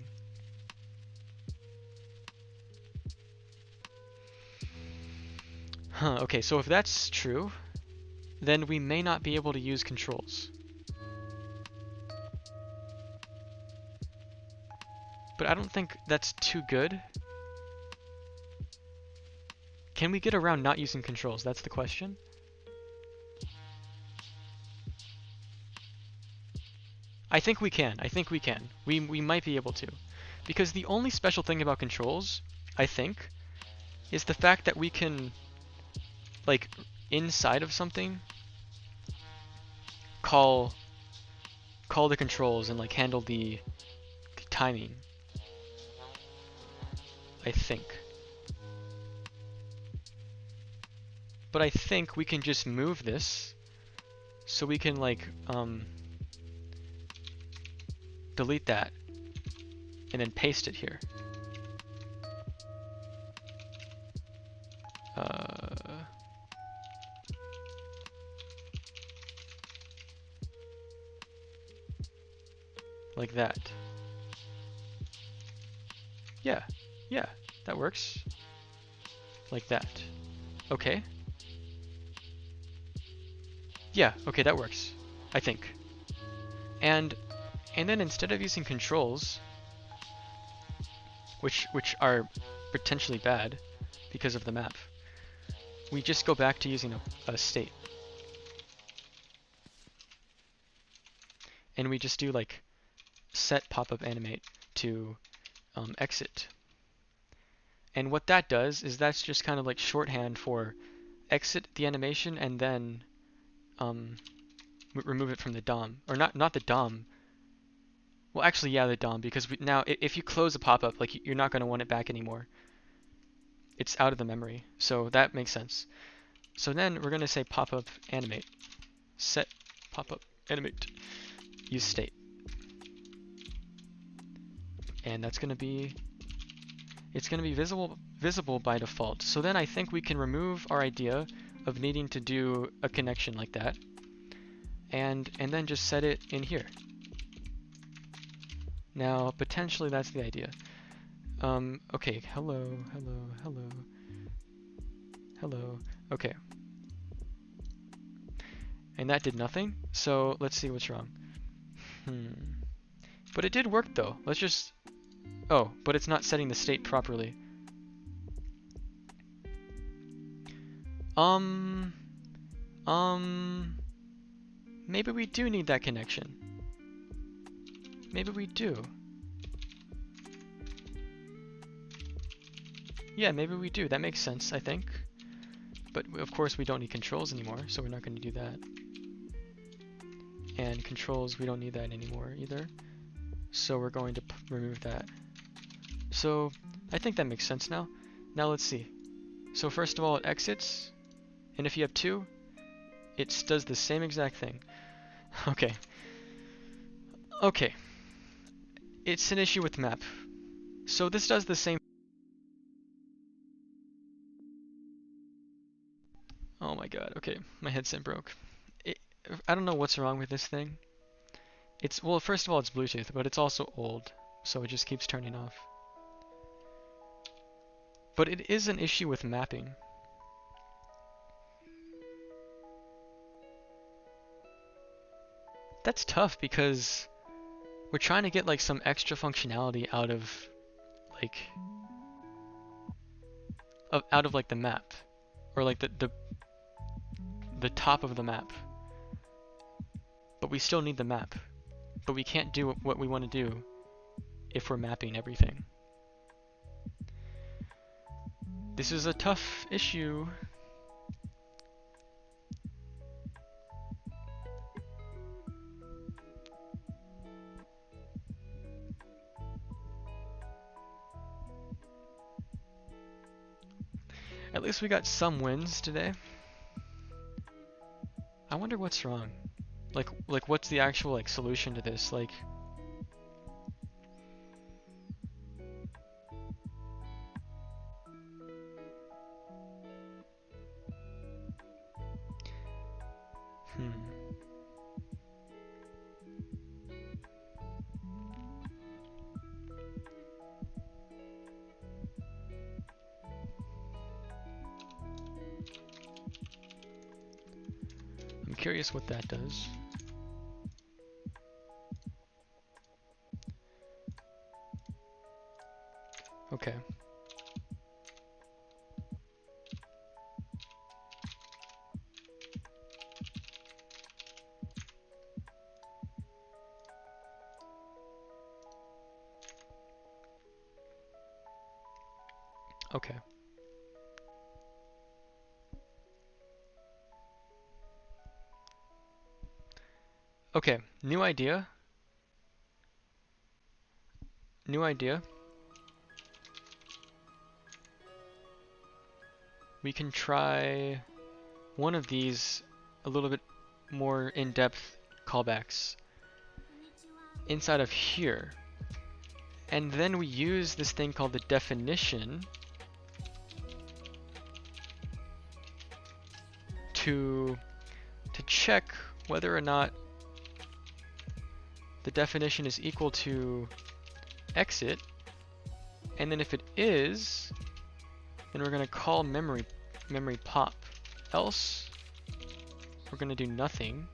Huh, okay, so if that's true, then we may not be able to use controls. But I don't think that's too good. Can we get around not using controls? That's the question. I think we can. I think we can. We might be able to. Because the only special thing about controls, I think, is the fact that we can, like, inside of something, call the controls and like handle the timing. I think. But I think we can just move this so we can like delete that and then paste it here. Like that. Yeah, yeah, that works. Like that. Okay. Yeah, okay, that works. I think. And then instead of using controls, which are potentially bad because of the map, we just go back to using a state. And we just do like set pop-up animate to exit. And what that does is that's just kind of like shorthand for exit the animation and then remove it from the DOM. Or not the DOM. Well, actually, yeah, the DOM, because now if you close a pop-up, like you're not going to want it back anymore. It's out of the memory, so that makes sense. So then we're going to say pop-up animate. Set pop-up animate. Use state. And that's going to be, it's going to be visible by default. So then I think we can remove our idea of needing to do a connection like that, and then just set it in here. Now potentially that's the idea. Okay, hello. Okay. And that did nothing, so let's see what's wrong. But it did work though. Let's just, oh, but it's not setting the state properly. Maybe we do need that connection. Maybe we do. Yeah, maybe we do. That makes sense, I think. But of course we don't need controls anymore, so we're not going to do that. And controls, we don't need that anymore either. So we're going to remove that. So I think that makes sense now. Now let's see. So first of all, it exits. And if you have 2, it does the same exact thing. Okay. Okay. It's an issue with the map. So this does the same. Oh my god, okay. My headset broke. I don't know what's wrong with this thing. It's, well, first of all, it's Bluetooth, but it's also old, so it just keeps turning off. But it is an issue with mapping. That's tough because we're trying to get like some extra functionality out of like the map, or like the top of the map. But we still need the map. But we can't do what we want to do if we're mapping everything. This is a tough issue. At least we got some wins today. I wonder what's wrong. Like what's the actual like solution to this? Like curious what that does. Okay. Okay. Okay, new idea. New idea. We can try one of these a little bit more in-depth callbacks inside of here. And then we use this thing called the definition to check whether or not the definition is equal to exit. And then if it is, then we're going to call memory pop. Else, we're going to do nothing.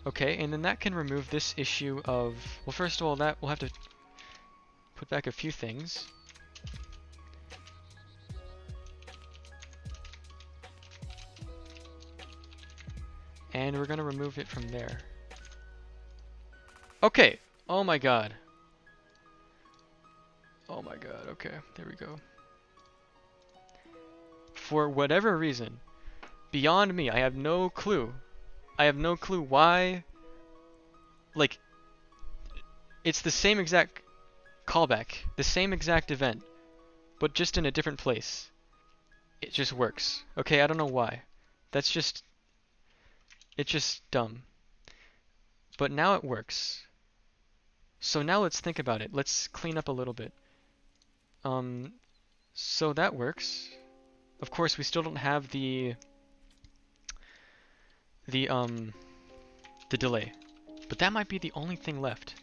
Okay, and then that can remove this issue of, well, first of all, that we'll have to put back a few things. And we're going to remove it from there. Okay. Oh my god. Oh my god. Okay, there we go. For whatever reason, beyond me, I have no clue. I have no clue why. Like, it's the same exact callback, the same exact event, but just in a different place. It just works. Okay, I don't know why. That's just... It's just dumb. But now it works. So now let's think about it. Let's clean up a little bit. So that works. Of course, we still don't have the delay. But that might be the only thing left.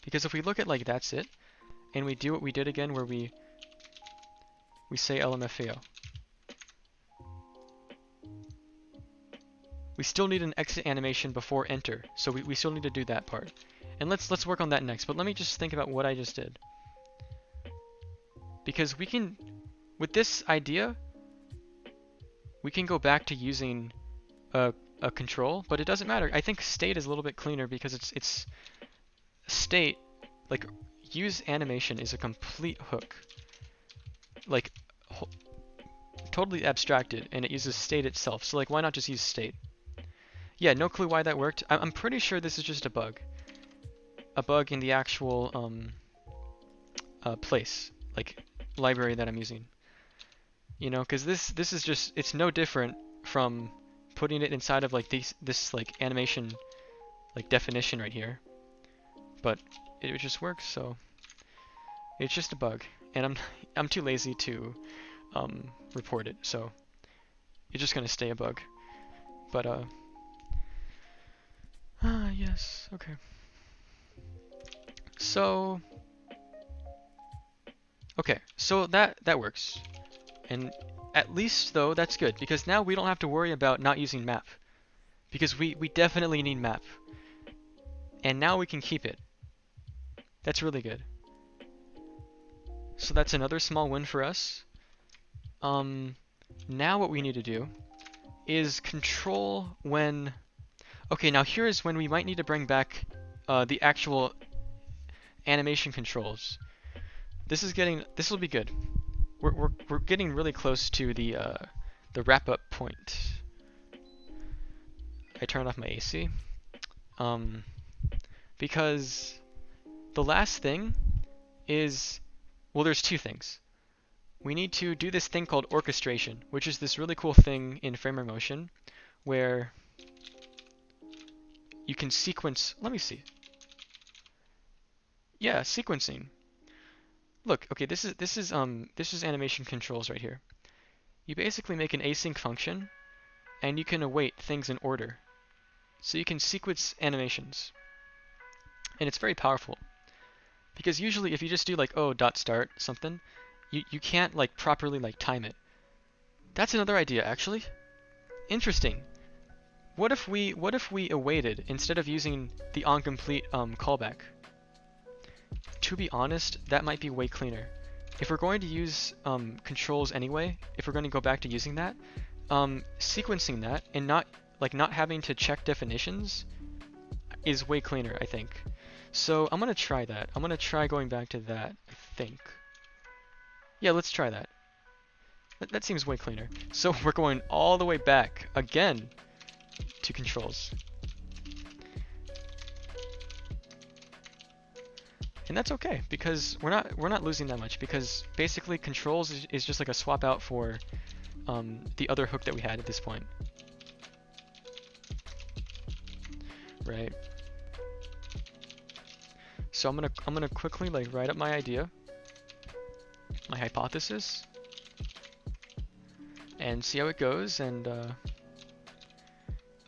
Because if we look at like that's it, and we do what we did again where we say LMFAO. We still need an exit animation before enter, so we still need to do that part. And let's work on that next, but let me just think about what I just did. Because we can, with this idea, we can go back to using a control, but it doesn't matter. I think state is a little bit cleaner because it's state, like use animation is a complete hook. Like totally abstracted, and it uses state itself. So like why not just use state? Yeah, no clue why that worked. I'm pretty sure this is just a bug. A bug in the actual place, like library that I'm using. You know, because this is just, it's no different from putting it inside of like this like animation like definition right here. But it just works, so it's just a bug, and I'm too lazy to report it, so it's just gonna stay a bug. But yes, okay. So okay, so that works. And at least though that's good, because now we don't have to worry about not using map. Because we definitely need map. And now we can keep it. That's really good. So that's another small win for us. Now what we need to do is control when... Okay, now here is when we might need to bring back the actual animation controls. This will be good. We're getting really close to the wrap-up point. I turned off my AC. Because the last thing is, well, there's two things. We need to do this thing called orchestration, which is this really cool thing in Framer Motion where you can sequence, let me see. Yeah, sequencing. Look, okay, this is animation controls right here. You basically make an async function and you can await things in order. So you can sequence animations. And it's very powerful. Because usually if you just do like, oh, dot start something, you can't like properly like time it. That's another idea, actually. Interesting. What if we awaited instead of using the onComplete callback? To be honest, that might be way cleaner. If we're going to use controls anyway, if we're going to go back to using that, sequencing that and not having to check definitions is way cleaner, I think. So I'm gonna try that. I'm gonna try going back to that, I think. Yeah, let's try that. That seems way cleaner. So we're going all the way back again to controls. And that's okay because we're not losing that much because basically controls is just like a swap out for the other hook that we had at this point. Right. So I'm gonna quickly like write up my idea, my hypothesis, and see how it goes. And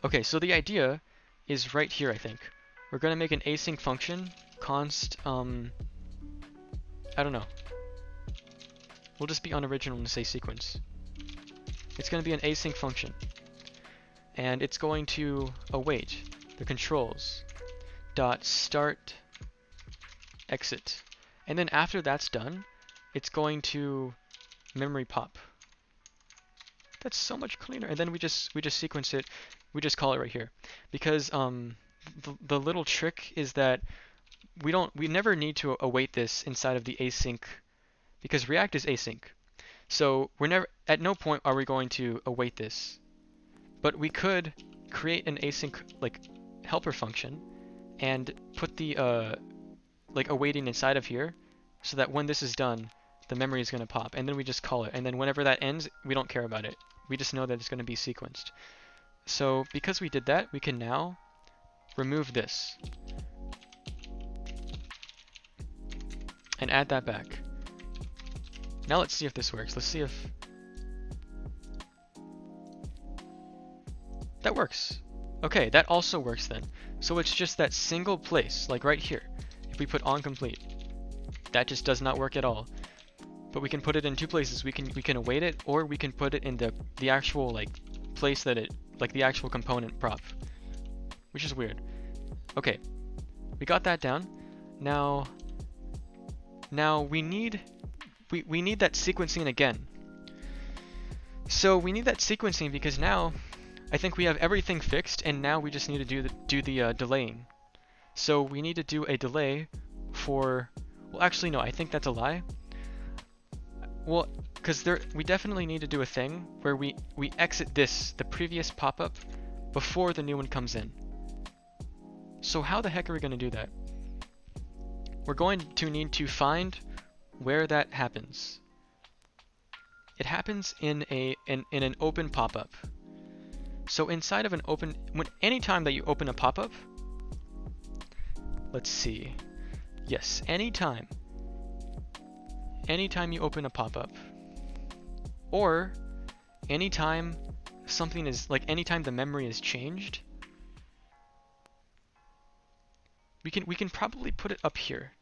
okay, so the idea is right here. I think we're gonna make an async function const. I don't know. We'll just be unoriginal and say sequence. It's gonna be an async function, and it's going to await the controls dot start exit, and then after that's done, it's going to memory pop. That's so much cleaner. And then we just sequence it. We just call it right here because the little trick is that we never need to await this inside of the async because React is async. So we're never at no point are we going to await this, but we could create an async like helper function and put the like awaiting inside of here so that when this is done, the memory is going to pop, and then we just call it, and then whenever that ends, we don't care about it. We just know that it's going to be sequenced. So because we did that, we can now remove this and add that back. Now let's see if this works. Let's see if that works. Okay, that also works then. So it's just that single place, like right here. If we put onComplete, that just does not work at all. But we can put it in two places. We can await it, or we can put it in the actual like place that it like the actual component prop, which is weird. Okay, we got that down. Now we need that sequencing again. So we need that sequencing because now I think we have everything fixed, and now we just need to do the delaying. So we need to do a delay for, well actually no, I think that's a lie. Well, because we definitely need to do a thing where we exit the previous pop-up before the new one comes in. So how the heck are we going to do that? We're going to need to find where that happens. It happens in an open pop-up. So inside of an open, anytime that you open a pop-up, let's see. Yes, anytime you open a pop-up, or anytime something is like anytime the memory is changed, we can probably put it up here.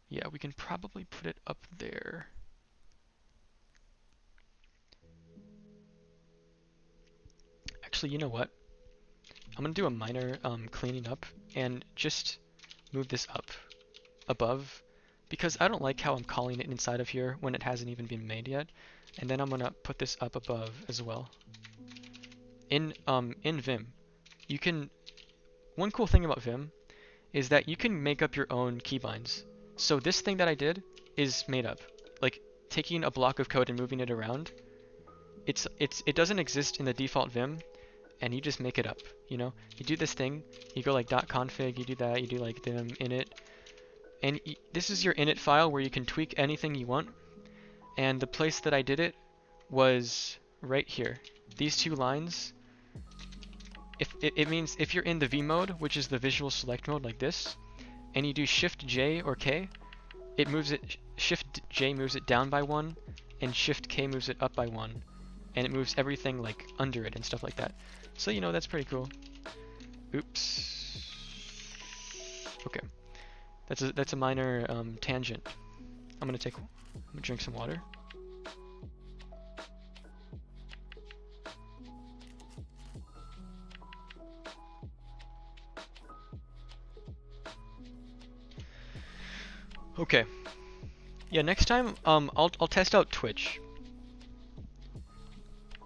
Yeah, we can probably put it up there. Actually, you know what? I'm gonna do a minor cleaning up and just move this up above, because I don't like how I'm calling it inside of here when it hasn't even been made yet. And then I'm gonna put this up above as well. In Vim, you can, one cool thing about Vim is that you can make up your own keybinds. So this thing that I did is made up, like taking a block of code and moving it around. It doesn't exist in the default Vim, and you just make it up. You know, you do this thing, you go like .config, you do that, you do like Vim init, and this is your init file where you can tweak anything you want. And the place that I did it was right here. These two lines. It means if you're in the V mode, which is the visual select mode like this, and you do Shift J or K, it moves it. Shift J moves it down by 1, and Shift K moves it up by 1, and it moves everything like under it and stuff like that. So you know, that's pretty cool. Oops. Okay, that's a minor tangent. I'm gonna drink some water. Okay. Yeah, next time, I'll test out Twitch.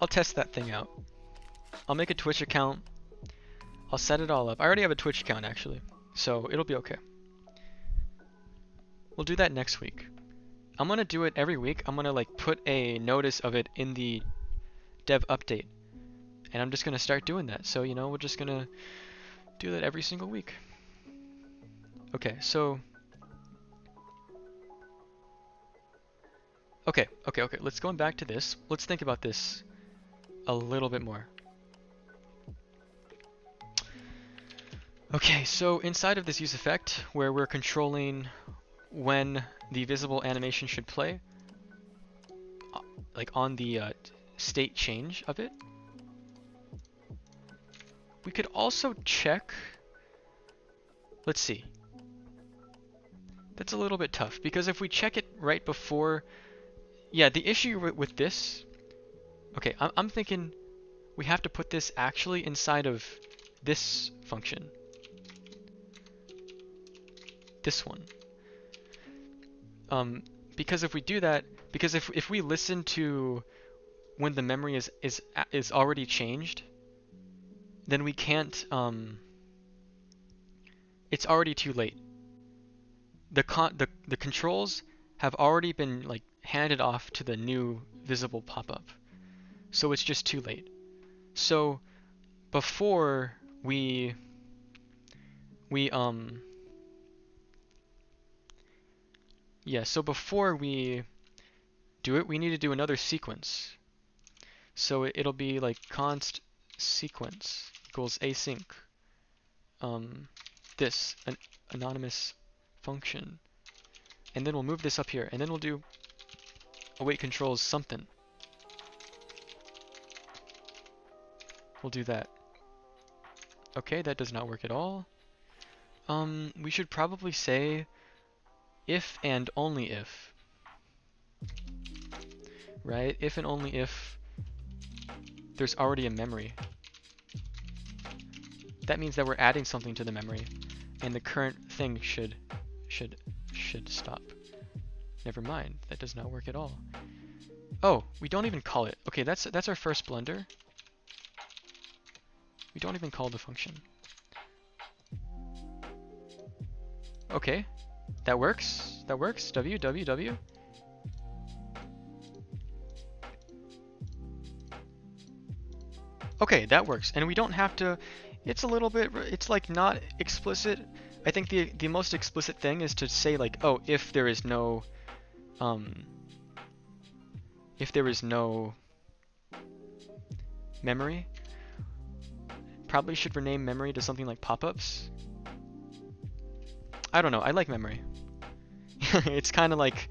I'll test that thing out. I'll make a Twitch account. I'll set it all up. I already have a Twitch account actually, so it'll be okay. We'll do that next week. I'm gonna do it every week. I'm gonna like put a notice of it in the dev update, and I'm just gonna start doing that. So you know, we're just gonna do that every single week. Okay, so okay. Let's go back to this. Let's think about this a little bit more. Okay, so inside of this use effect, where we're controlling when the visible animation should play, like on the state change of it, we could also check. Let's see. That's a little bit tough because if we check it right before, yeah, the issue with this. Okay, I'm thinking we have to put this actually inside of this function. This one. Because if we do that, because if we listen to when the memory is already changed, then we can't. It's already too late. The controls have already been like handed off to the new visible pop-up, so it's just too late. So before we yeah, so before we do it, we need to do another sequence. So it'll be like const sequence equals async this an anonymous function, and then we'll move this up here, and then we'll do await controls something. We'll do that. Okay, that does not work at all. We should probably say if and only if. Right? If and only if there's already a memory. That means that we're adding something to the memory, and the current thing should stop. Never mind, that does not work at all. Oh, we don't even call it. Okay, that's our first blunder. We don't even call the function. Okay, that works. That works. W. Okay, that works, and we don't have to. It's a little bit. It's like not explicit. I think the most explicit thing is to say like, oh, if there is no memory, probably should rename memory to something like pop-ups. I don't know. I like memory. It's kind of like,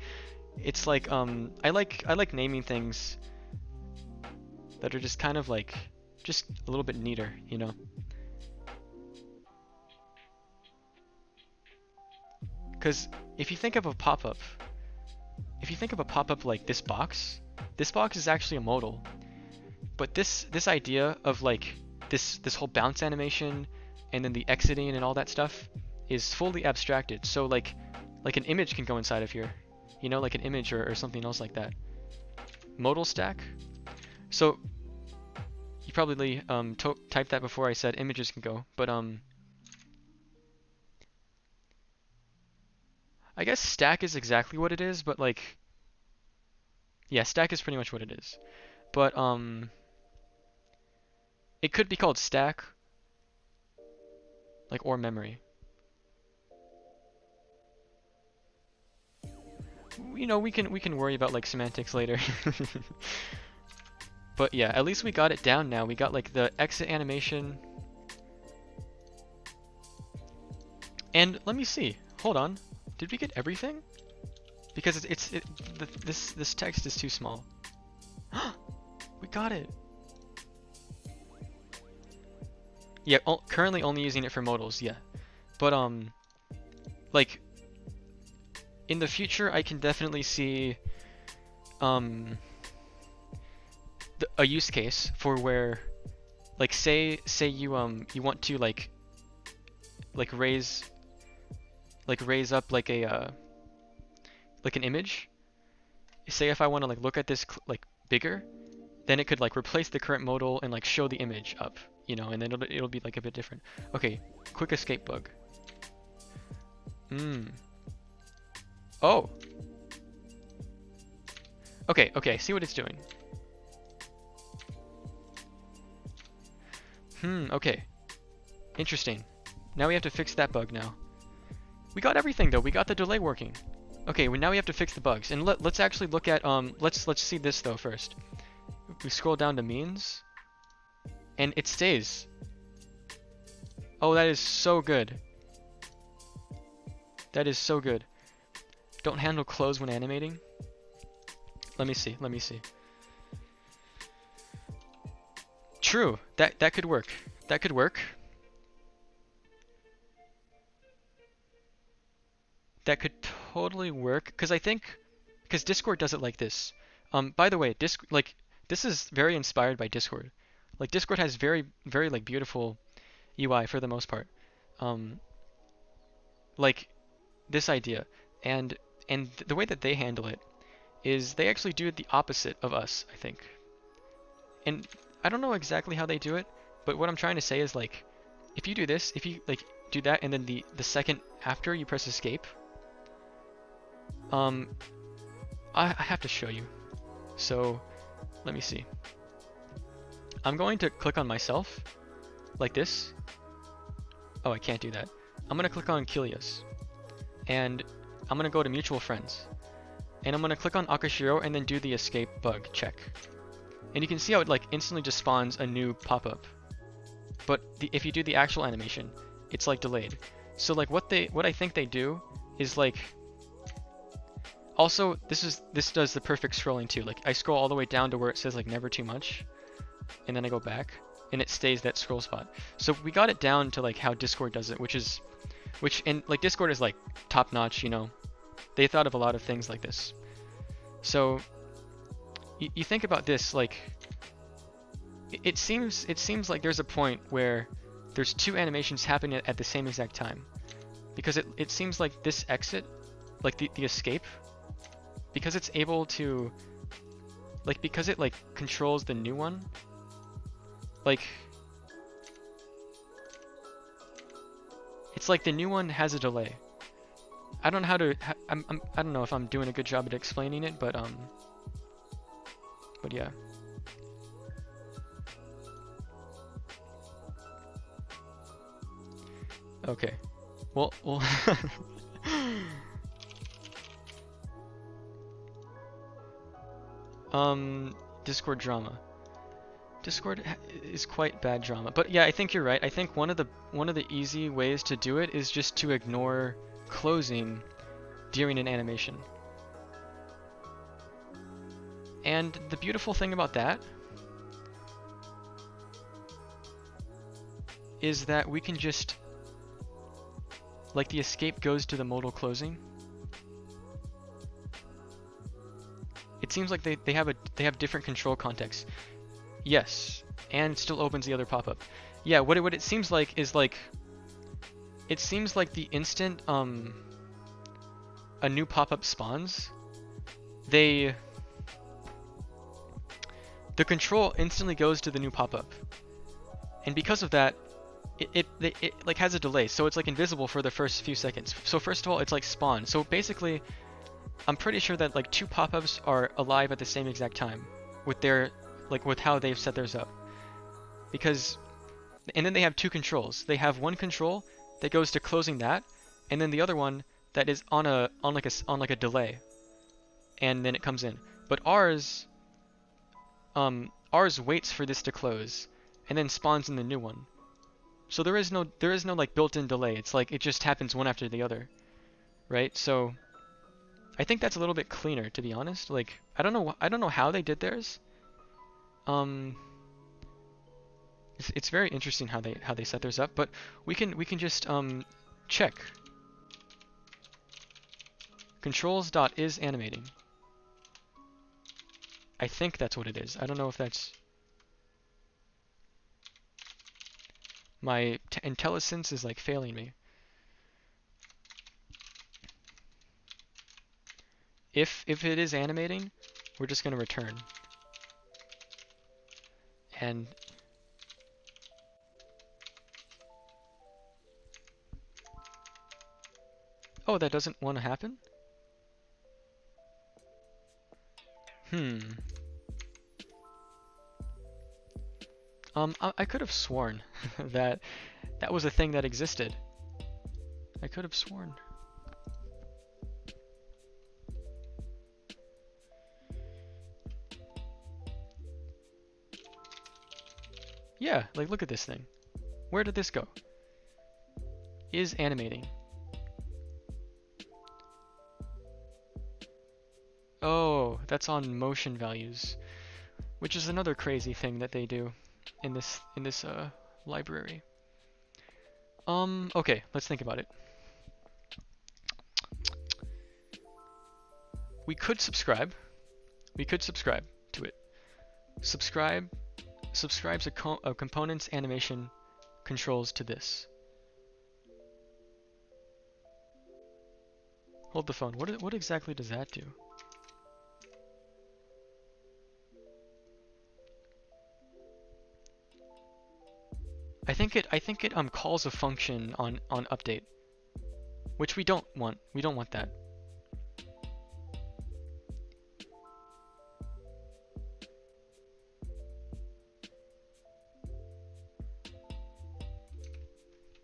it's like I like naming things that are just kind of like just a little bit neater, you know. Because if you think of a pop-up, like this box is actually a modal. But this idea of like this whole bounce animation and then the exiting and all that stuff is fully abstracted. So like an image can go inside of here, you know, like an image or something else like that. Modal stack. So you probably typed that before I said images can go, but I guess stack is exactly what it is, but like, yeah, stack is pretty much what it is. But it could be called stack, like, or memory. You know, we can worry about like semantics later. But yeah, at least we got it down now. We got like the exit animation. And let me see. Hold on. Did we get everything? Because this text is too small. We got it. Yeah, currently only using it for modals, yeah. But like in the future I can definitely see a use case for where, like, say you want to like raise up like a like an image, say if I want to like look at this like bigger, then it could like replace the current modal and like show the image up, you know, and then it'll be like a bit different. Okay, quick escape bug. Oh. Okay, okay, see what it's doing. Okay. Interesting. Now we have to fix that bug now. We got everything though. We got the delay working. Okay, well, now we have to fix the bugs. And let's actually look at let's see this though first. We scroll down to means and it stays. Oh, that is so good. That is so good. Don't handle close when animating. Let me see. Let me see. True. That could work. That could work. That could totally work because I think because Discord does it like this. By the way, this is very inspired by Discord. Like Discord has very like beautiful UI for the most part. Like this idea and the way that they handle it is they actually do it the opposite of us, I think. And I don't know exactly how they do it, but what I'm trying to say is like if you do this, if you like do that and then the second after you press escape, I have to show you. So let me see. I'm going to click on myself like this. Oh, I can't do that. I'm going to click on Kilios and I'm going to go to mutual friends and I'm going to click on Akashiro and then do the escape bug check. And you can see how it like instantly just spawns a new pop-up. But if you do the actual animation, it's like delayed. So like what I think they do is like also this does the perfect scrolling too. Like I scroll all the way down to where it says like never too much and then I go back and it stays that scroll spot. So we got it down to like how Discord does it, which like Discord is like top notch, you know. They thought of a lot of things like this. So you think about this, like it seems like there's a point where there's two animations happening at the same exact time. Because it seems like this exit, like the escape, because it's able to like because it like controls the new one, like it's like the new one has a delay. I don't know how to I don't know if I'm doing a good job at explaining it, but yeah. Okay. Well Discord drama. Discord is quite bad drama. But yeah, I think you're right. I think one of the easy ways to do it is just to ignore closing during an animation. And the beautiful thing about that is that we can just like the escape goes to the modal closing. It seems like they have different control contexts. Yes, and it still opens the other pop-up. Yeah, what it seems like is like it seems like the instant a new pop-up spawns, the control instantly goes to the new pop-up. And because of that, it like has a delay, so it's like invisible for the first few seconds. So first of all, it's like spawn. So basically, I'm pretty sure that like two pop-ups are alive at the same exact time with their like with how they've set theirs up. Because and then they have two controls. They have one control that goes to closing that, and then the other one that is on like a delay. And then it comes in. But ours waits for this to close and then spawns in the new one. So there is no like built-in delay. It's like it just happens one after the other. Right? So I think that's a little bit cleaner, to be honest. Like I don't know how they did theirs. It's very interesting how they set theirs up, but we can just check controls.isAnimating. I think that's what it is. I don't know if that's my IntelliSense is like failing me. if it is animating, we're just going to return. And oh, that doesn't want to happen? I could have sworn that that was a thing that existed. I could have sworn. Yeah, like look at this thing. Where did this go? Is animating. Oh, that's on motion values, which is another crazy thing that they do in this library. Okay, let's think about it. We could subscribe. We could subscribe to it. Subscribes a component's animation controls to this. Hold the phone. What exactly does that do? I think it calls a function on update, which we don't want. We don't want that.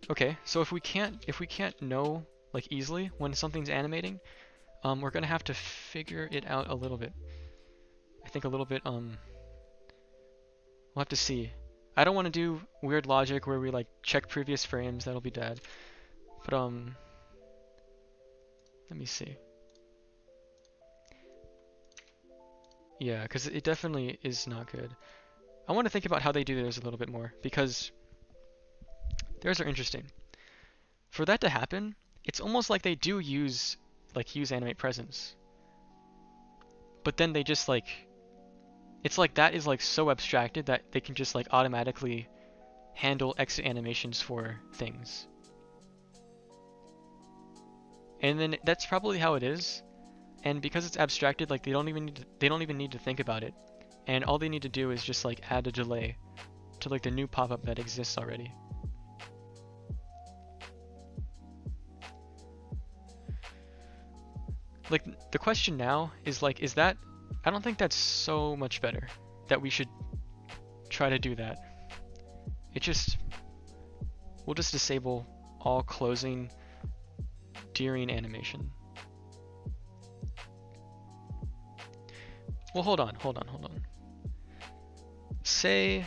Okay, so if we can't know like easily when something's animating, we're gonna have to figure it out a little bit. I think a little bit. We'll have to see. I don't want to do weird logic where we like check previous frames. That'll be bad. But let me see. Yeah, because it definitely is not good. I want to think about how they do theirs a little bit more because theirs are interesting. For that to happen, it's almost like they do use animate presence, but then they just like, it's like that is like so abstracted that they can just like automatically handle exit animations for things. And then that's probably how it is. And because it's abstracted, like they don't even need to think about it. And all they need to do is just like add a delay to like the new pop-up that exists already. Like the question now is like, is that, I don't think that's so much better that we should try to do that. We'll just disable all closing during animation. Well, hold on. Say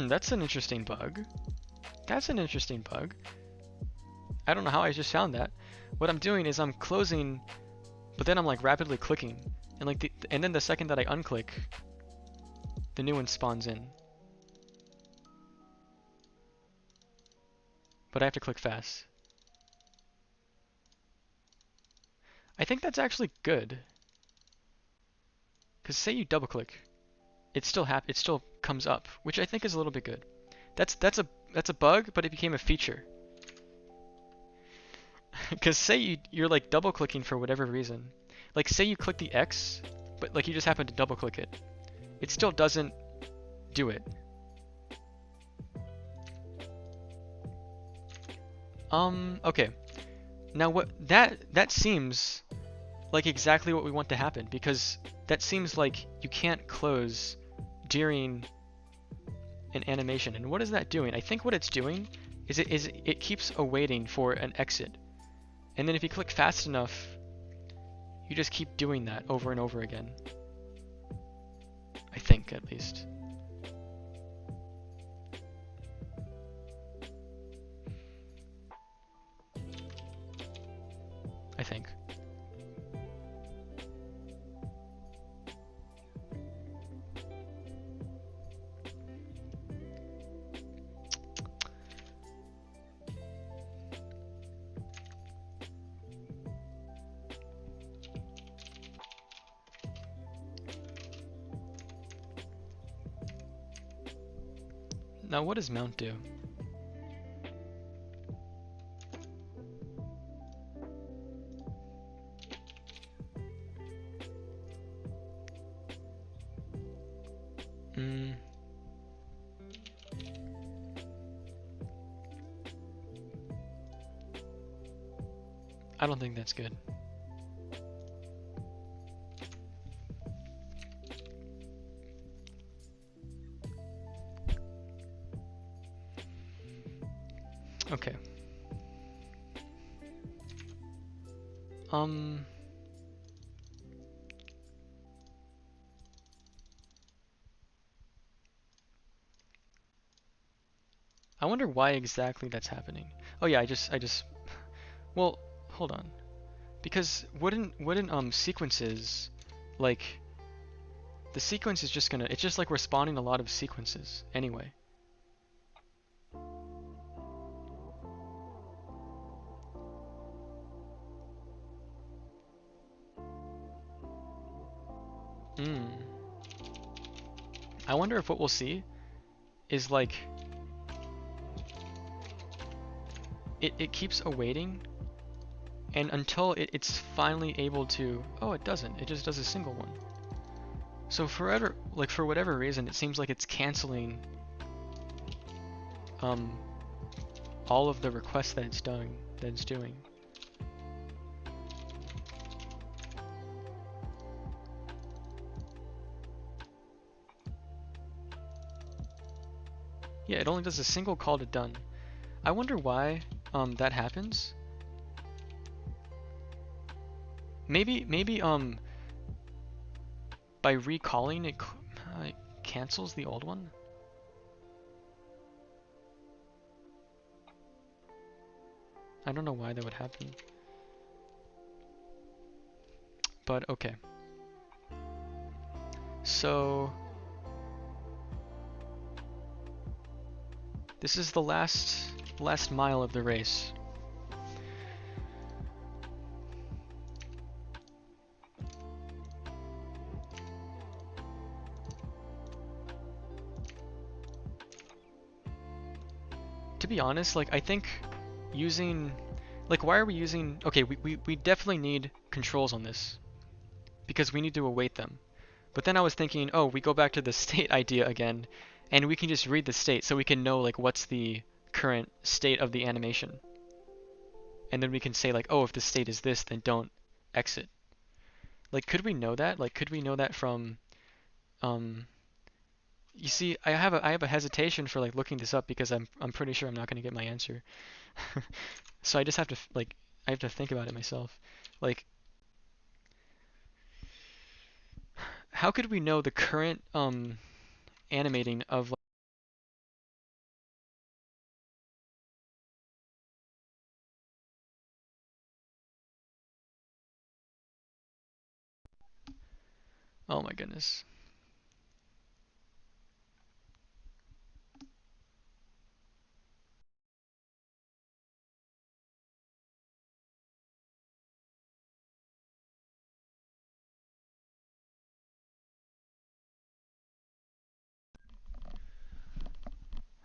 that's an interesting bug. That's an interesting bug. I don't know how I just found that. What I'm doing is I'm closing, but then I'm like rapidly clicking, and like and then the second that I unclick, the new one spawns in. But I have to click fast. I think that's actually good. Cause say you double click, it still comes up, which I think is a little bit good. That's a bug, but it became a feature. Cause say you're like double clicking for whatever reason. Like say you click the X, but like you just happen to double click it. It still doesn't do it. Okay. Now what that seems like exactly what we want to happen, because that seems like you can't close during an animation. And what is that doing? I think what it's doing is it keeps awaiting for an exit. And then if you click fast enough, you just keep doing that over and over again. I think, at least. I think. Now what does mount do? I don't think that's good. Okay. I wonder why exactly that's happening. Oh yeah, I just well, hold on. Because wouldn't sequences, like, the sequence is just gonna, it's just like we're spawning a lot of sequences anyway. I wonder if what we'll see is like, it keeps awaiting, and until it's finally able to, oh, it doesn't, it just does a single one. So for whatever reason, it seems like it's canceling all of the requests that it's doing. Yeah, it only does a single call to done. I wonder why that happens. Maybe by recalling it cancels the old one. I don't know why that would happen. But okay. So this is the last mile of the race. To be honest, like, I think using, like, why are we using, okay, we definitely need controls on this because we need to await them. But then I was thinking, oh, we go back to the state idea again, and we can just read the state so we can know, like, what's the current state of the animation. And then we can say, like, oh, if the state is this, then don't exit. Like, could we know that? Like, could we know that from, you see, I have a hesitation for, like, looking this up because I'm pretty sure I'm not going to get my answer. So I just have to, like, I have to think about it myself. Like, how could we know the current animating of, like, oh my goodness.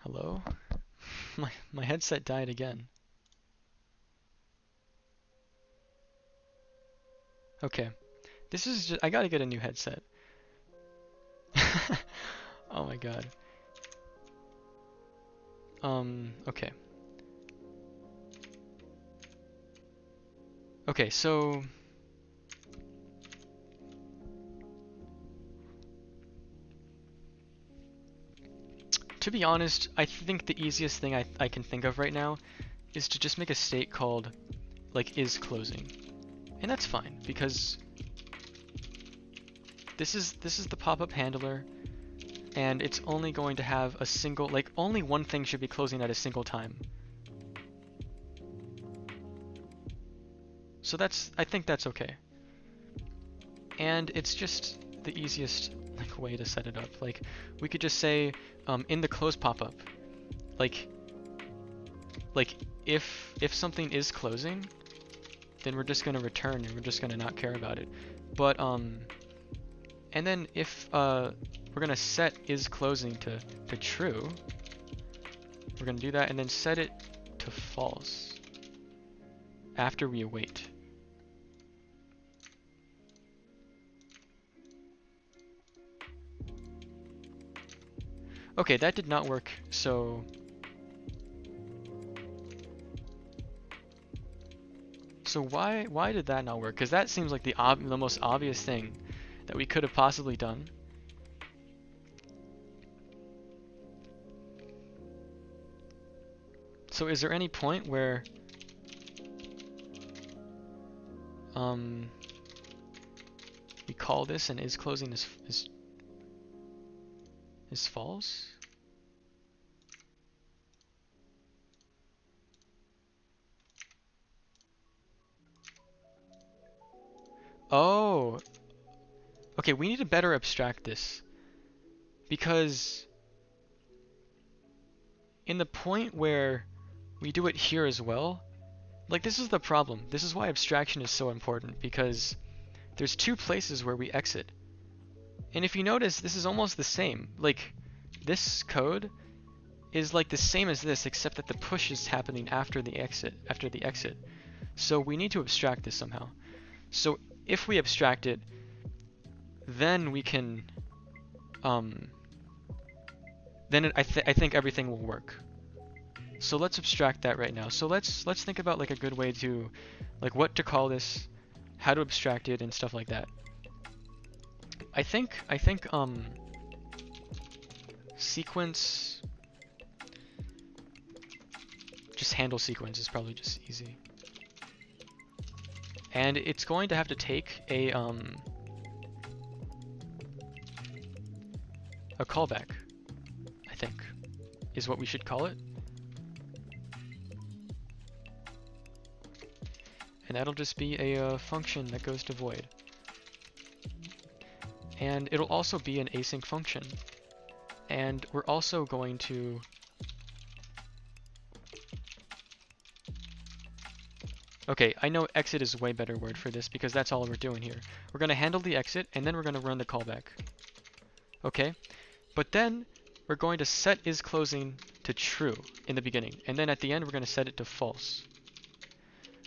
Hello? My headset died again. Okay. This is just, I gotta get a new headset. Oh my god. Okay. Okay, so to be honest, I think the easiest thing I can think of right now is to just make a state called, like, is closing. And that's fine, because this is the pop-up handler, and it's only going to have a single, like, only one thing should be closing at a single time. So that's, I think that's okay. And it's just the easiest, like, way to set it up. Like, we could just say, in the close pop-up, like if something is closing, then we're just gonna return and we're just gonna not care about it. But and then if we're gonna set is closing to true, We're going to do that and then set it to false after we await. Okay, that did not work, so why did that not work? Because that seems like the most obvious thing that we could have possibly done. So is there any point where we call this and is closing is false? Oh, okay, we need to better abstract this, because in the point where we do it here as well, like this is the problem. This is why abstraction is so important, because there's two places where we exit. And if you notice, this is almost the same. Like, this code is like the same as this, except that the push is happening after the exit. So we need to abstract this somehow. So if we abstract it, then we can, then I think everything will work. So let's abstract that right now. So let's think about like a good way to, like what to call this, how to abstract it, and stuff like that. I think sequence, just handle sequence is probably just easy. And it's going to have to take a callback, I think, is what we should call it. And that'll just be a function that goes to void. And it'll also be an async function. And we're also going to okay, I know exit is a way better word for this because that's all we're doing here. We're going to handle the exit and then we're going to run the callback. Okay, but then we're going to set isClosing to true in the beginning, and then at the end we're going to set it to false.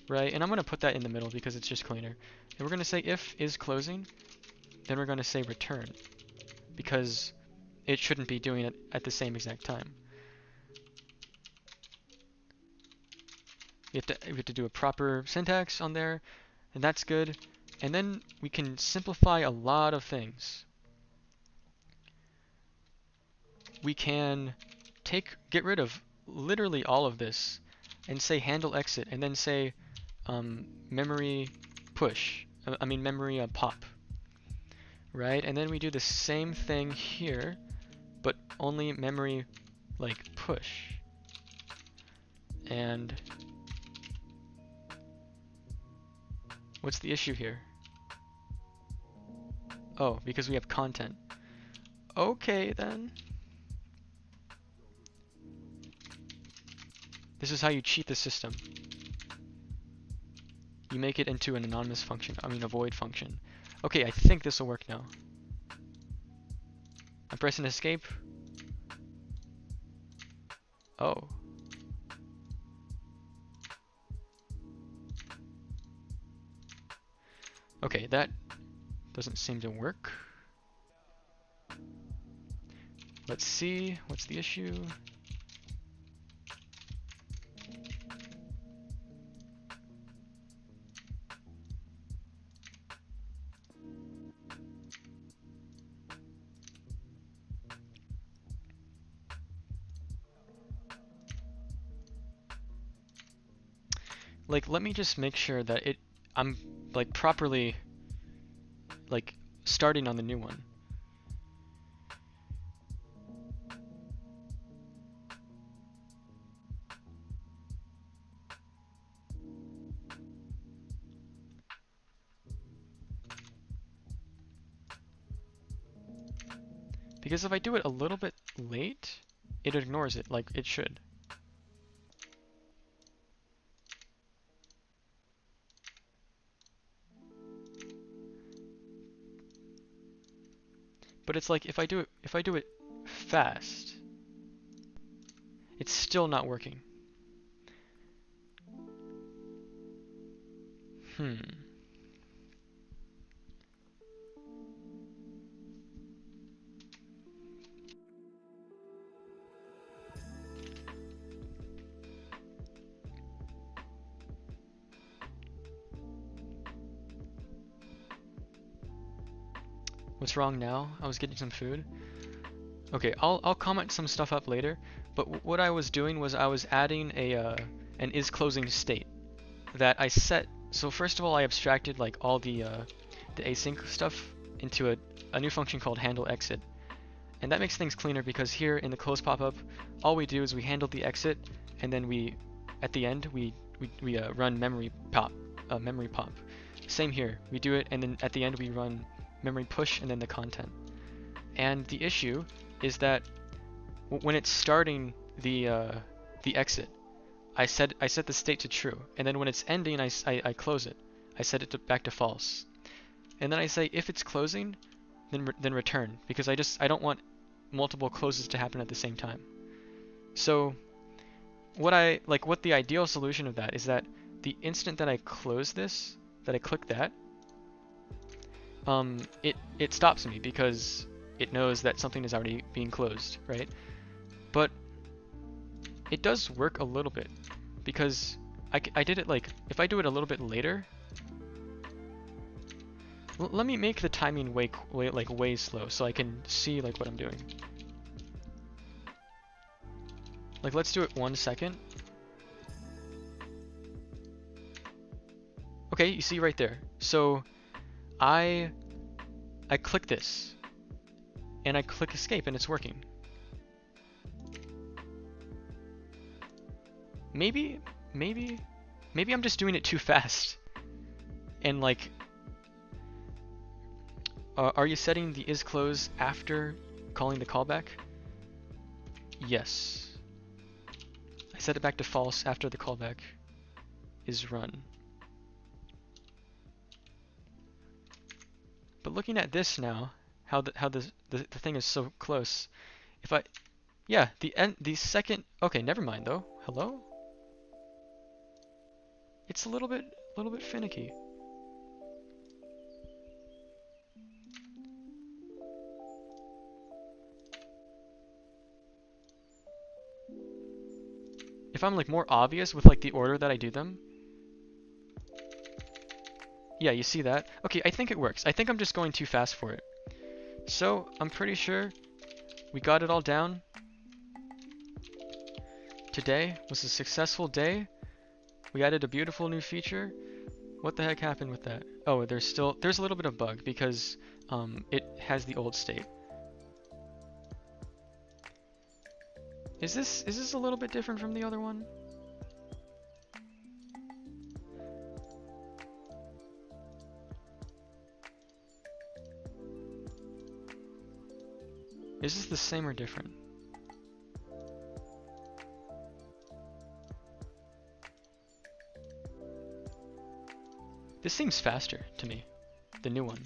Right, and I'm going to put that in the middle because it's just cleaner. And we're going to say if isClosing, then we're going to say return, because it shouldn't be doing it at the same exact time. We have to do a proper syntax on there, and that's good. And then we can simplify a lot of things. We can get rid of literally all of this and say handle exit, and then say memory push. Memory pop. Right? And then we do the same thing here, but only memory like push. And what's the issue here? Oh, because we have content. Okay, then. This is how you cheat the system. You make it into an anonymous function, a void function. Okay, I think this will work now. I'm pressing escape. Oh. Okay, that doesn't seem to work. Let's see, what's the issue? Like, let me just make sure that I'm like properly like starting on the new one. Because if I do it a little bit late, it ignores it like it should. But it's like if I do it fast, It's still not working. What's wrong now? I was getting some food. Okay, I'll comment some stuff up later, but what I was doing was I was adding an is closing state that I set. So first of all, I abstracted like all the async stuff into a new function called handle exit, and that makes things cleaner because here in the close pop-up, all we do is we handle the exit, and then we at the end we run memory pop. Same here, we do it, and then at the end we run memory push and then the content. And the issue is that when it's starting the exit, I set the state to true, and then when it's ending, I close it. I set it back to false, and then I say if it's closing, then return, because I don't want multiple closes to happen at the same time. So what the ideal solution of that is that the instant that I close this, that I click that, it stops me because it knows that something is already being closed, right? But it does work a little bit because I did it like, if I do it a little bit later, let me make the timing way slow so I can see like what I'm doing. Like let's do it 1 second. Okay, you see right there. So I click this and I click escape and it's working. Maybe I'm just doing it too fast. And like, are you setting the is close after calling the callback? Yes. I set it back to false after the callback is run. But looking at this now, how the thing is so close. If I, yeah, the second. Okay, never mind though. Hello. It's a little bit finicky. If I'm like more obvious with like the order that I do them. Yeah, you see that? Okay, I think it works. I think I'm just going too fast for it. So, I'm pretty sure we got it all down. Today was a successful day. We added a beautiful new feature. What the heck happened with that? Oh, there's a little bit of bug because it has the old state. Is this a little bit different from the other one? Is this the same or different? This seems faster to me, the new one.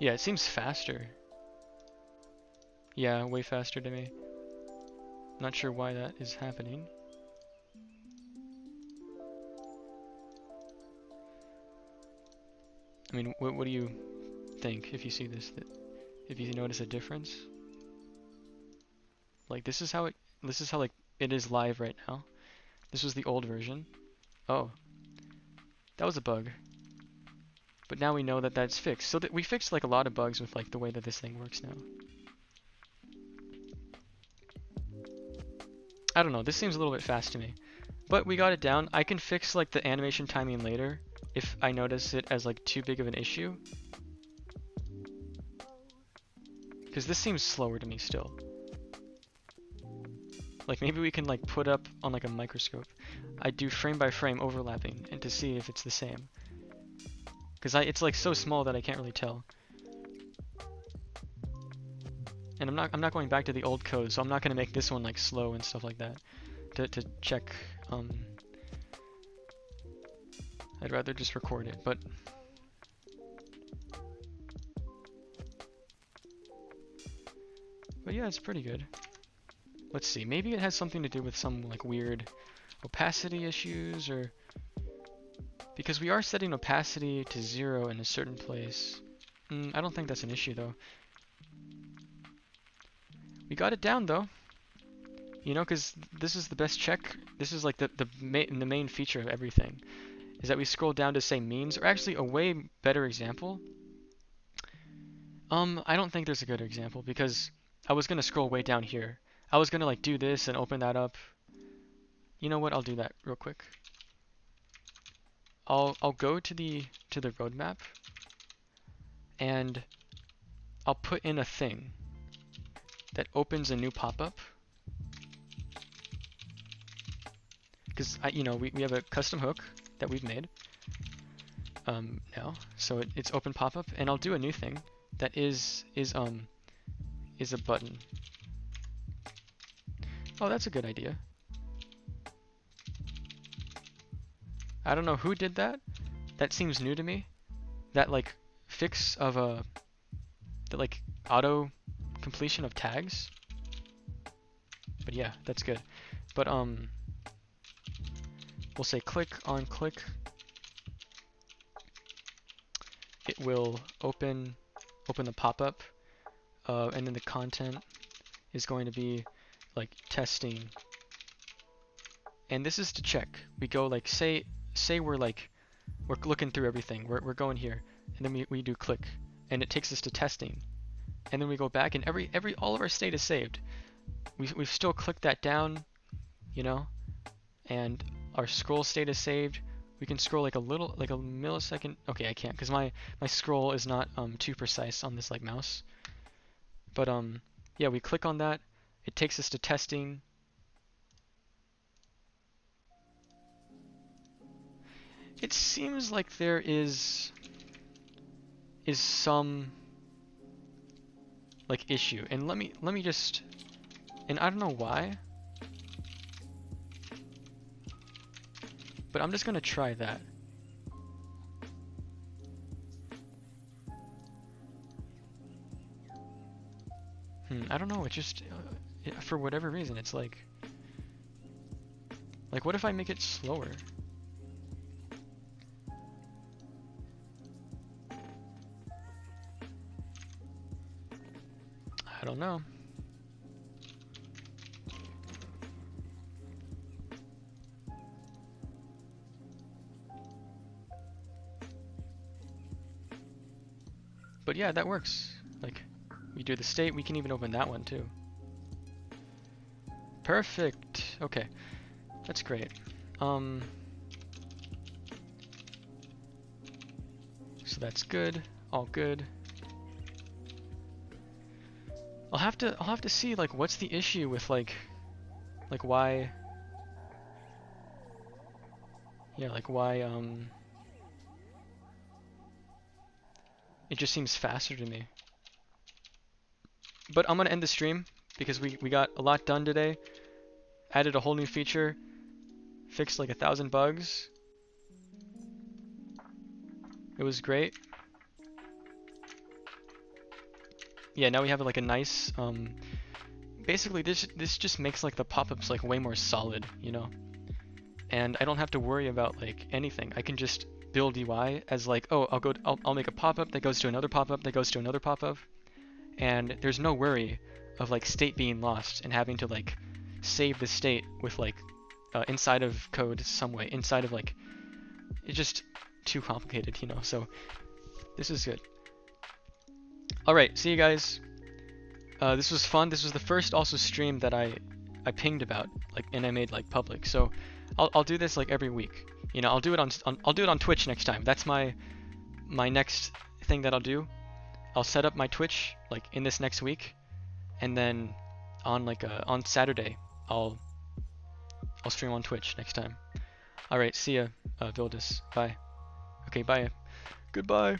Yeah, it seems faster. Yeah, way faster to me. Not sure why that is happening. I mean, what do you think if you see this? If you notice a difference? Like this is how like it is live right now. This was the old version. Oh, that was a bug. But now we know that that's fixed. So that we fixed like a lot of bugs with like the way that this thing works now. I don't know, this seems a little bit fast to me. But we got it down. I can fix like the animation timing later if I notice it as like too big of an issue. Because this seems slower to me still. Like maybe we can like put up on like a microscope. I do frame by frame overlapping and to see if it's the same. Because it's like so small that I can't really tell. And I'm not going back to the old code, so I'm not going to make this one like slow and stuff like that to check. I'd rather just record it, but yeah, it's pretty good. Let's see, maybe it has something to do with some like weird opacity issues, or because we are setting opacity to 0 in a certain place. I don't think that's an issue though. We got it down though. You know, because this is the best check. This is like the main feature of everything, is that we scroll down to say means, or actually a way better example. I don't think there's a good example because I was gonna scroll way down here. I was gonna like do this and open that up. You know what? I'll do that real quick. I'll go to the roadmap and I'll put in a thing that opens a new pop-up. Because we have a custom hook that we've made now, so it's open pop-up, and I'll do a new thing that is a button. Oh, that's a good idea. I don't know who did that. That seems new to me. That like fix of the like auto completion of tags. But yeah, that's good. But we'll say click on click. It will open the pop-up, and then the content is going to be like testing. And this is to check. We go like say we're looking through everything. We're going here, and then we do click, and it takes us to testing. And then we go back, and all of our state is saved. We've still clicked that down, you know, and our scroll state is saved. We can scroll like a millisecond. Okay, I can't because my scroll is not too precise on this like mouse. But yeah, we click on that. It takes us to testing. It seems like there is some like issue, and let me just, and I don't know why, but I'm just gonna try that. I don't know, it just for whatever reason it's like what if I make it slower? I don't know. But yeah, that works. Like, we do the state, we can even open that one too. Perfect. Okay, that's great. So that's good. All good. I'll have to see like what's the issue with like why. Yeah, like why it just seems faster to me. But I'm gonna end the stream because we got a lot done today. Added a whole new feature, fixed like 1,000 bugs. It was great. Yeah, now we have like a nice basically this just makes like the pop-ups like way more solid, you know? And I don't have to worry about like anything. I can just build UI as like, oh, I'll make a pop-up that goes to another pop-up that goes to another pop-up, and there's no worry of like state being lost and having to like save the state with like inside of code some way, inside of like, it's just too complicated, you know? So this is good. Alright, see you guys. This was fun. This was the first also stream that I pinged about, like, and I made like public. So I'll do this like every week. You know, I'll do it on Twitch next time. That's my next thing that I'll do. I'll set up my Twitch like in this next week, and then on like on Saturday I'll stream on Twitch next time. All right, see ya, Vildis. Bye. Okay, bye. Goodbye.